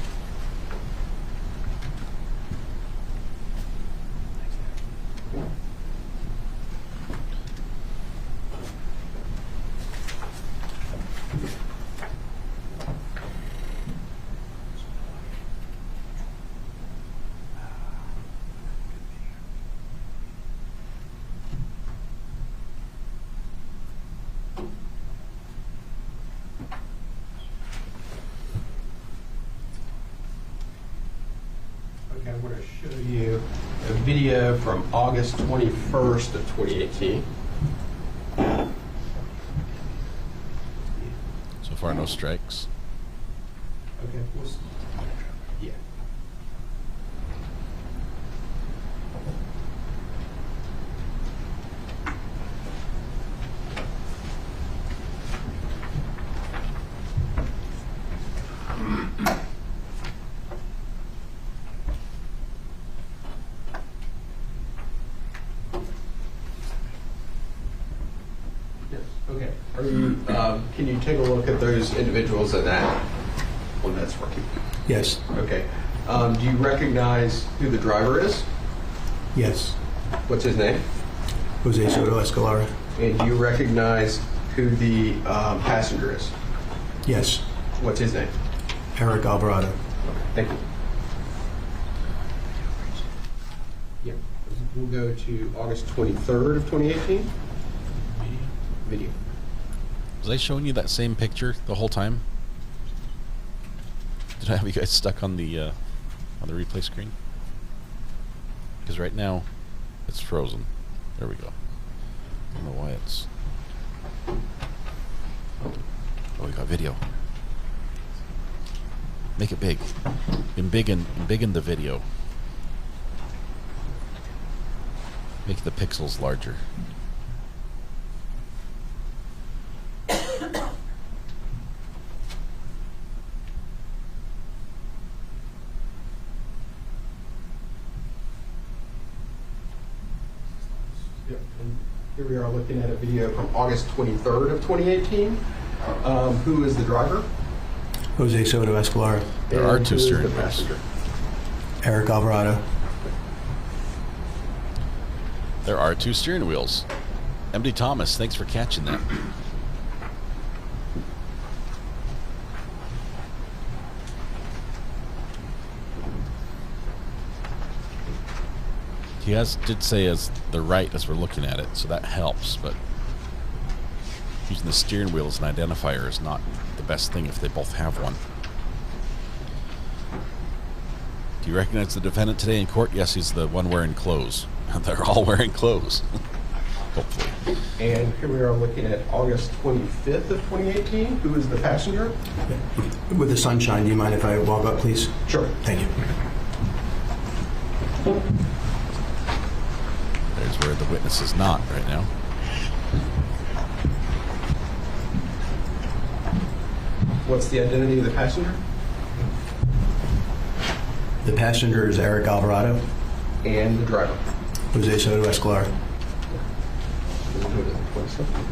Okay, I'm going to show you a video from August 21st of 2018. So far, no strikes. Okay, yeah. Okay. Are you? Can you take a look at those individuals in that one that's working? Yes. Okay. Do you recognize who the driver is? Yes. What's his name? Jose Soto-Escalera. And do you recognize who the passenger is? Yes. What's his name? Eric Alvarado. Okay. Thank you. Yeah. We'll go to August 23rd of 2018. Video. Was I showing you that same picture the whole time? Did I have you guys stuck on the replay screen? Because right now it's frozen. There we go. I don't know why it's. Oh, we got video. Make it big. Embiggen the video. Make the pixels larger. Here we are looking at a video from August 23rd of 2018. Who is the driver? Jose Soto-Escalera. There are two steering wheels. Passenger? Eric Alvarado. There are two steering wheels. MD Thomas, thanks for catching that. He did say as the right as we're looking at it, so that helps, but using the steering wheel as an identifier is not the best thing if they both have one. Do you recognize the defendant today in court? Yes, he's the one wearing clothes. They're all wearing clothes. Hopefully. And here we are looking at August 25th of 2018. Who is the passenger? With the sunshine, do you mind if I walk up, please? Sure. Thank you. There's where the witness is not right now. What's the identity of the passenger? The passenger is Eric Alvarado. And the driver? Jose Soto-Escalera. We'll go to the 27th.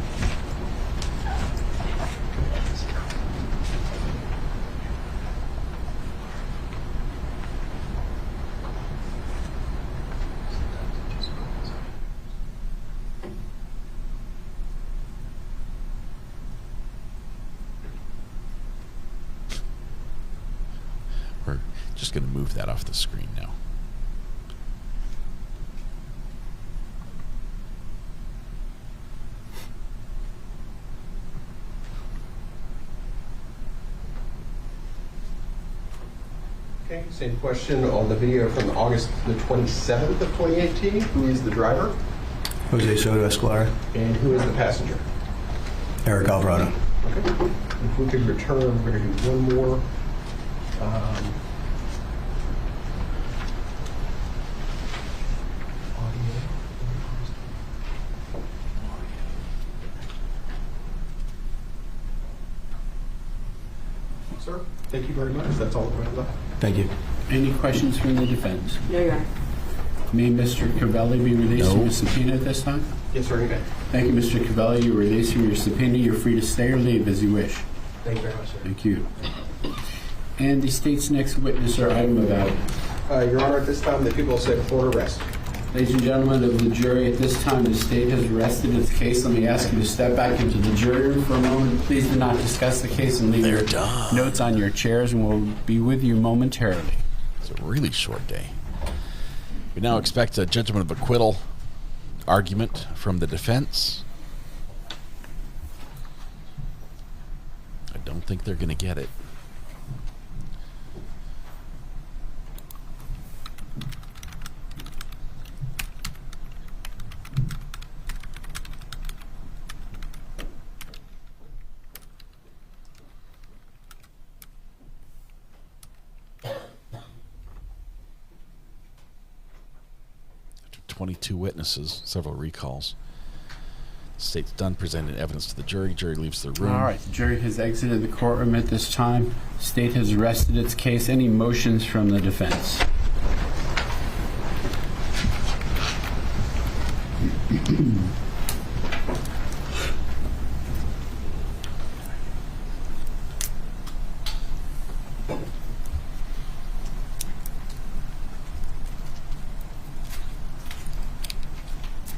We're just going to move that off the screen now. Okay, same question on the video from August the 27th of 2018. Who is the driver? Jose Soto-Escalera. And who is the passenger? Eric Alvarado. Okay. If we could return, we're going to do one more. Sir, thank you very much. That's all that we have left. Thank you. Any questions from the defense? No, Your Honor. May Mr. Cavelli be released No. from the subpoena at this time? Yes, sir. Okay. Thank you, Mr. Cavelli. You're released from your subpoena. You're free to stay or leave as you wish. Thank you very much, sir. Thank you. And the state's next witness or item of evidence. Your Honor, at this time, the people will say before arrest. Ladies and gentlemen of the jury, at this time the state has rested its case. Let me ask you to step back into the jury room for a moment. Please do not discuss the case and leave your notes on your chairs, and we'll be with you momentarily. It's a really short day. We now expect a judgment of acquittal argument from the defense. I don't think they're going to get it. After 22 witnesses, several recalls. The state's done presenting evidence to the jury. Jury leaves the room. All right, the jury has exited the courtroom at this time. The state has rested its case. Any motions from the defense?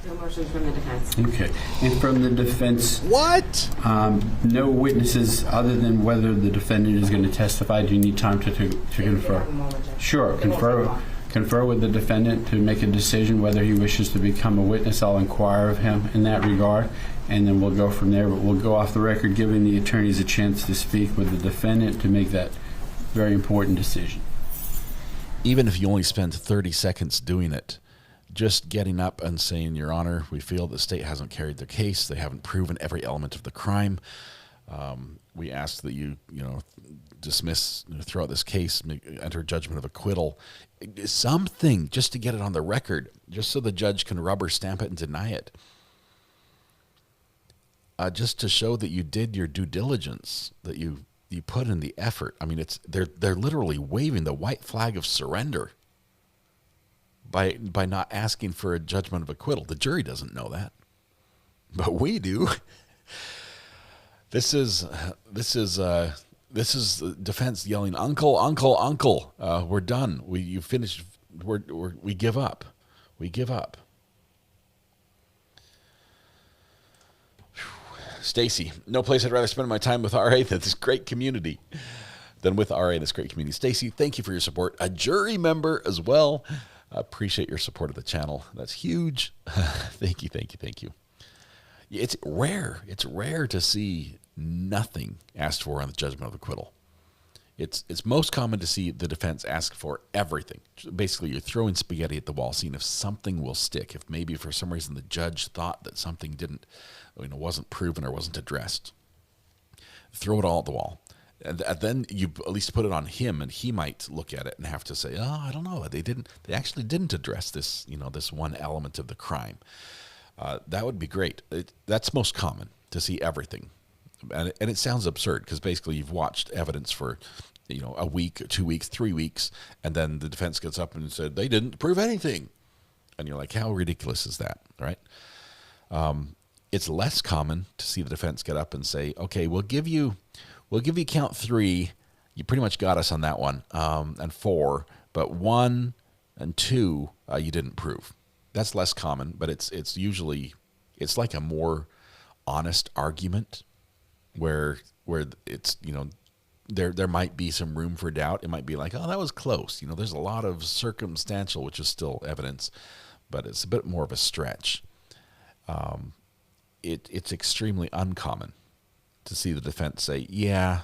No motions from the defense. Okay. And from the defense, what? No witnesses other than whether the defendant is going to testify. Do you need time to confer? Sure. Confer with the defendant to make a decision whether he wishes to become a witness. I'll inquire of him in that regard, and then we'll go from there. But we'll go off the record, giving the attorneys a chance to speak with the defendant to make that very important decision. Even if you only spend 30 seconds doing it, just getting up and saying, Your Honor, we feel the state hasn't carried their case. They haven't proven every element of the crime. We ask that you dismiss, throw out this case, enter judgment of acquittal. Something just to get it on the record, just so the judge can rubber stamp it and deny it. Just to show that you did your due diligence, that you put in the effort. I mean, they're literally waving the white flag of surrender by not asking for a judgment of acquittal. The jury doesn't know that, but we do. This is the defense yelling, "Uncle, uncle, uncle! We're done. You finished. We give up. We give up." Stacy, no place I'd rather spend my time with RA than this great community. Stacy, thank you for your support. A jury member as well. Appreciate your support of the channel. That's huge. Thank you. It's rare. It's rare to see nothing asked for on the judgment of acquittal. It's most common to see the defense ask for everything. Basically, you're throwing spaghetti at the wall, seeing if something will stick. If maybe for some reason the judge thought that something wasn't proven or wasn't addressed, throw it all at the wall. And then you at least put it on him, and he might look at it and have to say, "Oh, I don't know. They actually didn't address this, this one element of the crime." That would be great. That's most common, to see everything, and it sounds absurd because basically you've watched evidence for, a week, 2 weeks, 3 weeks, and then the defense gets up and said they didn't prove anything, and you're like, how ridiculous is that, right? It's less common to see the defense get up and say, "Okay, we'll give you count 3. You pretty much got us on that one, and 4, but 1 and 2 you didn't prove." That's less common, but it's usually like a more honest argument where it's there might be some room for doubt. It might be like, "Oh, that was close." There's a lot of circumstantial, which is still evidence, but it's a bit more of a stretch. It's extremely uncommon to see the defense say, yeah,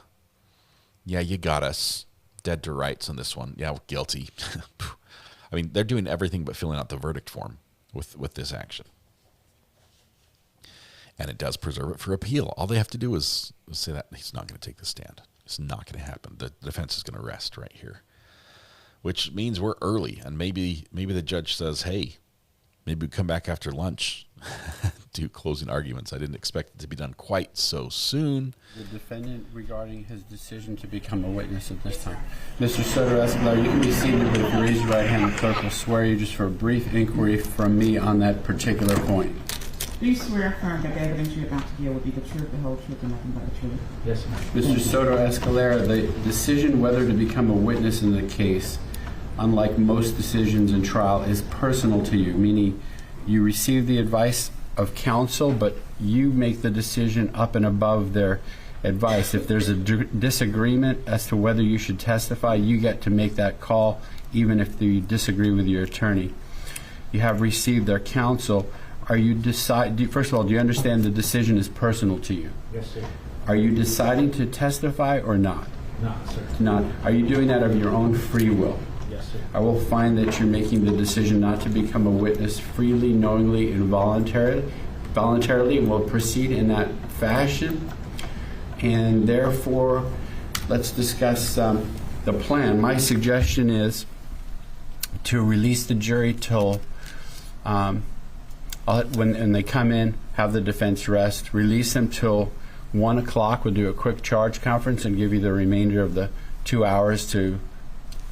you got us dead to rights on this one. Yeah, we're guilty. I mean, they're doing everything but filling out the verdict form with this action. And it does preserve it for appeal. All they have to do is say that he's not going to take the stand. It's not going to happen. The defense is going to rest right here, which means we're early. And maybe the judge says, "Hey, maybe we come back after lunch, do closing arguments." I didn't expect it to be done quite so soon. The defendant regarding his decision to become a witness at this time. Mr. Soto-Escalera, you can be seated, but if you raise your right hand, the clerk will swear you just for a brief inquiry from me on that particular point. Do you swear or affirm that the evidence you're about to give will be the truth, the whole truth, and nothing but the truth? Yes, ma'am. Mr. Soto-Escalera, the decision whether to become a witness in the case, unlike most decisions in trial, is personal to you, meaning you receive the advice of counsel, but you make the decision up and above their advice. If there's a disagreement as to whether you should testify, you get to make that call, even if you disagree with your attorney. You have received their counsel. First of all, do you understand the decision is personal to you? Yes, sir. Are you deciding to testify or not? No, sir. Not. Are you doing that of your own free will? Yes, sir. I will find that you're making the decision not to become a witness freely, knowingly, and voluntarily, and will proceed in that fashion. And therefore, let's discuss the plan. My suggestion is to release the jury till when they come in, have the defense rest, release them till 1 o'clock. We'll do a quick charge conference and give you the remainder of the 2 hours to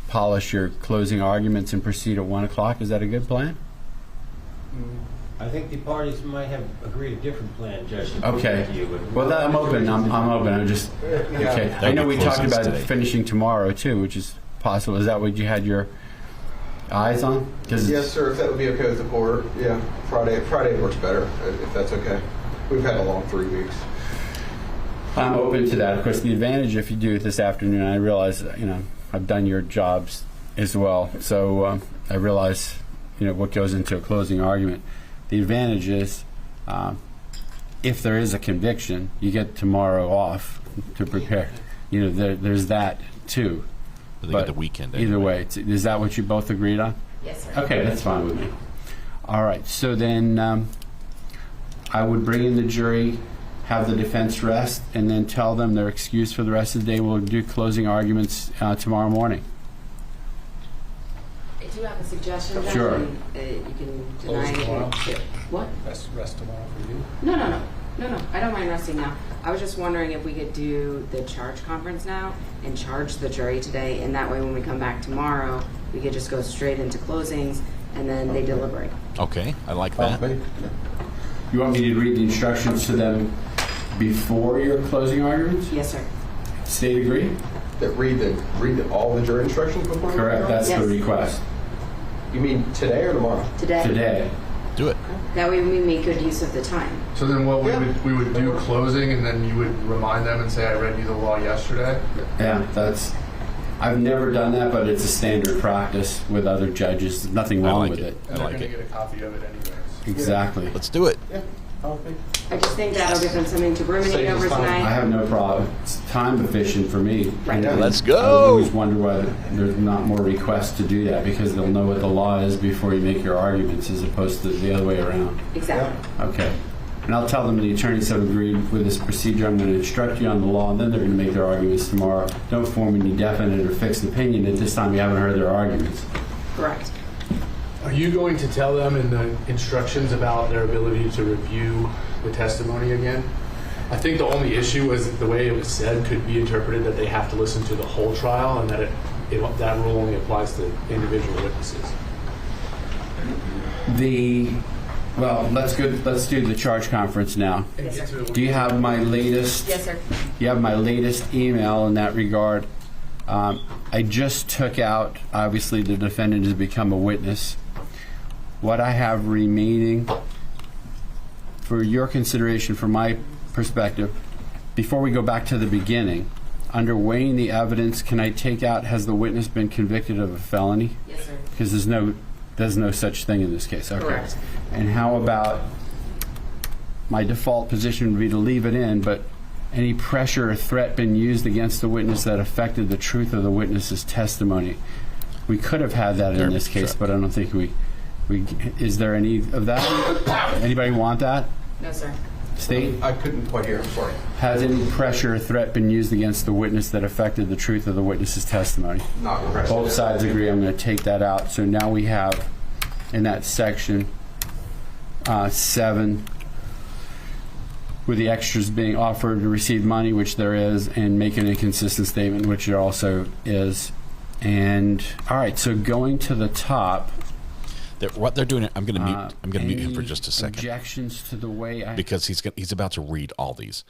polish your closing arguments and proceed at 1 o'clock. Is that a good plan? I think the parties might have agreed a different plan, Judge. Okay. Well, I'm open. I'm open. I'm just okay. I know we talked about finishing tomorrow too, which is possible. Is that what you had your eyes on? Yes, sir. If that would be okay with the court, yeah. Friday works better if that's okay. We've had a long 3 weeks. I'm open to that. Of course, the advantage if you do it this afternoon, I realize I've done your jobs as well, so I realize what goes into a closing argument. The advantage is if there is a conviction, you get tomorrow off to prepare. There's that too. But they get the weekend anyway. Either way, is that what you both agreed on? Yes, sir. Okay, that's fine with me. All right, so then I would bring in the jury, have the defense rest, and then tell them they're excused for the rest of the day. We'll do closing arguments tomorrow morning. I do have a suggestion. Sure. You can deny it. What? Rest tomorrow for you? No. I don't mind resting now. I was just wondering if we could do the charge conference now and charge the jury today, and that way when we come back tomorrow, we could just go straight into closings, and then they deliberate. Okay, I like that. You want me to read the instructions to them before your closing arguments? Yes, sir. State agree? That read all the jury instructions before? Correct. That's the request. You mean today or tomorrow? Today. Do it. That way we make good use of the time. So then what we would do closing, and then you would remind them and say, I read you the law yesterday? Yeah, I've never done that, but it's a standard practice with other judges. There's nothing wrong with it. And they're going to get a copy of it anyways. Exactly. Let's do it. Yeah. I just think that'll give them something to ruminate over tonight. I have no problem. It's time efficient for me. Right. Let's I go. always wonder why there's not more requests to do that, because they'll know what the law is before you make your arguments, as opposed to the other way around. Exactly. Okay. And I'll tell them the attorneys have agreed with this procedure. I'm going to instruct you on the law, and then they're going to make their arguments tomorrow. Don't form any definite or fixed opinion. At this time, you haven't heard their arguments. Correct. Are you going to tell them in the instructions about their ability to review the testimony again? I think the only issue was the way it was said could be interpreted that they have to listen to the whole trial, and that that rule only applies to individual witnesses. Well, let's do the charge conference now. Yes, sir. Do you have my latest? Yes, sir. You have my latest email in that regard. I just took out, obviously, the defendant has become a witness. What I have remaining for your consideration, from my perspective, before we go back to the beginning, under weighing the evidence, can I take out, has the witness been convicted of a felony? Yes, sir. Because there's no such thing in this case. Okay. Correct. And how about, my default position would be to leave it in, but any pressure or threat been used against the witness that affected the truth of the witness's testimony? We could have had that in this case, but I don't think we is there any of that? Anybody want that? No, sir. State? I couldn't quite hear. I'm sorry. Has any pressure or threat been used against the witness that affected the truth of the witness's testimony? Not pressure. Both sides agree. I'm going to take that out. So now we have, in that section 7, with the extras being offered to receive money, which there is, and make an inconsistent statement, which there also is. And all right, so going to the top. What they're doing, I'm going to mute. I'm going to mute him for any just a second. Objections to the way I because he's about to read all these.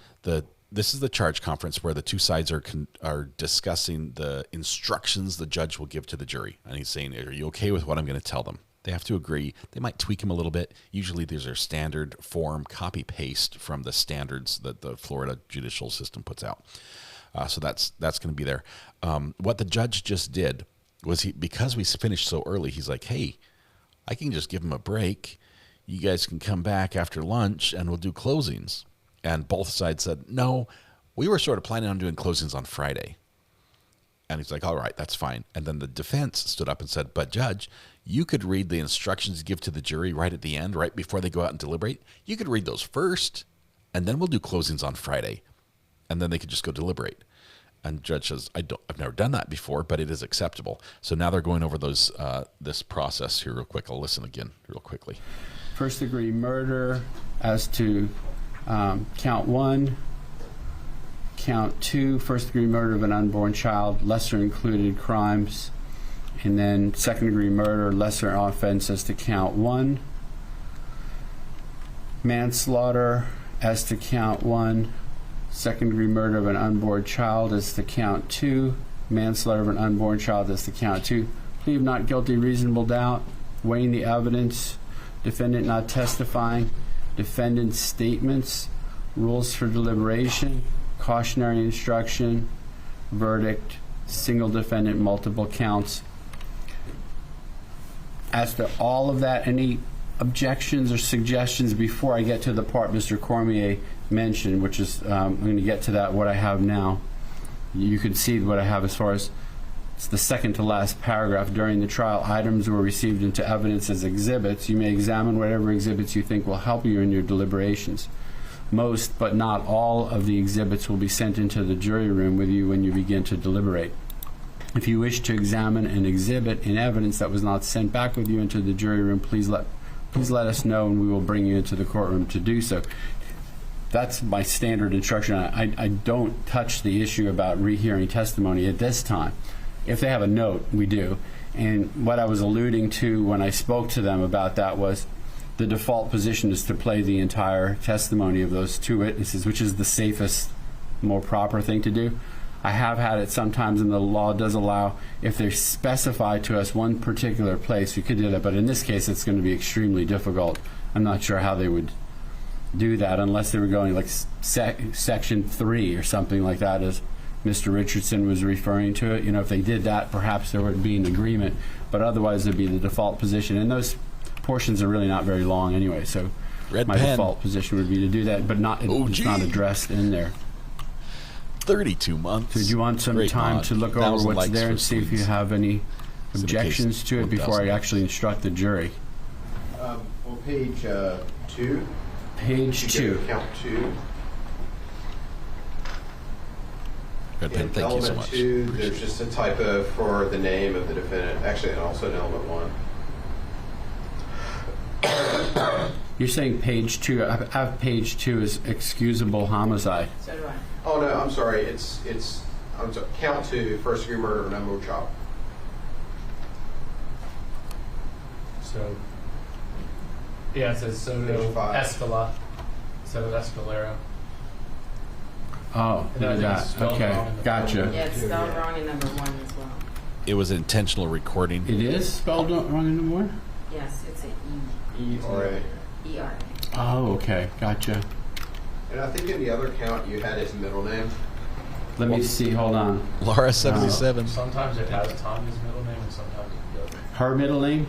This is the charge conference where the two sides are discussing the instructions the judge will give to the jury, and he's saying, "Are you okay with what I'm going to tell them?" They have to agree. They might tweak them a little bit. Usually, these are standard form copy paste from the standards that the Florida judicial system puts out. So that's going to be there. What the judge just did was because we finished so early, he's like, "Hey, I can just give them a break. You guys can come back after lunch and we'll do closings." And both sides said, "No, we were sort of planning on doing closings on Friday." And he's like, "All right, that's fine." And then the defense stood up and said, "But Judge, you could read the instructions you give to the jury right at the end, right before they go out and deliberate. You could read those first, and then we'll do closings on Friday. And then they could just go deliberate." And Judge says, I've never done that before, but it is acceptable. So now they're going over those this process here real quick. I'll listen again real quickly. First degree murder as to count 1, count 2, first degree murder of an unborn child, lesser included crimes, and then second degree murder, lesser offense as to count 1, manslaughter as to count 1, second degree murder of an unborn child as to count 2, manslaughter of an unborn child as to count 2, plea of not guilty, reasonable doubt, weighing the evidence, defendant not testifying, defendant's statements, rules for deliberation, cautionary instruction, verdict, single defendant, multiple counts. As to all of that, any objections or suggestions before I get to the part Mr. Cormier mentioned, which is, I'm going to get to that, what I have now. You can see what I have as far as, it's the second to last paragraph. During the trial, items were received into evidence as exhibits. You may examine whatever exhibits you think will help you in your deliberations. Most, but not all, of the exhibits will be sent into the jury room with you when you begin to deliberate. If you wish to examine an exhibit in evidence that was not sent back with you into the jury room, please let us know and we will bring you into the courtroom to do so. That's my standard instruction. I don't touch the issue about rehearing testimony at this time. If they have a note, we do. And what I was alluding to when I spoke to them about that was the default position is to play the entire testimony of those two witnesses, which is the safest, more proper thing to do. I have had it sometimes, and the law does allow, if they specify to us one particular place, we could do that. But in this case, it's going to be extremely difficult. I'm not sure how they would do that unless they were going like Section 3 or something like that, as Mr. Richardson was referring to it. You know, if they did that, perhaps there would be an agreement. But otherwise, it'd be the default position. And those portions are really not very long anyway. So my default position would be to do that, but not it's not addressed in there. 32 months. So do you want some time to look over what's there and see if you have any objections to it before I actually instruct the jury? Well, page 2. Page 2. Count 2. Red pen, thank you so much. Element 2, there's just a typo for the name of the defendant. Actually, and also in element 1. You're saying page 2. I have page 2 as excusable homicide. So do I. Oh no, I'm sorry. It's I'm sorry, count 2, first degree murder of an unborn child. So, yeah, it says Soto-Escalera. Soto-Escalera. Oh, look at that. Okay, gotcha. Yeah, it's spelled wrong in number 1 as well. It was intentional recording. It is spelled wrong in number 1? Yes, it's an E or A. E-R-A. Oh, okay, gotcha. And I think in the other count you had his middle name. Let me see, hold on. Laura 77. Sometimes it has Tanya's middle name and sometimes it doesn't. Her middle name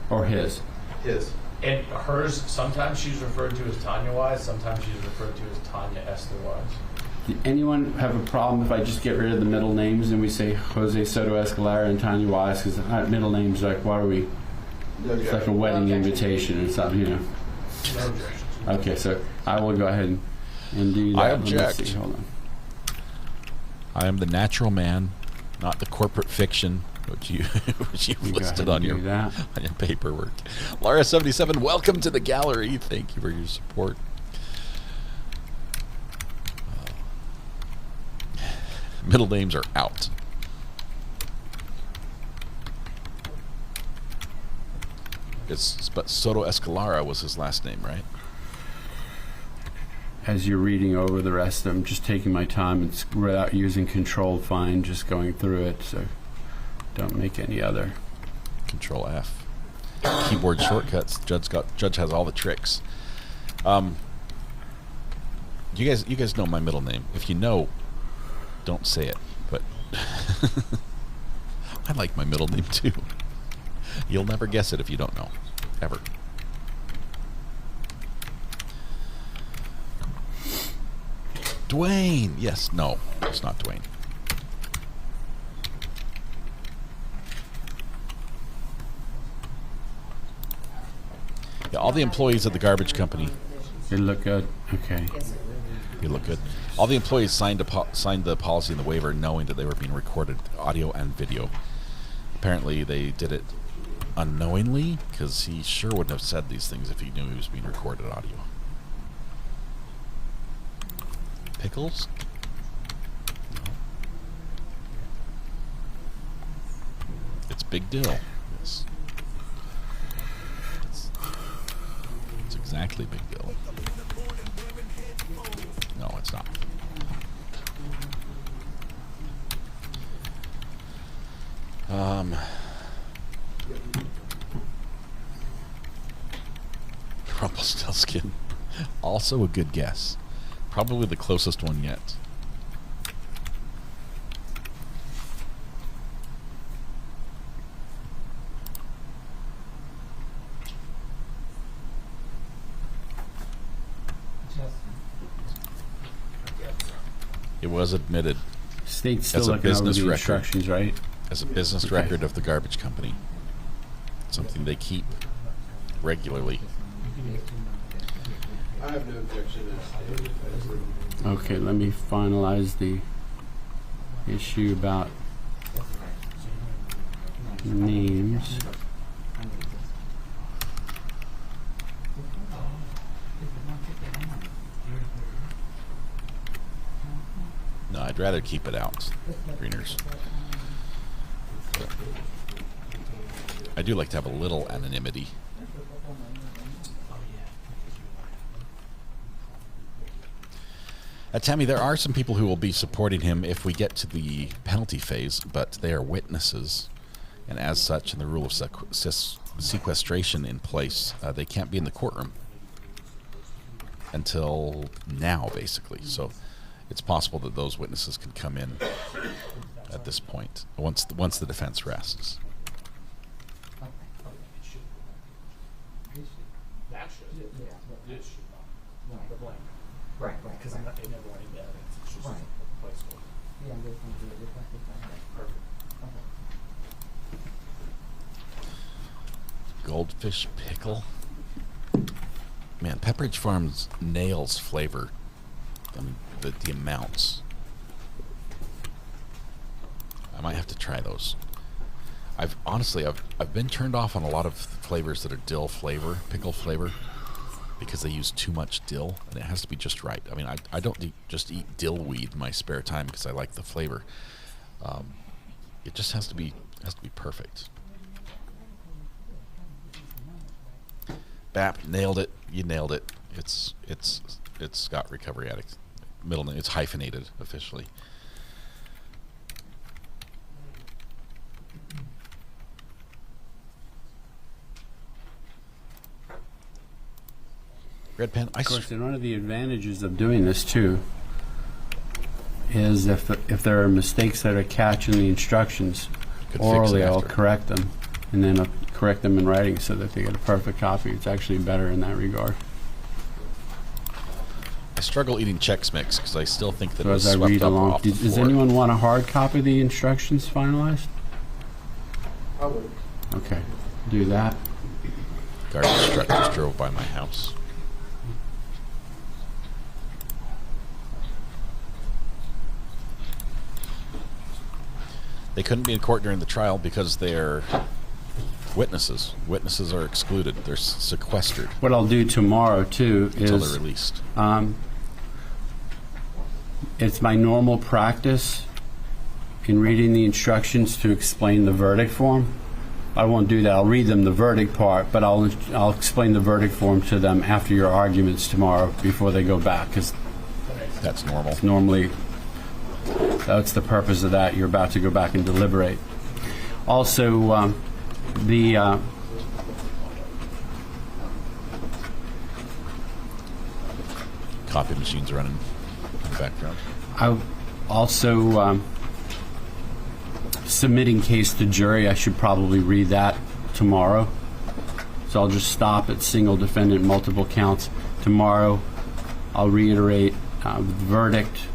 or his? His. And hers, sometimes she's referred to as Tanya Wise, sometimes she's referred to as Tanya Esther Wise. Did anyone have a problem if I just get rid of the middle names and we say Jose Soto-Escalera and Tanya Wise? Because middle names, like, what are we? No it's like a wedding invitation or something, you know. No objections. Okay, so I will go ahead and do that. I object. Let me see, hold on. I am the natural man, not the corporate fiction which you've listed on your paperwork. Laura 77, welcome to the gallery. Thank you for your support. Middle names are out. but Soto-Escalera was his last name, right? As you're reading over the rest of them, just taking my time and without using Control Find, just going through it, so don't make any other. Control F. Keyboard shortcuts. Judge has all the tricks. You guys know my middle name. If you know, don't say it. But I like my middle name too. You'll never guess it if you don't know, ever. Dwayne. Yes. No, it's not Dwayne. Yeah, all the employees of the garbage company. They look good. Okay. You look good. All the employees signed the policy and the waiver knowing that they were being recorded, audio and video. Apparently they did it unknowingly, because he sure wouldn't have said these things if he knew he was being recorded audio. Pickles? No. It's Big Dill. Yes. It's exactly Big Dill. No, it's not. Rumpelstiltskin. Also a good guess. Probably the closest one yet. It was admitted. State's still looking over the instructions, right? As a business record of the garbage company. Something they keep regularly. I have no objection to Okay, let me finalize the issue about names. No, I'd rather keep it out, Greeners. I do like to have a little anonymity. Tammy, there are some people who will be supporting him if we get to the penalty phase, but they are witnesses, and as such, in the rule of sequestration in place, they can't be in the courtroom until now, basically. So it's possible that those witnesses can come in at this point, once the defense rests. That should. Yeah. It should not. The blank. Right, because I'm not, it never went into evidence. It's just a placeholder. Yeah, I'm just going to do it. Perfect. Goldfish pickle. Man, Pepperidge Farms nails flavor. I mean, the amounts. I might have to try those. I've been turned off on a lot of flavors that are dill flavor, pickle flavor, because they use too much dill, and it has to be just right. I mean, I don't just eat dill weed in my spare time because I like the flavor. It just has to be perfect. Bap, nailed it. You nailed it. It's Scott Recovery Addict. Middle name. It's hyphenated officially. Red pen. Of course, and one of the advantages of doing this too is if there are mistakes that are catch in the instructions, orally I'll correct them, and then I'll correct them in writing so that they get a perfect copy. It's actually better in that regard. I struggle eating Chex Mix because I still think that So it was as I swept read up along, off the does floor. anyone want a hard copy of the instructions finalized? I would. Okay, do that. Garbage truck just drove by my house. They couldn't be in court during the trial because they're witnesses. Witnesses are excluded. They're sequestered. What I'll do tomorrow too Until is they're released. It's my normal practice in reading the instructions to explain the verdict form. I won't do that. I'll read them the verdict part, but I'll explain the verdict form to them after your arguments tomorrow before they go back, because that's normal. Normally, that's the purpose of that. You're about to go back and deliberate. Also, the copy machine's running in the background. I also submitting case to jury. I should probably read that tomorrow. So I'll just stop at single defendant, multiple counts. Tomorrow, I'll reiterate the verdict,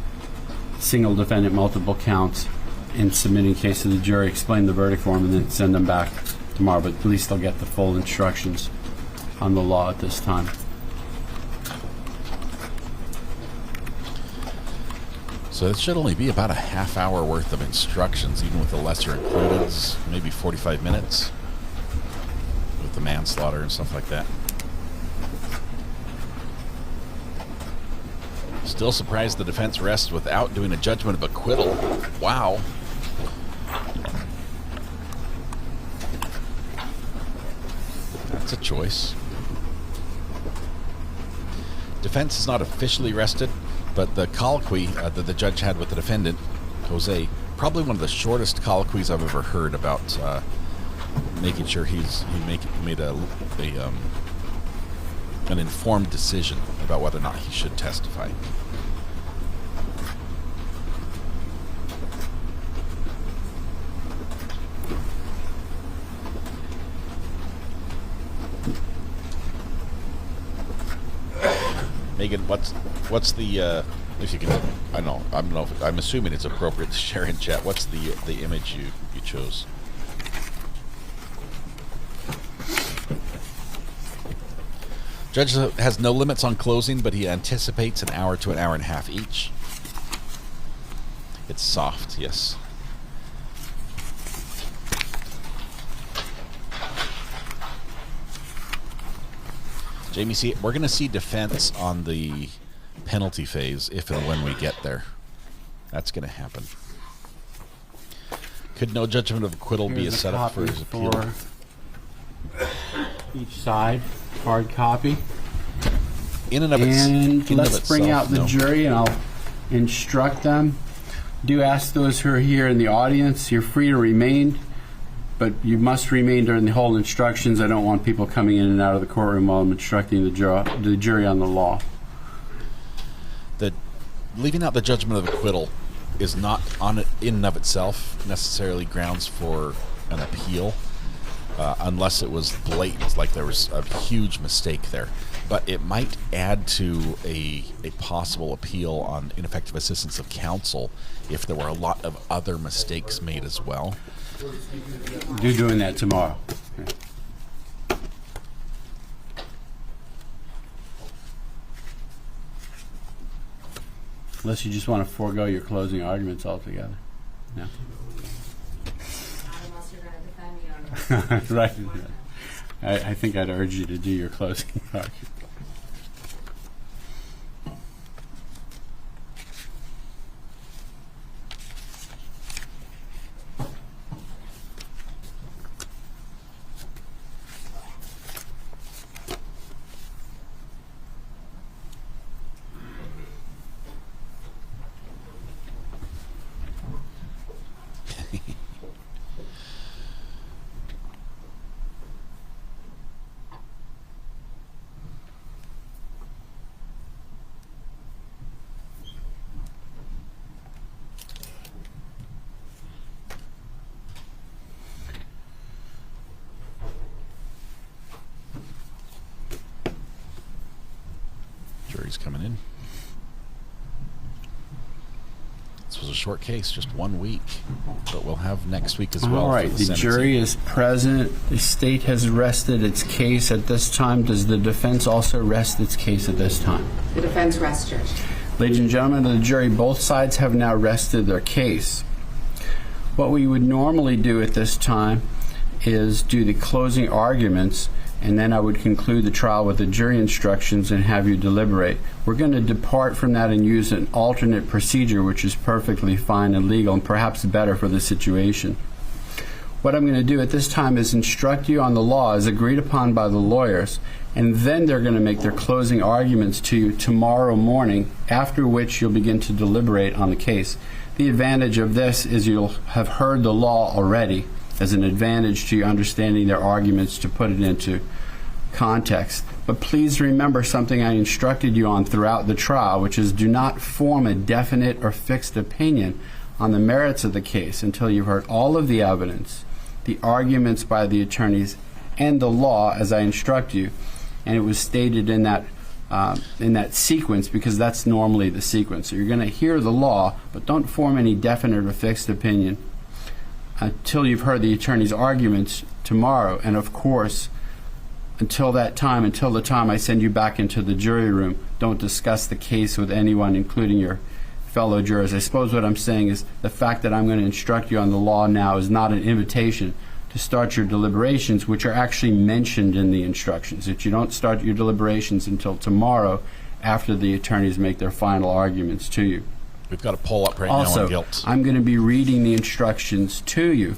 single defendant, multiple counts, and submitting case to the jury, explain the verdict form, and then send them back tomorrow. But at least they'll get the full instructions on the law at this time. So it should only be about a half hour worth of instructions, even with the lesser included, maybe 45 minutes with the manslaughter and stuff like that. Still surprised the defense rests without doing a judgment of acquittal. Wow. That's a choice. Defense is not officially rested, but the colloquy that the judge had with the defendant, Jose, probably one of the shortest colloquies I've ever heard about making sure he made an informed decision about whether or not he should testify. Megan, what's the if you can, I don't know if, I'm assuming it's appropriate to share in chat. What's the image you chose? Judge has no limits on closing, but he anticipates an hour to an hour and a half each. It's soft, yes. Jamie, we're going to see defense on the penalty phase if and when we get there. That's going to happen. Could no judgment of acquittal be a setup for his appeal? For each side, hard copy. In and of itself. Let's bring out the jury, and I'll instruct them. Do ask those who are here in the audience, you're free to remain, but you must remain during the whole instructions. I don't want people coming in and out of the courtroom while I'm instructing the jury on the law. Leaving out the judgment of acquittal is not in and of itself necessarily grounds for an appeal, unless it was blatant, like there was a huge mistake there. But it might add to a possible appeal on ineffective assistance of counsel if there were a lot of other mistakes made as well. You're doing that tomorrow. Okay. Unless you just want to forego your closing arguments altogether. No? Unless you're going to defend me on Right. I think I'd urge you to do your closing argument. Coming in. This was a short case, just 1 week, but we'll have next week as well. All right, the jury is present. The state has rested its case at this time. Does the defense also rest its case at this time? The defense rests, Judge. Ladies and gentlemen of the jury, both sides have now rested their case. What we would normally do at this time is do the closing arguments, and then I would conclude the trial with the jury instructions and have you deliberate. We're going to depart from that and use an alternate procedure, which is perfectly fine and legal and perhaps better for the situation. What I'm going to do at this time is instruct you on the law as agreed upon by the lawyers, and then they're going to make their closing arguments to you tomorrow morning, after which you'll begin to deliberate on the case. The advantage of this is you'll have heard the law already as an advantage to you understanding their arguments to put it into context. But please remember something I instructed you on throughout the trial, which is do not form a definite or fixed opinion on the merits of the case until you've heard all of the evidence, the arguments by the attorneys, and the law as I instruct you. And it was stated in that sequence, because that's normally the sequence. So you're going to hear the law, but don't form any definite or fixed opinion until you've heard the attorney's arguments tomorrow. And of course, until the time I send you back into the jury room, don't discuss the case with anyone, including your fellow jurors. I suppose what I'm saying is the fact that I'm going to instruct you on the law now is not an invitation to start your deliberations, which are actually mentioned in the instructions, that you don't start your deliberations until tomorrow after the attorneys make their final arguments to you. We've got a poll up right now on guilt. Also, I'm going to be reading the instructions to you.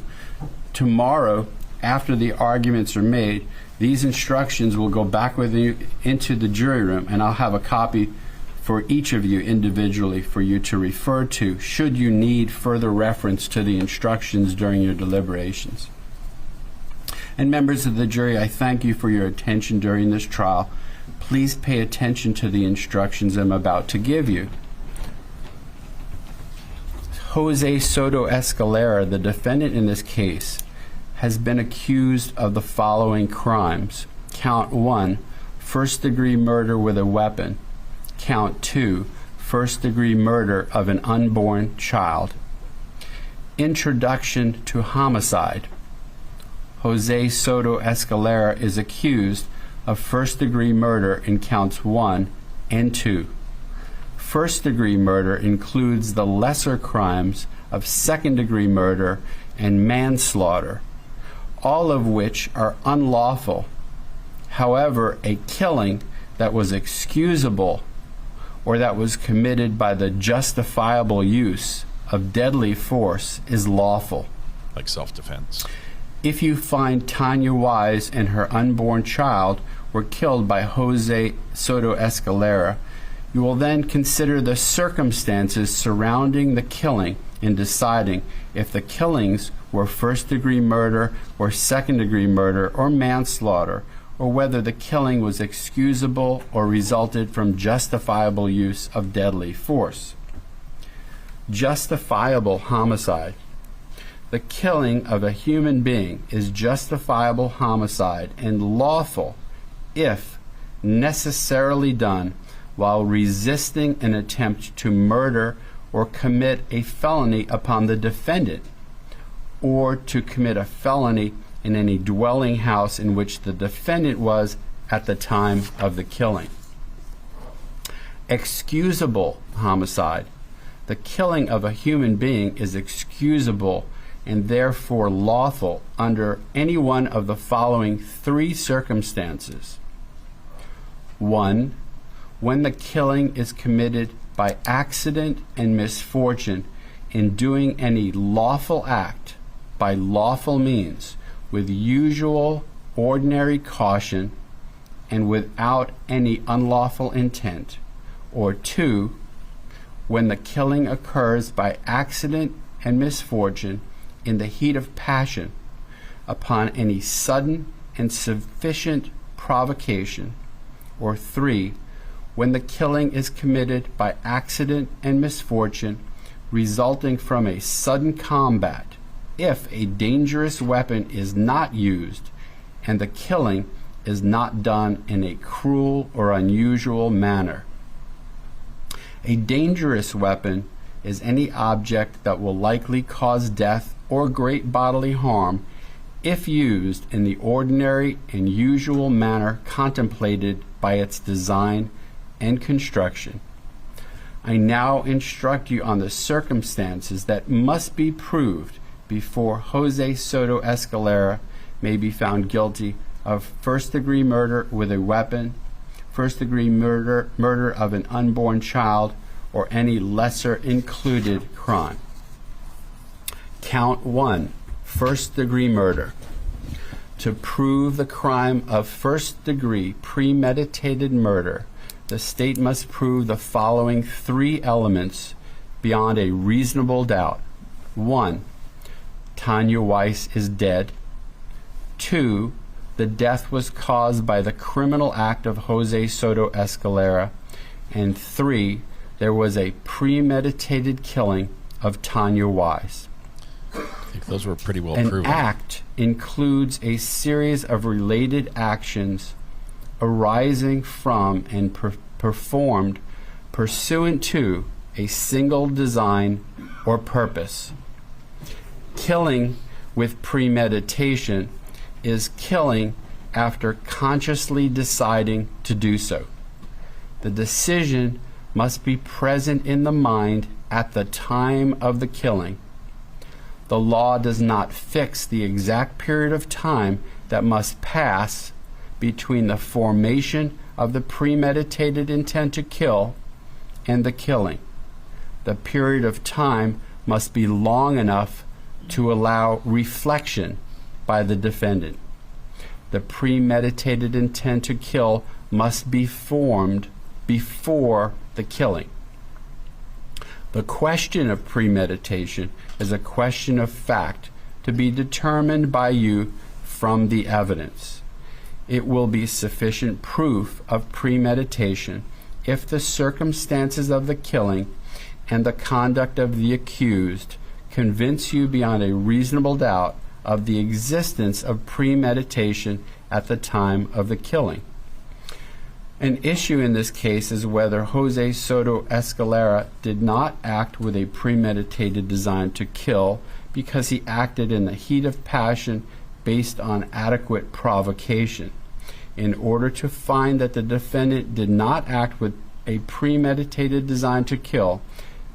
Tomorrow, after the arguments are made, these instructions will go back with you into the jury room, and I'll have a copy for each of you individually for you to refer to should you need further reference to the instructions during your deliberations. And members of the jury, I thank you for your attention during this trial. Please pay attention to the instructions I'm about to give you. Jose Soto-Escalera, the defendant in this case, has been accused of the following crimes. Count 1, first-degree murder with a weapon. Count 2, first-degree murder of an unborn child. Introduction to homicide. Jose Soto-Escalera is accused of first-degree murder in counts 1 and 2. First-degree murder includes the lesser crimes of second-degree murder and manslaughter, all of which are unlawful. However, a killing that was excusable or that was committed by the justifiable use of deadly force is lawful. Like self-defense. If you find Tanya Wise and her unborn child were killed by Jose Soto-Escalera, you will then consider the circumstances surrounding the killing in deciding if the killings were first-degree murder or second-degree murder or manslaughter, or whether the killing was excusable or resulted from justifiable use of deadly force. Justifiable homicide. The killing of a human being is justifiable homicide and lawful if necessarily done while resisting an attempt to murder or commit a felony upon the defendant, or to commit a felony in any dwelling house in which the defendant was at the time of the killing. Excusable homicide. The killing of a human being is excusable and therefore lawful under any one of the following 3 circumstances. 1, when the killing is committed by accident and misfortune in doing any lawful act by lawful means with usual ordinary caution and without any unlawful intent. Or 2, when the killing occurs by accident and misfortune in the heat of passion upon any sudden and sufficient provocation. Or 3, when the killing is committed by accident and misfortune resulting from a sudden combat, if a dangerous weapon is not used and the killing is not done in a cruel or unusual manner. A dangerous weapon is any object that will likely cause death or great bodily harm if used in the ordinary and usual manner contemplated by its design and construction. I now instruct you on the circumstances that must be proved before Jose Soto-Escalera may be found guilty of first-degree murder with a weapon, first-degree murder of an unborn child, or any lesser included crime. Count 1, first-degree murder. To prove the crime of first-degree premeditated murder, the state must prove the following three elements beyond a reasonable doubt. 1, Tanya Weiss is dead. 2, the death was caused by the criminal act of Jose Soto-Escalera. And 3, there was a premeditated killing of Tanya Weiss. I think those were pretty well An proven. act includes a series of related actions arising from and performed pursuant to a single design or purpose. Killing with premeditation is killing after consciously deciding to do so. The decision must be present in the mind at the time of the killing. The law does not fix the exact period of time that must pass between the formation of the premeditated intent to kill and the killing. The period of time must be long enough to allow reflection by the defendant. The premeditated intent to kill must be formed before the killing. The question of premeditation is a question of fact to be determined by you from the evidence. It will be sufficient proof of premeditation if the circumstances of the killing and the conduct of the accused convince you beyond a reasonable doubt of the existence of premeditation at the time of the killing. An issue in this case is whether Jose Soto-Escalera did not act with a premeditated design to kill because he acted in the heat of passion based on adequate provocation. In order to find that the defendant did not act with a premeditated design to kill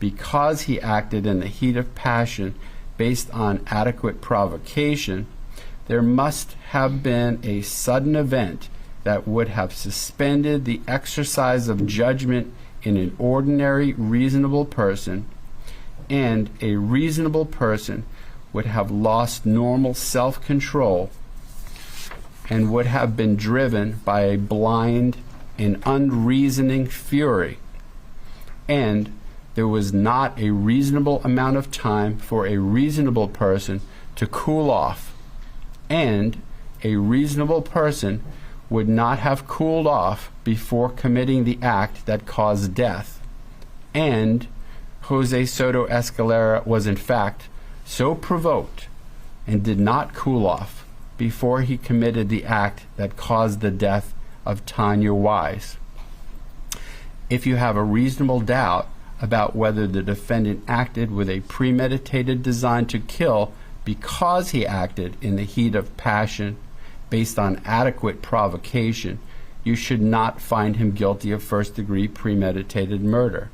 because he acted in the heat of passion based on adequate provocation, there must have been a sudden event that would have suspended the exercise of judgment in an ordinary reasonable person, and a reasonable person would have lost normal self-control and would have been driven by a blind and unreasoning fury, and there was not a reasonable amount of time for a reasonable person to cool off, and a reasonable person would not have cooled off before committing the act that caused death. And Jose Soto-Escalera was in fact so provoked and did not cool off before he committed the act that caused the death of Tanya Weiss. If you have a reasonable doubt about whether the defendant acted with a premeditated design to kill because he acted in the heat of passion based on adequate provocation, you should not find him guilty of first-degree premeditated murder.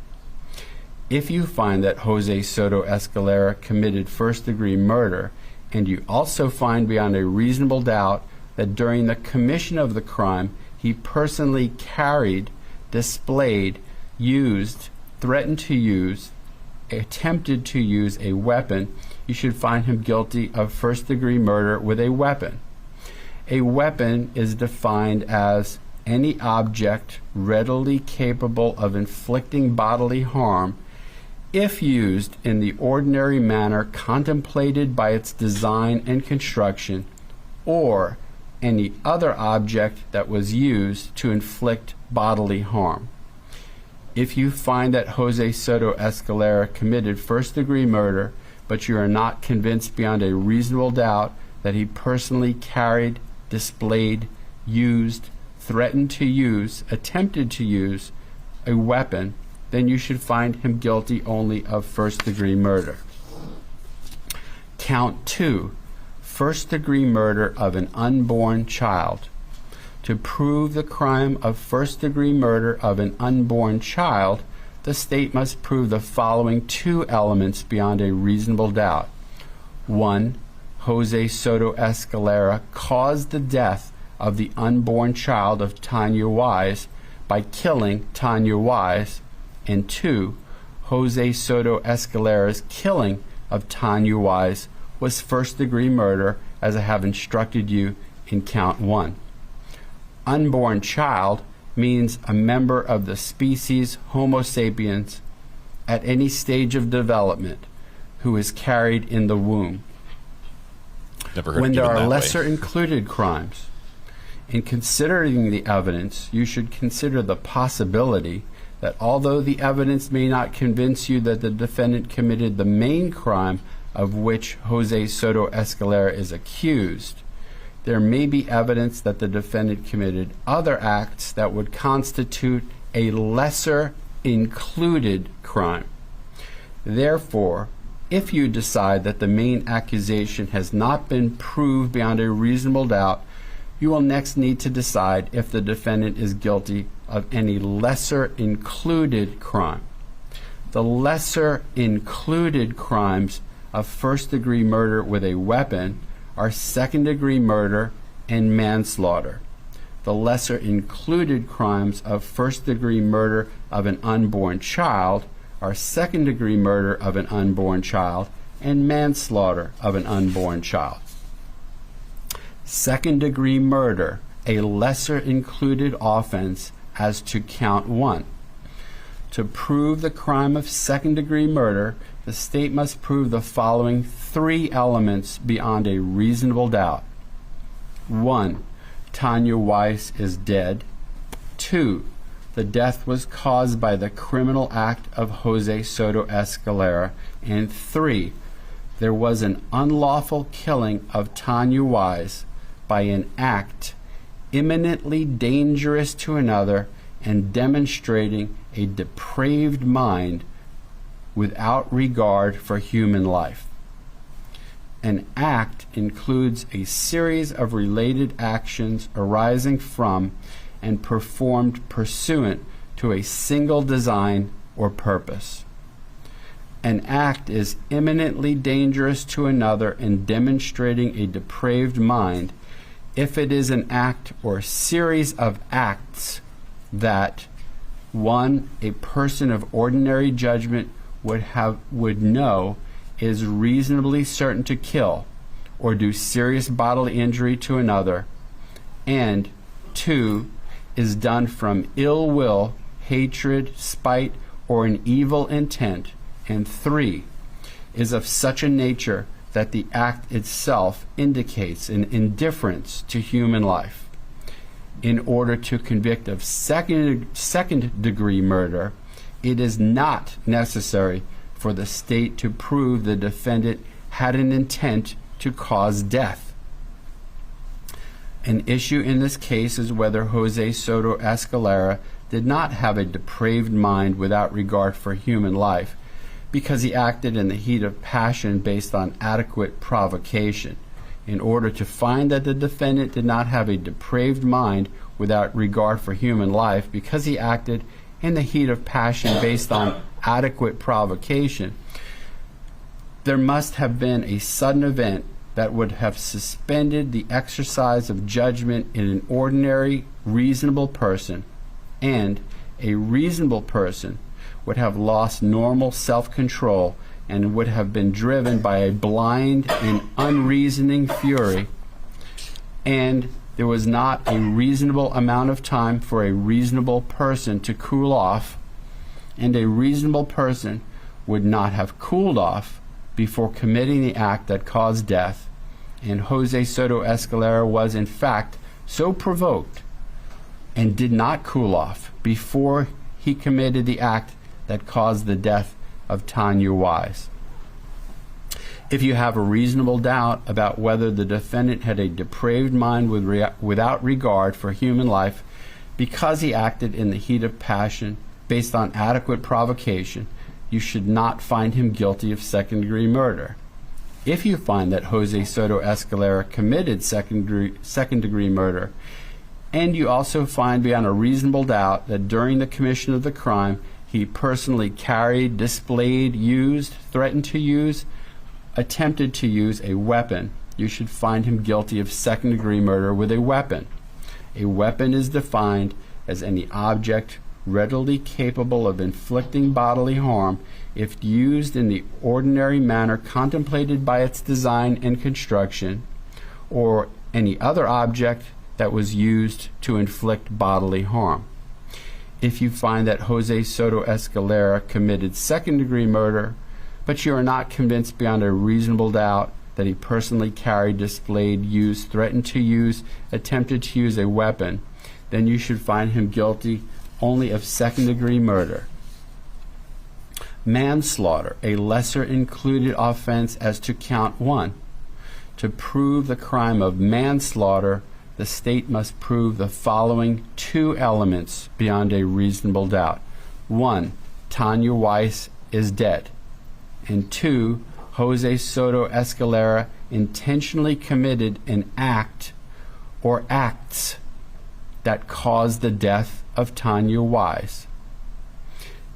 If you find that Jose Soto-Escalera committed first-degree murder, and you also find beyond a reasonable doubt that during the commission of the crime he personally carried, displayed, used, threatened to use, attempted to use a weapon, you should find him guilty of first-degree murder with a weapon. A weapon is defined as any object readily capable of inflicting bodily harm if used in the ordinary manner contemplated by its design and construction, or any other object that was used to inflict bodily harm. If you find that Jose Soto-Escalera committed first-degree murder, but you are not convinced beyond a reasonable doubt that he personally carried, displayed, used, threatened to use, attempted to use a weapon, then you should find him guilty only of first-degree murder. Count 2, first-degree murder of an unborn child. To prove the crime of first-degree murder of an unborn child, the state must prove the following two elements beyond a reasonable doubt. 1, Jose Soto-Escalera caused the death of the unborn child of Tanya Weiss by killing Tanya Weiss, and 2, Jose Soto-Escalera's killing of Tanya Weiss was first-degree murder, as I have instructed you in count 1. Unborn child means a member of the species Homo sapiens at any stage of development who is carried in the womb. Never heard When it there given are that lesser way. included crimes, in considering the evidence, you should consider the possibility that although the evidence may not convince you that the defendant committed the main crime of which Jose Soto-Escalera is accused, there may be evidence that the defendant committed other acts that would constitute a lesser included crime. Therefore, if you decide that the main accusation has not been proved beyond a reasonable doubt, you will next need to decide if the defendant is guilty of any lesser included crime. The lesser included crimes of first-degree murder with a weapon are second-degree murder and manslaughter. The lesser included crimes of first-degree murder of an unborn child are second-degree murder of an unborn child and manslaughter of an unborn child. Second-degree murder, a lesser included offense as to count 1. To prove the crime of second-degree murder, the state must prove the following 3 elements beyond a reasonable doubt. 1. Tanya Weiss is dead. 2. The death was caused by the criminal act of Jose Soto-Escalera. And 3. There was an unlawful killing of Tanya Weiss by an act imminently dangerous to another and demonstrating a depraved mind without regard for human life. An act includes a series of related actions arising from and performed pursuant to a single design or purpose. An act is imminently dangerous to another and demonstrating a depraved mind if it is an act or series of acts that 1. A person of ordinary judgment would know is reasonably certain to kill or do serious bodily injury to another, and 2. Is done from ill will, hatred, spite, or an evil intent, and 3. Is of such a nature that the act itself indicates an indifference to human life. In order to convict of second-degree murder, it is not necessary for the state to prove the defendant had an intent to cause death. An issue in this case is whether Jose Soto-Escalera did not have a depraved mind without regard for human life, because he acted in the heat of passion based on adequate provocation. In order to find that the defendant did not have a depraved mind without regard for human life because he acted in the heat of passion based on adequate provocation, there must have been a sudden event that would have suspended the exercise of judgment in an ordinary, reasonable person, and a reasonable person would have lost normal self-control and would have been driven by a blind and unreasoning fury, and there was not a reasonable amount of time for a reasonable person to cool off, and a reasonable person would not have cooled off before committing the act that caused death, and Jose Soto-Escalera was in fact so provoked and did not cool off before he committed the act that caused the death of Tanya Weiss. If you have a reasonable doubt about whether the defendant had a depraved mind without regard for human life because he acted in the heat of passion based on adequate provocation, you should not find him guilty of second-degree murder. If you find that Jose Soto-Escalera committed second-degree murder, and you also find beyond a reasonable doubt that during the commission of the crime he personally carried, displayed, used, threatened to use, attempted to use a weapon, you should find him guilty of second-degree murder with a weapon. A weapon is defined as any object readily capable of inflicting bodily harm, if used in the ordinary manner contemplated by its design and construction, or any other object that was used to inflict bodily harm. If you find that Jose Soto-Escalera committed second-degree murder, but you are not convinced beyond a reasonable doubt that he personally carried, displayed, used, threatened to use, attempted to use a weapon, then you should find him guilty only of second-degree murder. Manslaughter, a lesser included offense as to count 1. To prove the crime of manslaughter, the state must prove the following 2 elements beyond a reasonable doubt. 1, Tanya Weiss is dead. And 2, Jose Soto-Escalera intentionally committed an act or acts that caused the death of Tanya Weiss.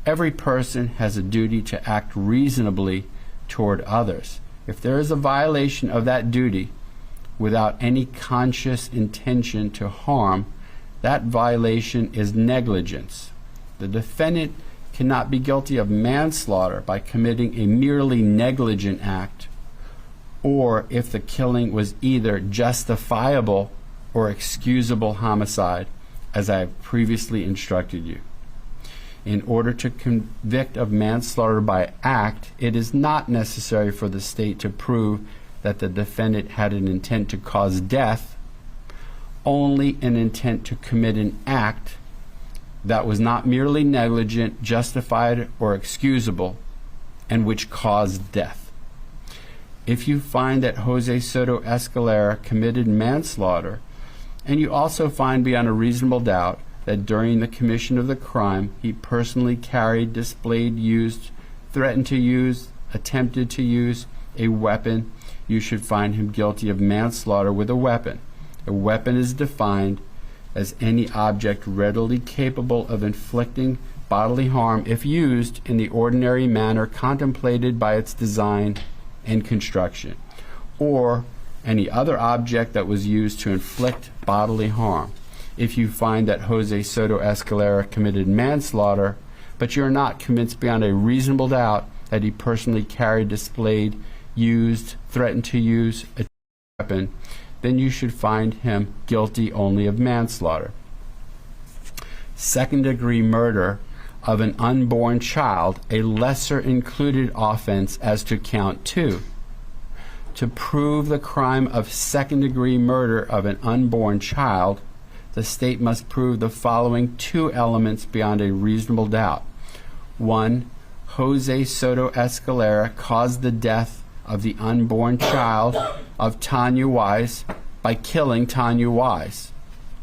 Every person has a duty to act reasonably toward others. If there is a violation of that duty without any conscious intention to harm, that violation is negligence. The defendant cannot be guilty of manslaughter by committing a merely negligent act, or if the killing was either justifiable or excusable homicide, as I have previously instructed you. In order to convict of manslaughter by act, it is not necessary for the state to prove that the defendant had an intent to cause death, only an intent to commit an act that was not merely negligent, justified, or excusable, and which caused death. If you find that Jose Soto-Escalera committed manslaughter, and you also find beyond a reasonable doubt that during the commission of the crime he personally carried, displayed, used, threatened to use, attempted to use a weapon, you should find him guilty of manslaughter with a weapon. A weapon is defined as any object readily capable of inflicting bodily harm if used in the ordinary manner contemplated by its design and construction, or any other object that was used to inflict bodily harm. If you find that Jose Soto-Escalera committed manslaughter, but you are not convinced beyond a reasonable doubt that he personally carried, displayed, used, threatened to use a weapon, then you should find him guilty only of manslaughter. Second-degree murder of an unborn child, a lesser included offense as to count 2. To prove the crime of second-degree murder of an unborn child, the state must prove the following 2 elements beyond a reasonable doubt. 1, Jose Soto-Escalera caused the death of the unborn child of Tanya Weiss by killing Tanya Weiss.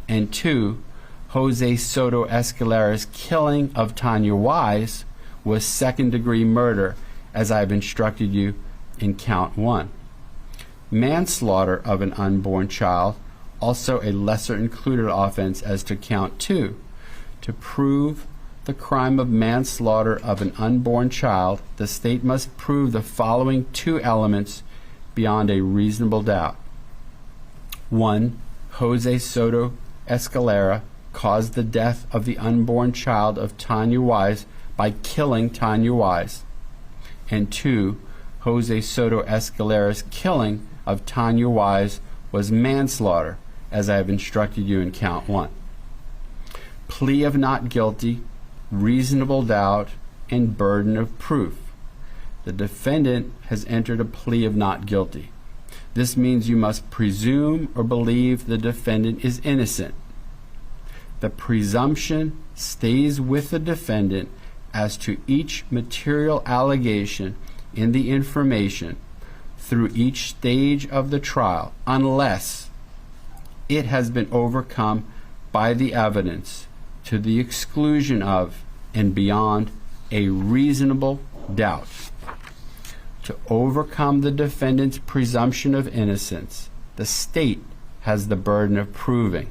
And 2, Jose Soto-Escalera's killing of Tanya Weiss was second-degree murder, as I have instructed you in count 1. Manslaughter of an unborn child, also a lesser included offense as to count 2. To prove the crime of manslaughter of an unborn child, the state must prove the following 2 elements beyond a reasonable doubt. 1, Jose Soto-Escalera caused the death of the unborn child of Tanya Weiss by killing Tanya Weiss. And 2, Jose Soto-Escalera's killing of Tanya Weiss was manslaughter, as I have instructed you in count 1. Plea of not guilty, reasonable doubt, and burden of proof. The defendant has entered a plea of not guilty. This means you must presume or believe the defendant is innocent. The presumption stays with the defendant as to each material allegation in the information through each stage of the trial, unless it has been overcome by the evidence to the exclusion of and beyond a reasonable doubt. To overcome the defendant's presumption of innocence, the state has the burden of proving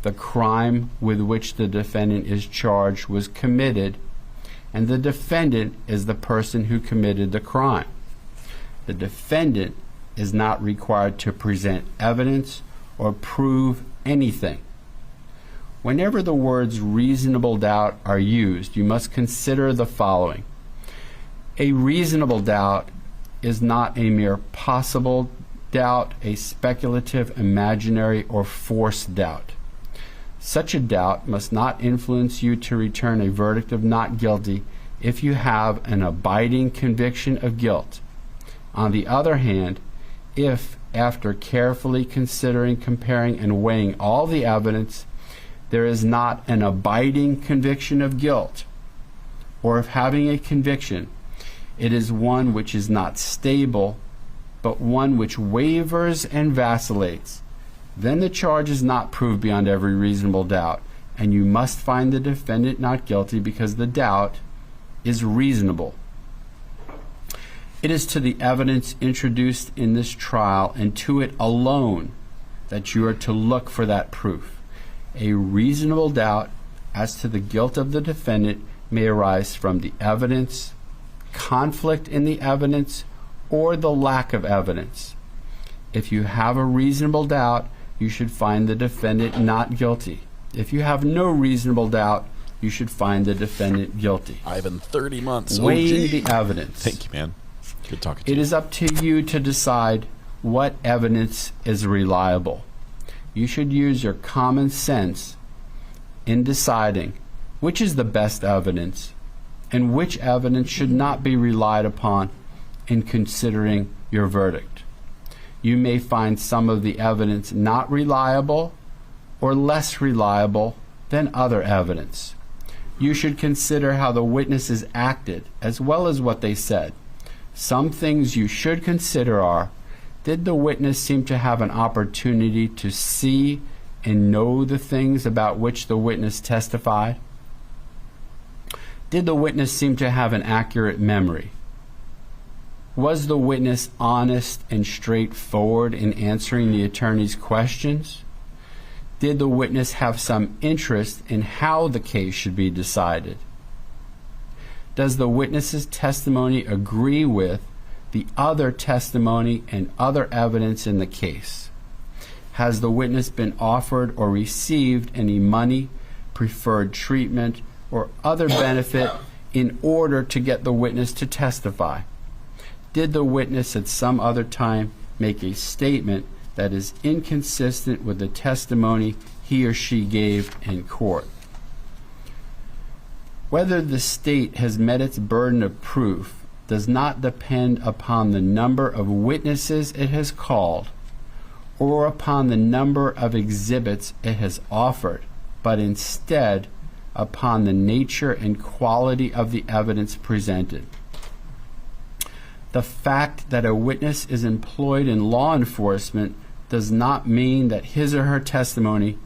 the crime with which the defendant is charged was committed, and the defendant is the person who committed the crime. The defendant is not required to present evidence or prove anything. Whenever the words reasonable doubt are used, you must consider the following. A reasonable doubt is not a mere possible doubt, a speculative, imaginary, or forced doubt. Such a doubt must not influence you to return a verdict of not guilty if you have an abiding conviction of guilt. On the other hand, if, after carefully considering, comparing, and weighing all the evidence, there is not an abiding conviction of guilt, or if having a conviction, it is one which is not stable, but one which wavers and vacillates, then the charge is not proved beyond every reasonable doubt, and you must find the defendant not guilty because the doubt is reasonable. It is to the evidence introduced in this trial and to it alone that you are to look for that proof. A reasonable doubt as to the guilt of the defendant may arise from the evidence, conflict in the evidence, or the lack of evidence. If you have a reasonable doubt, you should find the defendant not guilty. If you have no reasonable doubt, you should find the defendant guilty. Ivan, 30 months. Weighing the evidence. Thank you, man. Good talking to you. It is up to you to decide what evidence is reliable. You should use your common sense in deciding which is the best evidence and which evidence should not be relied upon in considering your verdict. You may find some of the evidence not reliable or less reliable than other evidence. You should consider how the witnesses acted as well as what they said. Some things you should consider are: did the witness seem to have an opportunity to see and know the things about which the witness testified? Did the witness seem to have an accurate memory? Was the witness honest and straightforward in answering the attorney's questions? Did the witness have some interest in how the case should be decided? Does the witness's testimony agree with the other testimony and other evidence in the case? Has the witness been offered or received any money, preferred treatment, or other benefit in order to get the witness to testify? Did the witness at some other time make a statement that is inconsistent with the testimony he or she gave in court? Whether the state has met its burden of proof does not depend upon the number of witnesses it has called or upon the number of exhibits it has offered, but instead upon the nature and quality of the evidence presented. The fact that a witness is employed in law enforcement does not mean that his or her testimony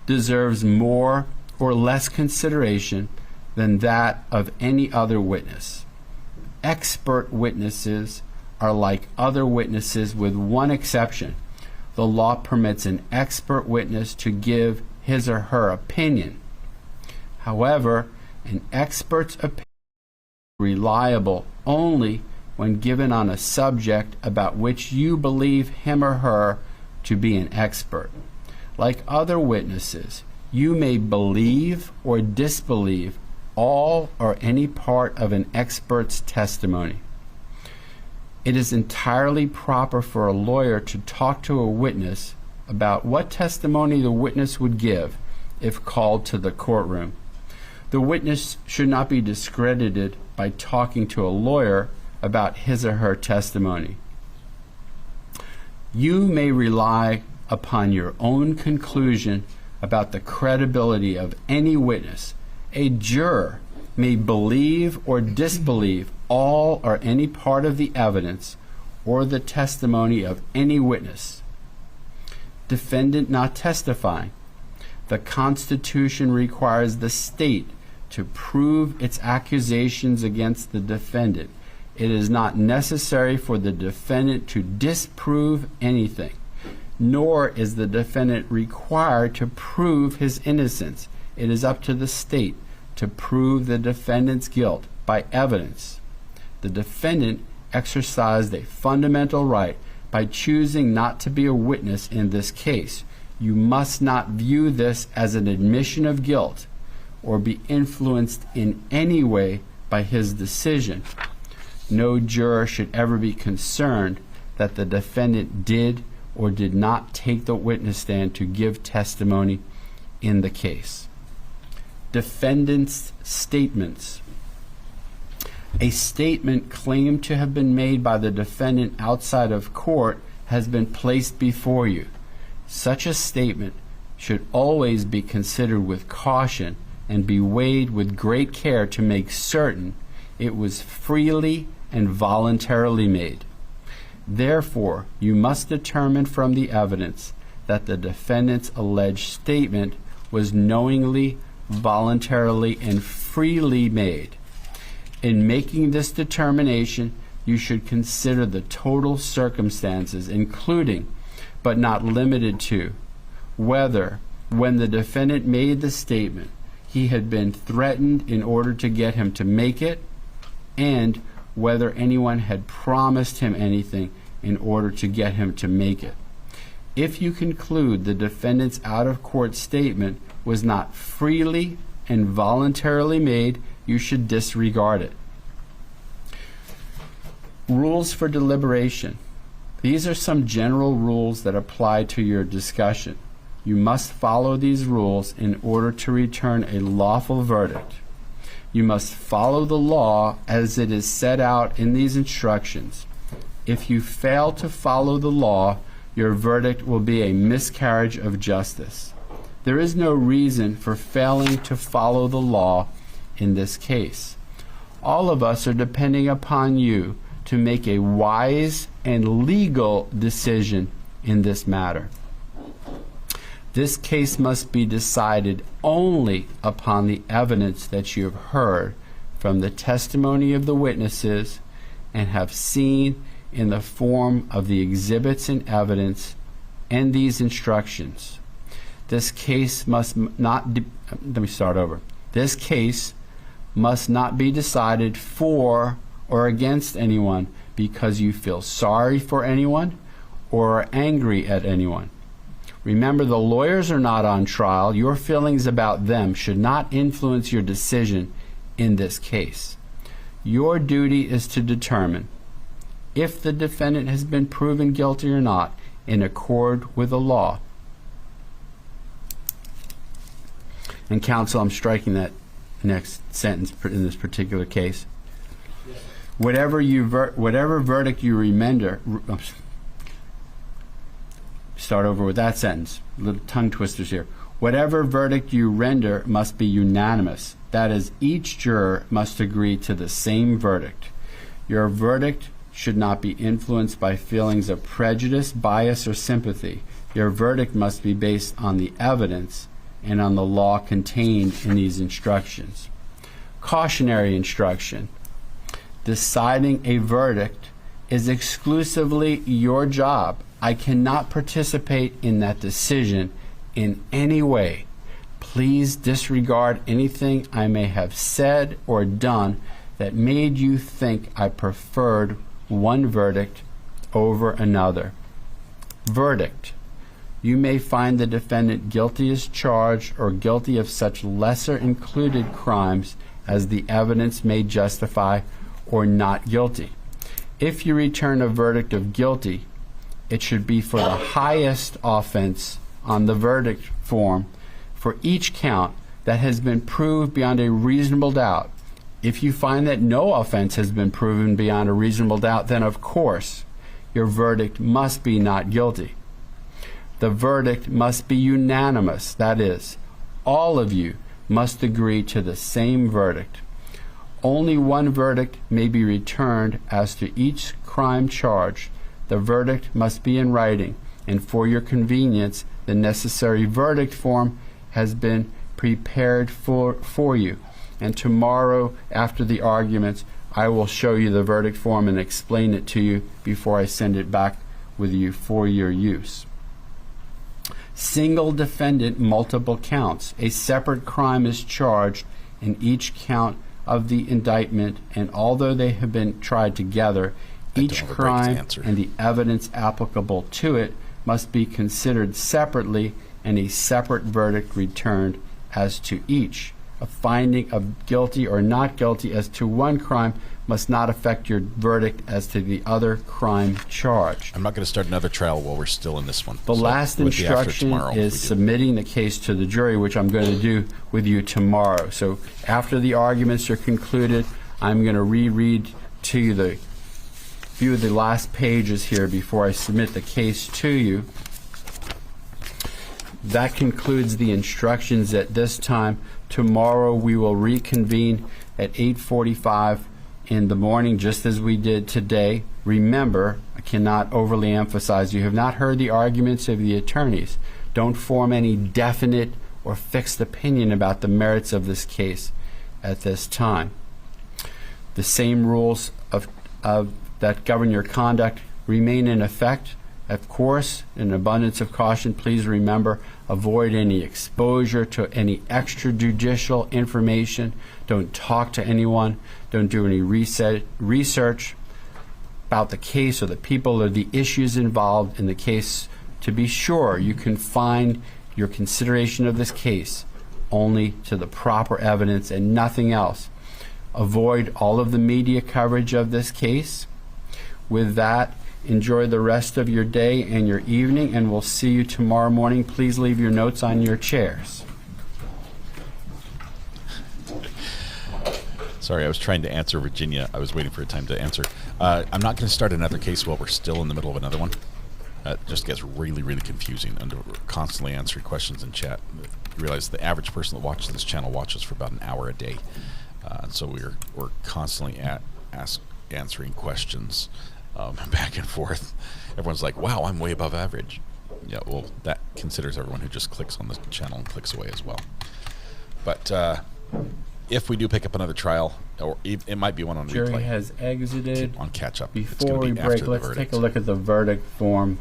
deserves more or less consideration than that of any other witness. Expert witnesses are like other witnesses with one exception. The law permits an expert witness to give his or her opinion. However, an expert's opinion is reliable only when given on a subject about which you believe him or her to be an expert. Like other witnesses, you may believe or disbelieve all or any part of an expert's testimony. It is entirely proper for a lawyer to talk to a witness about what testimony the witness would give if called to the courtroom. The witness should not be discredited by talking to a lawyer about his or her testimony. You may rely upon your own conclusion about the credibility of any witness. A juror may believe or disbelieve all or any part of the evidence or the testimony of any witness. Defendant not testifying. The Constitution requires the state to prove its accusations against the defendant. It is not necessary for the defendant to disprove anything, nor is the defendant required to prove his innocence. It is up to the state to prove the defendant's guilt by evidence. The defendant exercised a fundamental right by choosing not to be a witness in this case. You must not view this as an admission of guilt or be influenced in any way by his decision. No juror should ever be concerned that the defendant did or did not take the witness stand to give testimony in the case. Defendant's statements. A statement claimed to have been made by the defendant outside of court has been placed before you. Such a statement should always be considered with caution and be weighed with great care to make certain it was freely and voluntarily made. Therefore, you must determine from the evidence that the defendant's alleged statement was knowingly, voluntarily, and freely made. In making this determination, you should consider the total circumstances, including, but not limited to, whether, when the defendant made the statement, he had been threatened in order to get him to make it, and whether anyone had promised him anything in order to get him to make it. If you conclude the defendant's out-of-court statement was not freely and voluntarily made, you should disregard it. Rules for deliberation. These are some general rules that apply to your discussion. You must follow these rules in order to return a lawful verdict. You must follow the law as it is set out in these instructions. If you fail to follow the law, your verdict will be a miscarriage of justice. There is no reason for failing to follow the law in this case. All of us are depending upon you to make a wise and legal decision in this matter. This case must be decided only upon the evidence that you have heard from the testimony of the witnesses and have seen in the form of the exhibits and evidence and these instructions. This case must not This case must not be decided for or against anyone because you feel sorry for anyone or are angry at anyone. Remember, the lawyers are not on trial. Your feelings about them should not influence your decision in this case. Your duty is to determine if the defendant has been proven guilty or not in accord with the law. And counsel, I'm striking that next sentence in this particular case. Whatever verdict you render, start over with that sentence. Little tongue twisters here. Whatever verdict you render must be unanimous. That is, each juror must agree to the same verdict. Your verdict should not be influenced by feelings of prejudice, bias, or sympathy. Your verdict must be based on the evidence and on the law contained in these instructions. Cautionary instruction. Deciding a verdict is exclusively your job. I cannot participate in that decision in any way. Please disregard anything I may have said or done that made you think I preferred one verdict over another. Verdict. You may find the defendant guilty as charged or guilty of such lesser included crimes as the evidence may justify, or not guilty. If you return a verdict of guilty, it should be for the highest offense on the verdict form for each count that has been proved beyond a reasonable doubt. If you find that no offense has been proven beyond a reasonable doubt, then of course your verdict must be not guilty. The verdict must be unanimous. That is, all of you must agree to the same verdict. Only one verdict may be returned as to each crime charged. The verdict must be in writing, and for your convenience, the necessary verdict form has been prepared for you. And tomorrow, after the arguments, I will show you the verdict form and explain it to you before I send it back with you for your use. Single defendant, multiple counts. A separate crime is charged in each count of the indictment, and although they have been tried together, each crime and the evidence applicable to it must be considered separately and a separate verdict returned as to each. A finding of guilty or not guilty as to one crime must not affect your verdict as to the other crime charged. I'm not going to start another trial while we're still in this one. The last instruction is submitting the case to the jury, which I'm going to do with you tomorrow. So after the arguments are concluded, I'm going to reread to you the few of the last pages here before I submit the case to you. That concludes the instructions at this time. Tomorrow we will reconvene at 8:45 in the morning, just as we did today. Remember, I cannot overly emphasize, you have not heard the arguments of the attorneys. Don't form any definite or fixed opinion about the merits of this case at this time. The same rules that govern your conduct remain in effect. Of course, in abundance of caution, please remember, avoid any exposure to any extrajudicial information. Don't talk to anyone. Don't do any research about the case or the people or the issues involved in the case. To be sure, you confine your consideration of this case only to the proper evidence and nothing else. Avoid all of the media coverage of this case. With that, enjoy the rest of your day and your evening, and we'll see you tomorrow morning. Please leave your notes on your chairs. Sorry, I was trying to answer Virginia. I was waiting for a time to answer. I'm not going to start another case while we're still in the middle of another one. It just gets really, really confusing, and we're constantly answering questions in chat. You realize the average person that watches this channel watches for about an hour a day. So we're constantly answering questions back and forth. Everyone's like, wow, I'm way above average. Yeah, well, that considers everyone who just clicks on the channel and clicks away as well. But if we do pick up another trial, or it might be one on Jury replay. has exited. On catch-up. Before we break, let's take a look at the verdict form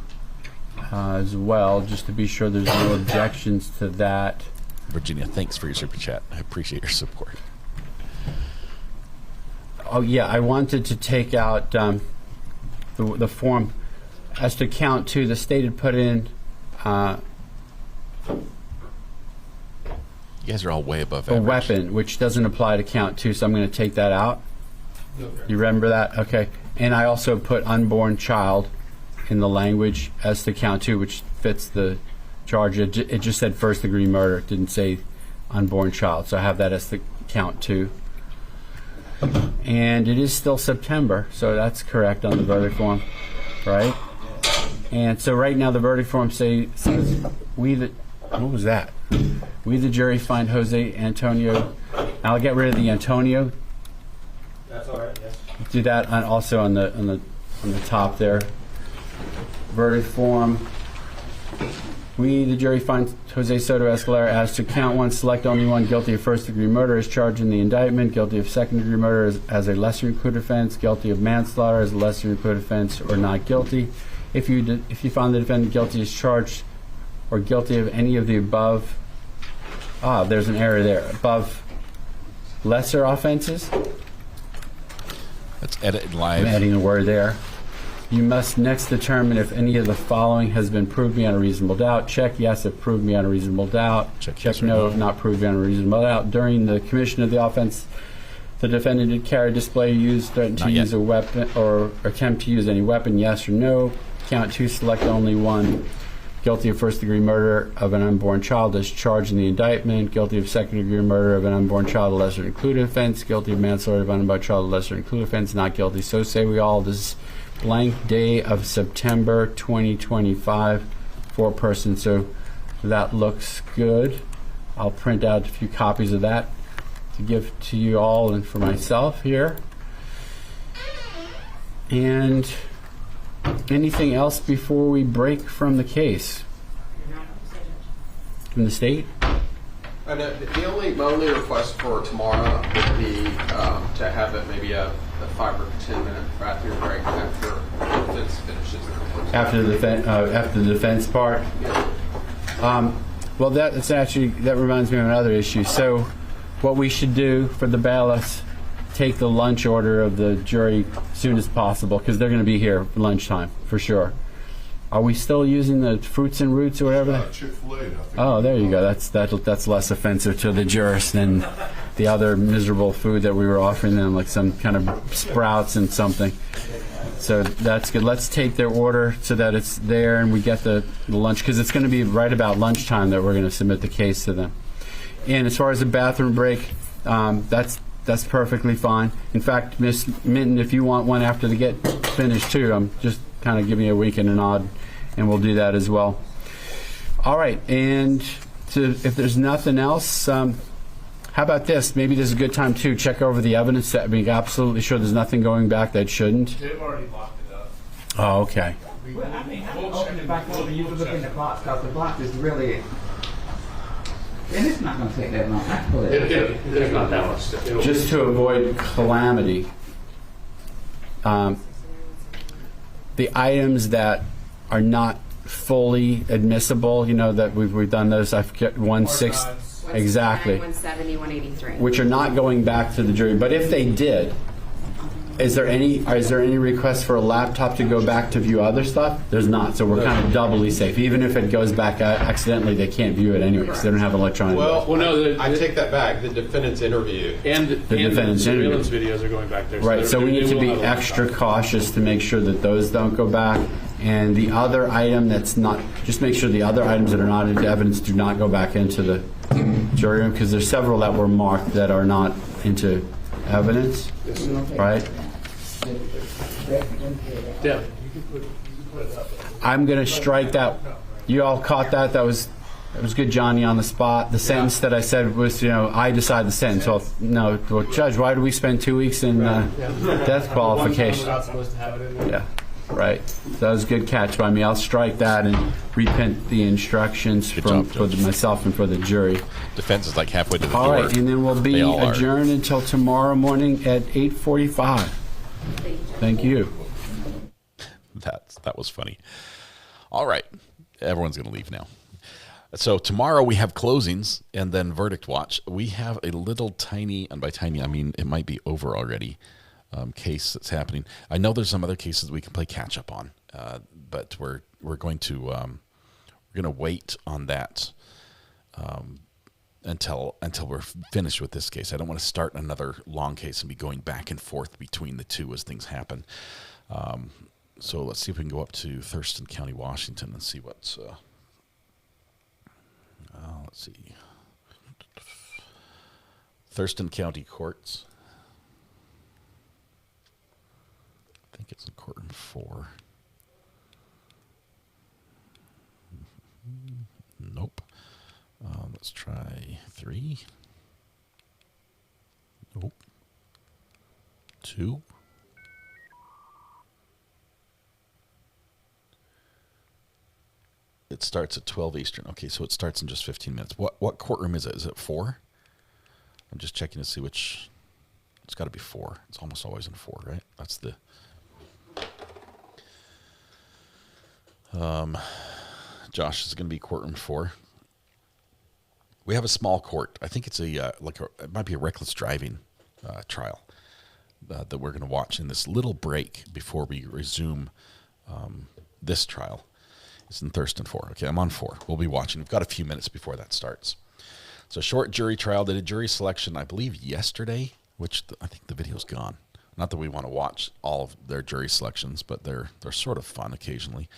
as well, just to be sure there's no objections to that. Virginia, thanks for your super chat. I appreciate your support. Oh, yeah, I wanted to take out the form as to count 2. The state had put in. You guys are all way above a average. weapon, which doesn't apply to count 2, so I'm going to take that out. Okay. You remember that? Okay. And I also put unborn child in the language as to count 2, which fits the charge. It just said first-degree murder. It didn't say unborn child, so I have that as the count 2. And it is still September, so that's correct on the verdict form, right? And so right now the verdict form says what was that? We, the jury, find Jose Antonio. I'll get rid of the Antonio. That's all right. Yes. Do that also on the top there. Verdict form. We, the jury, find Jose Soto-Escalera as to count 1, select only one, guilty of first-degree murder as charged in the indictment, guilty of second-degree murder as a lesser-included offense, guilty of manslaughter as a lesser-included offense, or not guilty. If you find the defendant guilty as charged or guilty of any of the above, there's an error there, above lesser offenses. Let's edit it live. I'm adding a word there. You must next determine if any of the following has been proved beyond a reasonable doubt. Check yes if proved beyond a reasonable doubt. Check yes no if not proved beyond a reasonable doubt. During the commission of the offense, the defendant did carry, display, use, threaten to use a weapon, or attempt to use any weapon, yes or no. Count 2, select only one. Guilty of first-degree murder of an unborn child as charged in the indictment. Guilty of second-degree murder of an unborn child, a lesser-included offense. Guilty of manslaughter of an unborn child, a lesser-included offense. Not guilty. So say we all. This blank day of September 2025, 4-person. So that looks good. I'll print out a few copies of that to give to you all and for myself here. And anything else before we break from the case? From the state? And my only request for tomorrow would be to have it maybe a 5 or 10 minute bathroom break after the defense finishes. After the defense part? Yeah. Well, that reminds me of another issue. So what we should do for the bailiffs, take the lunch order of the jury as soon as possible, because they're going to be here lunchtime for sure. Are we still using the fruits and roots or whatever? Chick-fil-A. Oh, there you go. That's less offensive to the jurors than the other miserable food that we were offering them, like some kind of sprouts and something. So that's good. Let's take their order so that it's there and we get the lunch, because it's going to be right about lunchtime that we're going to submit the case to them. And as far as the bathroom break, that's perfectly fine. In fact, Miss Minton, if you want one after they get finished too, I'm just kind of giving you a wink and a nod, and we'll do that as well. All right, and so if there's nothing else, how about this? Maybe this is a good time to check over the evidence that we absolutely sure there's nothing going back that shouldn't. They've already locked it up. Oh, okay. Well, I mean, I'm open it back over. You can look in the box, because the box is really. And it's not going to take that long. I pull it. There's not that much. Just to avoid calamity, the items that are not fully admissible, you know, that we've done those. I forget 1/6 exactly, 170, 183. which are not going back to the jury. But if they did, is there any request for a laptop to go back to view other stuff? There's not, so we're kind of doubly safe. Even if it goes back accidentally, they can't view it anyway because they don't have electronic. Well, no, I take that back. The defendant's interview and the defendant's interview videos are going back there. Right, so we need to be extra cautious to make sure that those don't go back. And the other item that's not, just make sure the other items that are not into evidence do not go back into the jury room, because there's several that were marked that are not into evidence, right? Yeah. I'm going to strike that. You all caught that? That was good, Johnny, on the spot. The sentence that I said was, I decide the sentence. Well, no, well, Judge, why do we spend 2 weeks in death qualification? We're not supposed to have it in there. Yeah, right. So that was a good catch by me. I'll strike that and reprint the instructions for myself and for the jury. Defense is like halfway to the all door. All right, and then we'll be adjourned until tomorrow morning at 8:45. Thank you. That was funny. All right. Everyone's going to leave now. So tomorrow we have closings and then verdict watch. We have a little tiny, and by tiny I mean it might be over already, case that's happening. I know there's some other cases we can play catch up on, but we're going to wait on that until we're finished with this case. I don't want to start another long case and be going back and forth between the two as things happen. So let's see if we can go up to Thurston County, Washington, and see what's. Let's see. Thurston County Courts. I think it's in courtroom 4. Nope. Let's try 3. Nope. 2. It starts at 12 Eastern. Okay, so it starts in just 15 minutes. What courtroom is it? Is it 4? I'm just checking to see which. It's got to be 4. It's almost always in 4, right? That's the. Josh is going to be courtroom 4. We have a small court. I think it's it might be a reckless driving trial that we're going to watch in this little break before we resume this trial. It's in Thurston 4. Okay, I'm on 4. We'll be watching. We've got a few minutes before that starts. So short jury trial. They did jury selection, I believe, yesterday, which I think the video's gone. Not that we want to watch all of their jury selections, but they're sort of fun occasionally.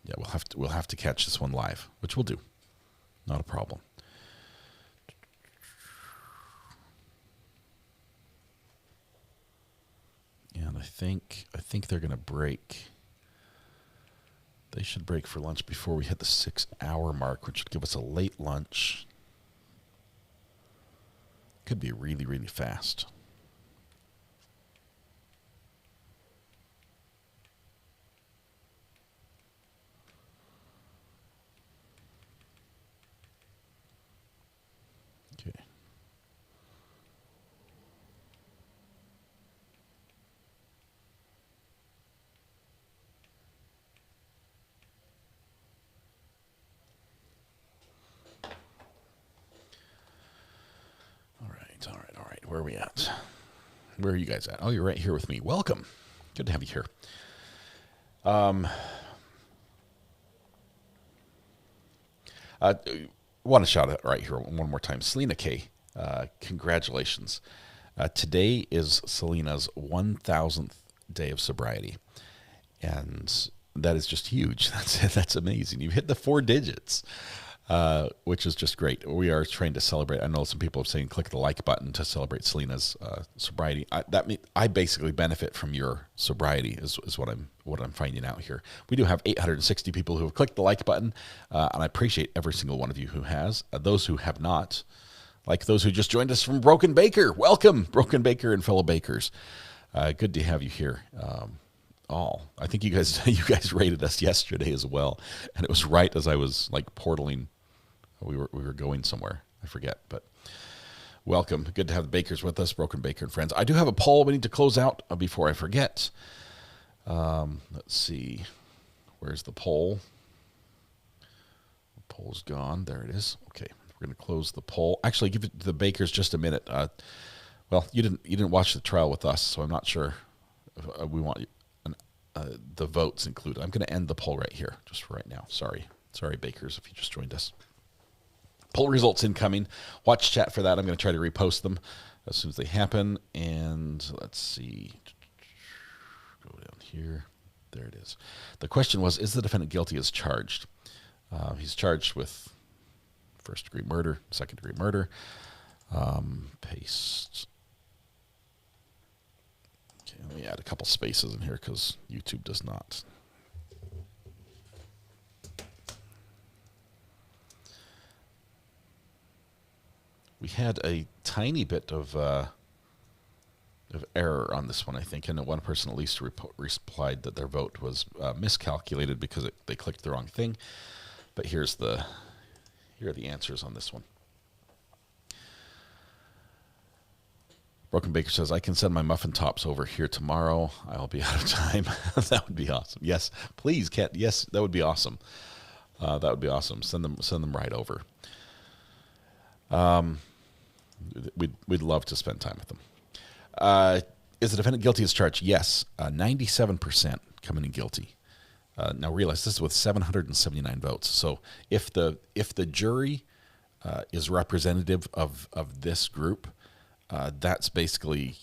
Yeah, we'll have to catch this one live, which we'll do. Not a problem. And I think they're going to break. They should break for lunch before we hit the 6-hour mark, which would give us a late lunch. Could be really, really fast. Okay. All right. Where are we at? Where are you guys at? Oh, you're right here with me. Welcome. Good to have you here. Want to shout out right here one more time. Selena K, congratulations. Today is Selena's 1,000th day of sobriety. And that is just huge. That's amazing. You hit the 4 digits, which is just great. We are trying to celebrate. I know some people are saying click the like button to celebrate Selena's sobriety. I basically benefit from your sobriety is what I'm finding out here. We do have 860 people who have clicked the like button, and I appreciate every single one of you who has. Those who have not, like those who just joined us from Broken Baker, welcome, Broken Baker and fellow bakers. Good to have you here. I think you guys rated us yesterday as well, and it was right as I was like portaling. We were going somewhere. I forget, but welcome. Good to have the bakers with us, Broken Baker and friends. I do have a poll we need to close out before I forget. Let's see. Where's the poll? The poll's gone. There it is. Okay, we're going to close the poll. Actually, give it to the bakers just a minute. Well, you didn't watch the trial with us, so I'm not sure if we want the votes included. I'm going to end the poll right here, just for right now. Sorry, bakers, if you just joined us. Poll results incoming. Watch chat for that. I'm going to try to repost them as soon as they happen. And let's see. Go down here. There it is. The question was, is the defendant guilty as charged? He's charged with first-degree murder, second-degree murder. Paste. Okay, let me add a couple spaces in here because YouTube does not. We had a tiny bit of error on this one, I think, and one person at least replied that their vote was miscalculated because they clicked the wrong thing. But here are the answers on this one. Broken Baker says, I can send my muffin tops over here tomorrow. I'll be out of time. That would be awesome. Yes, please, Kat. Yes, that would be awesome. That would be awesome. Send them right over. We'd love to spend time with them. Is the defendant guilty as charged? Yes. 97% coming in guilty. Now realize this is with 779 votes. So if the jury is representative of this group, that's basically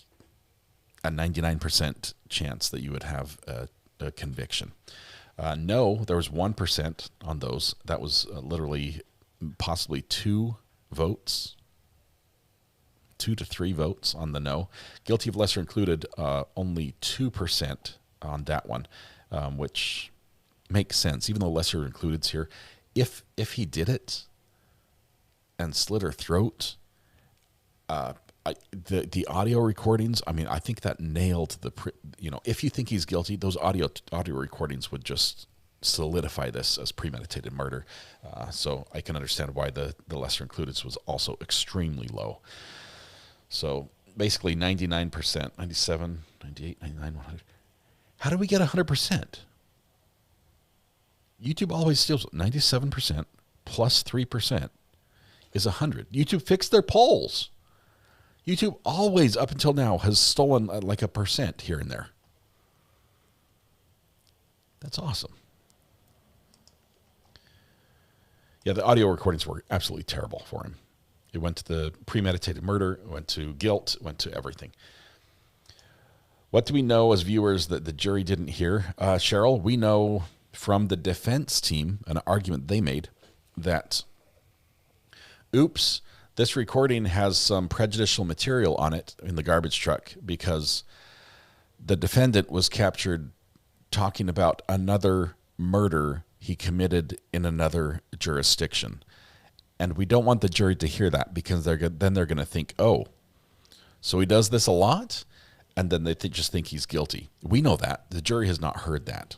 a 99% chance that you would have a conviction. No, there was 1% on those. That was literally possibly 2 votes. 2 to 3 votes on the no. Guilty of lesser included, only 2% on that one, which makes sense. Even though lesser included's here, if he did it and slit her throat, the audio recordings, I mean, I think that nailed if you think he's guilty, those audio recordings would just solidify this as premeditated murder. So I can understand why the lesser included was also extremely low. So basically 99%, 97, 98, 99, 100. How do we get 100%? YouTube always steals 97% plus 3% is 100. YouTube fixed their polls. YouTube always, up until now, has stolen like a percent here and there. That's awesome. Yeah, the audio recordings were absolutely terrible for him. It went to the premeditated murder, it went to guilt, it went to everything. What do we know as viewers that the jury didn't hear? Cheryl, we know from the defense team, an argument they made, that, oops, this recording has some prejudicial material on it in the garbage truck because the defendant was captured talking about another murder he committed in another jurisdiction. And we don't want the jury to hear that because then they're going to think, oh, so he does this a lot? And then they just think he's guilty. We know that. The jury has not heard that.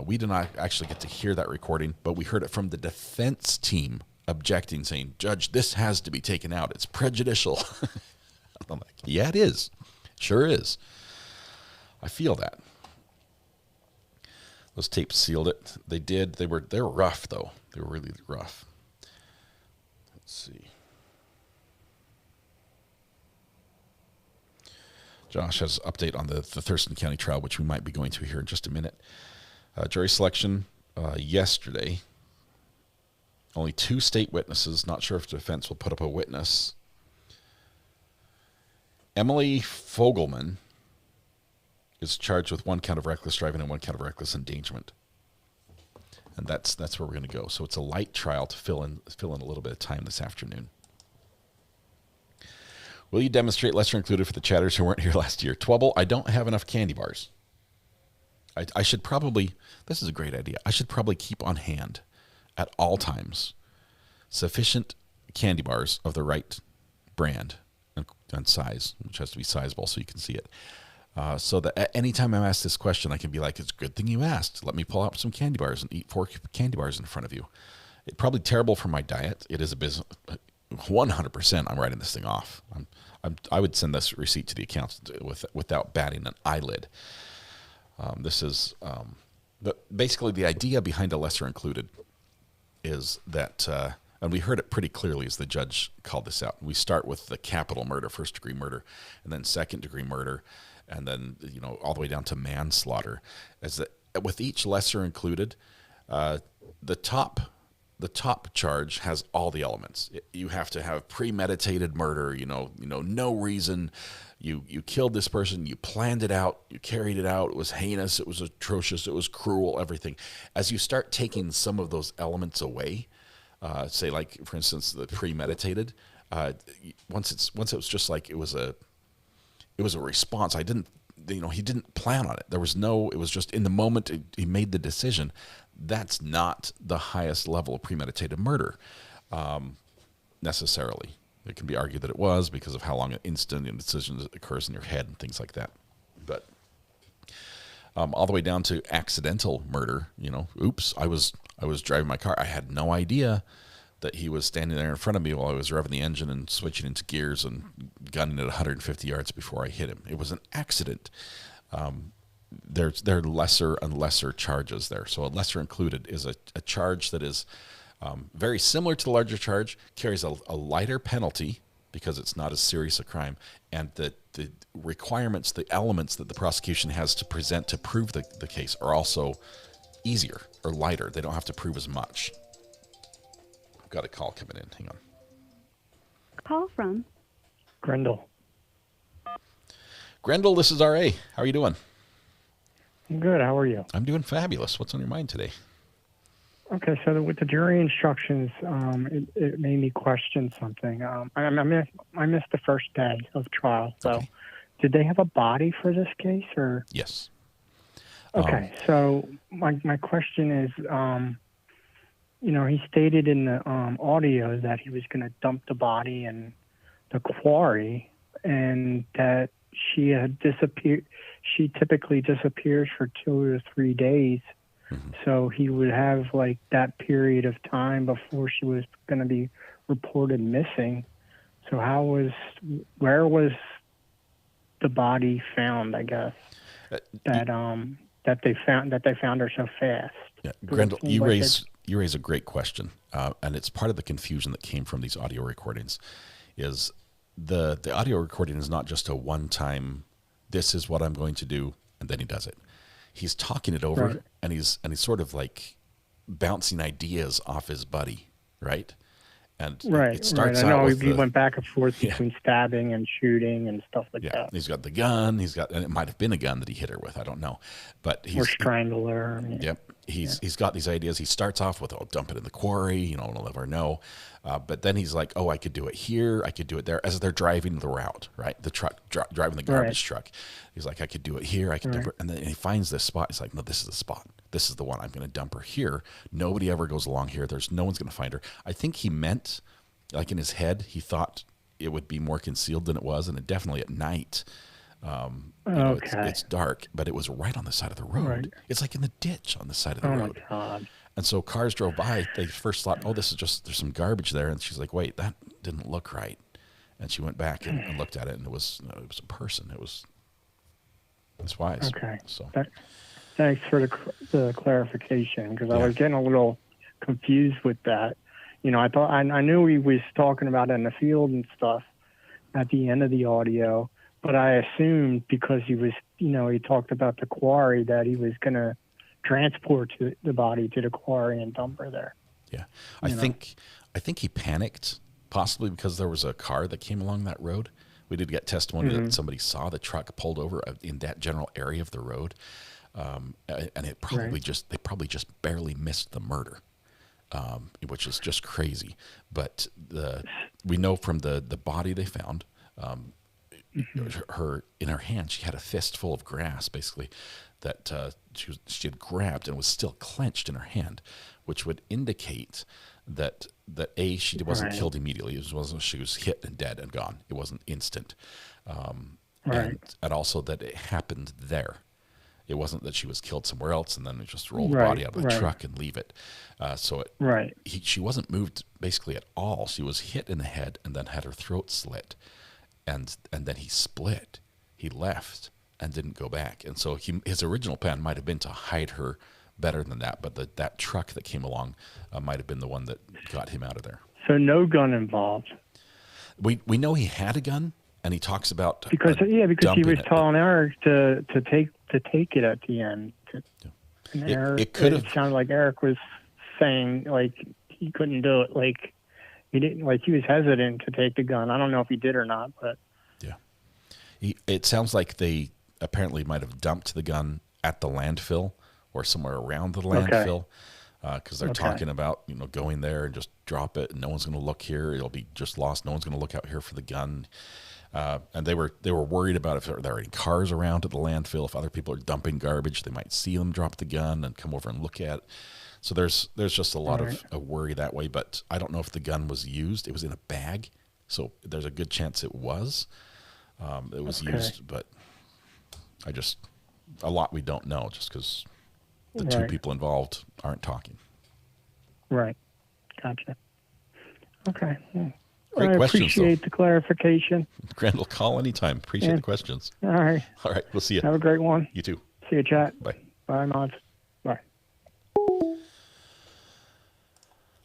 We did not actually get to hear that recording, but we heard it from the defense team objecting, saying, Judge, this has to be taken out. It's prejudicial. I'm like, yeah, it is. Sure is. I feel that. Those tapes sealed it. They did. They were rough, though. They were really rough. Let's see. Josh has an update on the Thurston County trial, which we might be going to here in just a minute. Jury selection yesterday. Only 2 state witnesses. Not sure if the defense will put up a witness. Emily Fogelman is charged with 1 count of reckless driving and 1 count of reckless endangerment. And that's where we're going to go. So it's a light trial to fill in a little bit of time this afternoon. Will you demonstrate lesser included for the chatters who weren't here last year? Twubble, I don't have enough candy bars. I should probably, this is a great idea, I should probably keep on hand at all times sufficient candy bars of the right brand and size, which has to be sizable so you can see it. So that anytime I'm asked this question, I can be like, it's a good thing you asked. Let me pull out some candy bars and eat 4 candy bars in front of you. It's probably terrible for my diet. It is a business. 100% I'm writing this thing off. I would send this receipt to the accountant without batting an eyelid. This is basically the idea behind a lesser included is that, and we heard it pretty clearly as the judge called this out. We start with the capital murder, first-degree murder, and then second-degree murder, and then all the way down to manslaughter. As that with each lesser included, the top charge has all the elements. You have to have premeditated murder. No reason. You killed this person. You planned it out. You carried it out. It was heinous. It was atrocious. It was cruel. Everything. As you start taking some of those elements away, say like for instance the premeditated, once it was just like it was a response. He didn't plan on it. There was no. It was just in the moment he made the decision. That's not the highest level of premeditated murder, necessarily. It can be argued that it was because of how long an instant decision occurs in your head and things like that. But all the way down to accidental murder, oops, I was driving my car. I had no idea that he was standing there in front of me while I was revving the engine and switching into gears and gunning at 150 yards before I hit him. It was an accident. There are lesser and lesser charges there. So a lesser included is a charge that is very similar to the larger charge, carries a lighter penalty because it's not as serious a crime, and the requirements, the elements that the prosecution has to present to prove the case are also easier or lighter. They don't have to prove as much. I've got a call coming in. Hang on. Call from Grendel. Grendel, this is RA. How are you doing? Good. How are you? I'm doing fabulous. What's on your mind today? Okay, so with the jury instructions, it made me question something. I missed the first day of trial. So, did they have a body for this case, or? Yes. Okay, so my question is, he stated in the audio that he was going to dump the body in the quarry, and that she had disappeared. She typically disappears for 2 to 3 days. Mm-hmm. So he would have like that period of time before she was going to be reported missing. So where was the body found? I guess that they found her so fast. Yeah, Grendel, you raise a great question, and it's part of the confusion that came from these audio recordings. Is the audio recording is not just a one-time, this is what I'm going to do, and then he does it. He's talking it over, right. and he's sort of like bouncing ideas off his buddy, right? And it starts I know out with he went back and forth between stabbing and shooting and stuff like that. He's got the gun. And it might have been a gun that he hit her with. I don't know, but or strangle her. Yep. He's got these ideas. He starts off with, dump it in the quarry. We'll never know. But then he's like, I could do it here. I could do it there. As they're driving the route, right? The truck driving the garbage truck. He's like, I could do it here. I could dump her. And then he finds this spot. He's like, no, this is the spot. This is the one. I'm going to dump her here. Nobody ever goes along here. No one's going to find her. I think he meant, like in his head, he thought it would be more concealed than it was, and it definitely at night. It's dark, but it was right on the side of the road. Right. It's like in the ditch on the side of the road. My God. And so cars drove by. They first thought, this is just, there's some garbage there. And she's like, wait, that didn't look right. And she went back and looked at it, and it was a person. It's wise. Okay. So thanks for the clarification, because I was getting a little confused with that. I thought I knew he was talking about it in the field and stuff at the end of the audio, but I assumed because he was, he talked about the quarry that he was going to transport the body to the quarry and dump her there. Yeah, I think he panicked, possibly because there was a car that came along that road. We did get testimony that somebody saw the truck pulled over in that general area of the road, and it probably they probably just barely missed the murder, which is just crazy. But we know from the body they found, her in her hand she had a fistful of grass, basically, that she had grabbed and was still clenched in her hand, which would indicate that she wasn't killed immediately. She was hit and dead and gone. It wasn't instant, and also that it happened there. It wasn't that she was killed somewhere else and then we just roll the body out of the truck and leave it. She wasn't moved basically at all. She was hit in the head and then had her throat slit, and then he split. He left and didn't go back. And so his original plan might have been to hide her better than that, but that truck that came along might have been the one that got him out of there. So no gun involved. We know he had a gun, and he talks about because he was telling Eric to take it at the end. It sounded like Eric was saying like he couldn't do it, like he didn't, like he was hesitant to take the gun. I don't know if he did or not, but it sounds like they apparently might have dumped the gun at the landfill or somewhere around the landfill, because they're talking about going there and just drop it and no one's going to look here, it'll be just lost, no one's going to look out here for the gun, and they were worried about if there are any cars around at the landfill, if other people are dumping garbage, they might see them drop the gun and come over and look at it. So there's just a lot of worry that way, but I don't know if the gun was used. It was in a bag, so there's a good chance it was used, but a lot we don't know just because the two people involved aren't talking. Right. Gotcha. Okay. Great I questions. Appreciate the clarification. Grandel, call anytime. Appreciate the questions. All right. All right. We'll see you. Have a great one. You too. See you, chat. Bye. Bye, Mods. Bye.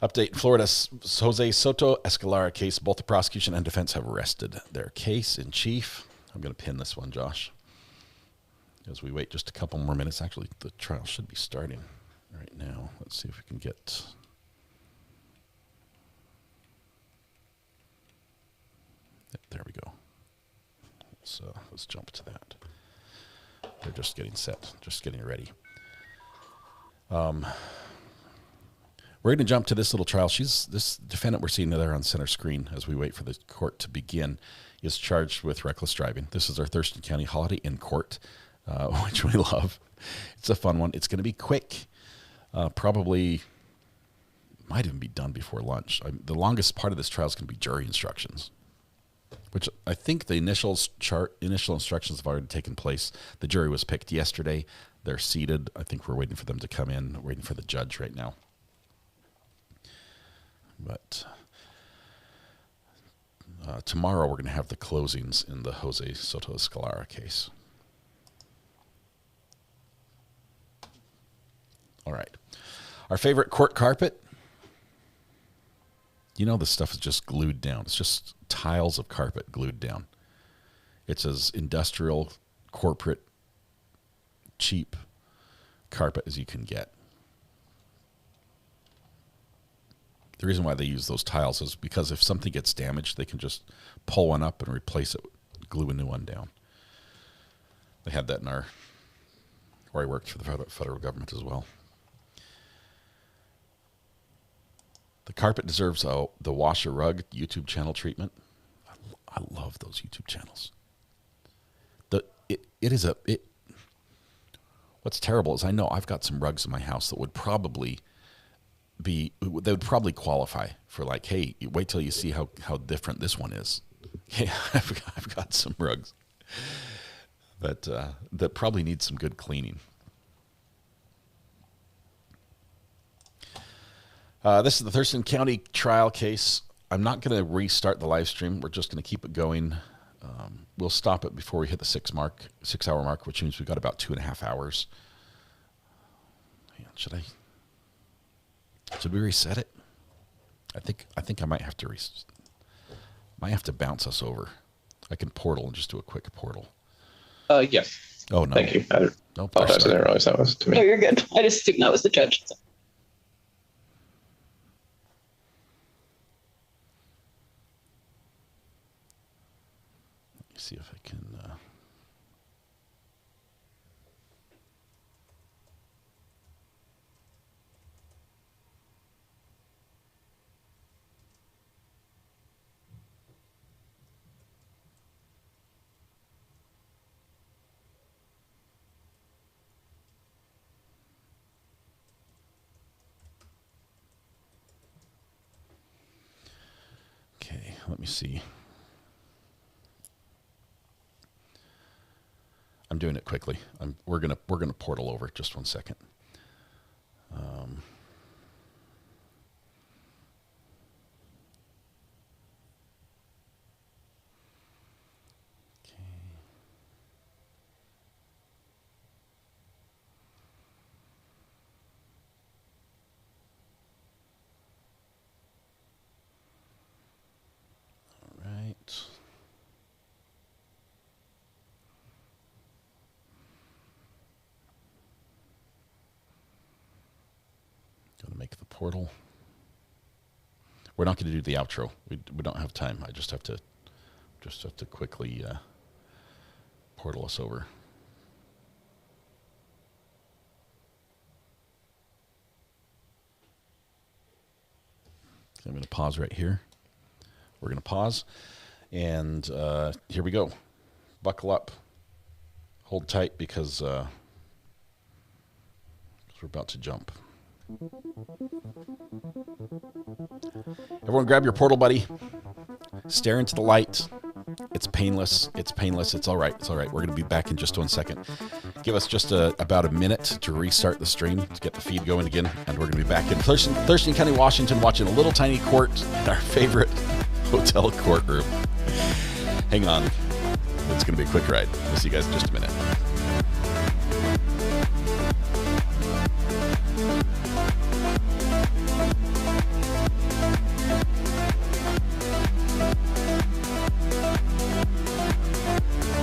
Update: Florida's Jose Soto-Escalera case. Both the prosecution and defense have rested their case in chief. I'm going to pin this one, Josh, as we wait just a couple more minutes. Actually, the trial should be starting right now. Let's see if we can get... There we go. Let's jump to that. They're just getting set, just getting ready. We're going to jump to this little trial. This defendant we're seeing there on center screen as we wait for the court to begin is charged with reckless driving. This is our Thurston County Holiday in Court, which we love. It's a fun one. It's going to be quick. Probably might even be done before lunch. The longest part of this trial is going to be jury instructions, which I think the initial instructions have already taken place. The jury was picked yesterday. They're seated. I think we're waiting for them to come in, waiting for the judge right now. But tomorrow we're going to have the closings in the Jose Soto-Escalera case. All right. Our favorite court carpet. This stuff is just glued down. It's just tiles of carpet glued down. It's as industrial, corporate, cheap carpet as you can get. The reason why they use those tiles is because if something gets damaged, they can just pull one up and replace it, glue a new one down. They had that where I worked for the federal government as well. The carpet deserves the Washer Rug YouTube channel treatment. I love those YouTube channels. What's terrible is I know I've got some rugs in my house that would probably qualify for like, hey, wait till you see how different this one is. Yeah, I've got some rugs that probably need some good cleaning. This is the Thurston County trial case. I'm not going to restart the live stream. We're just going to keep it going. We'll stop it before we hit the 6-hour mark, which means we've got about 2.5 hours. Man, should we reset it? I think I might have to bounce us over. I can portal and just do a quick portal. Yes. Oh, no. Thank you. I Nope, apologize. I didn't realize that was to me. No, you're good. I just assumed that was the judge. So. Let me see if I can... Okay, let me see. I'm doing it quickly. We're gonna portal over. Just 1 second. Right. Going to make the portal. We're not going to do the outro. We don't have time. I just have to quickly portal us over. So I'm going to pause right here. We're going to pause, and here we go. Buckle up. Hold tight because we're about to jump. Everyone grab your portal buddy. Stare into the light. It's painless. It's painless. It's all right. It's all right. We're going to be back in just 1 second. Give us just about a minute to restart the stream, to get the feed going again, and we're going to be back in Thurston County, Washington, watching a little tiny court in our favorite hotel courtroom. Hang on. It's going to be a quick ride. We'll see you guys in just a minute.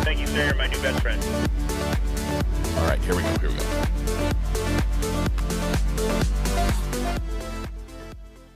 Thank you, sir. You're my new best friend. All right, here we go. Here we go.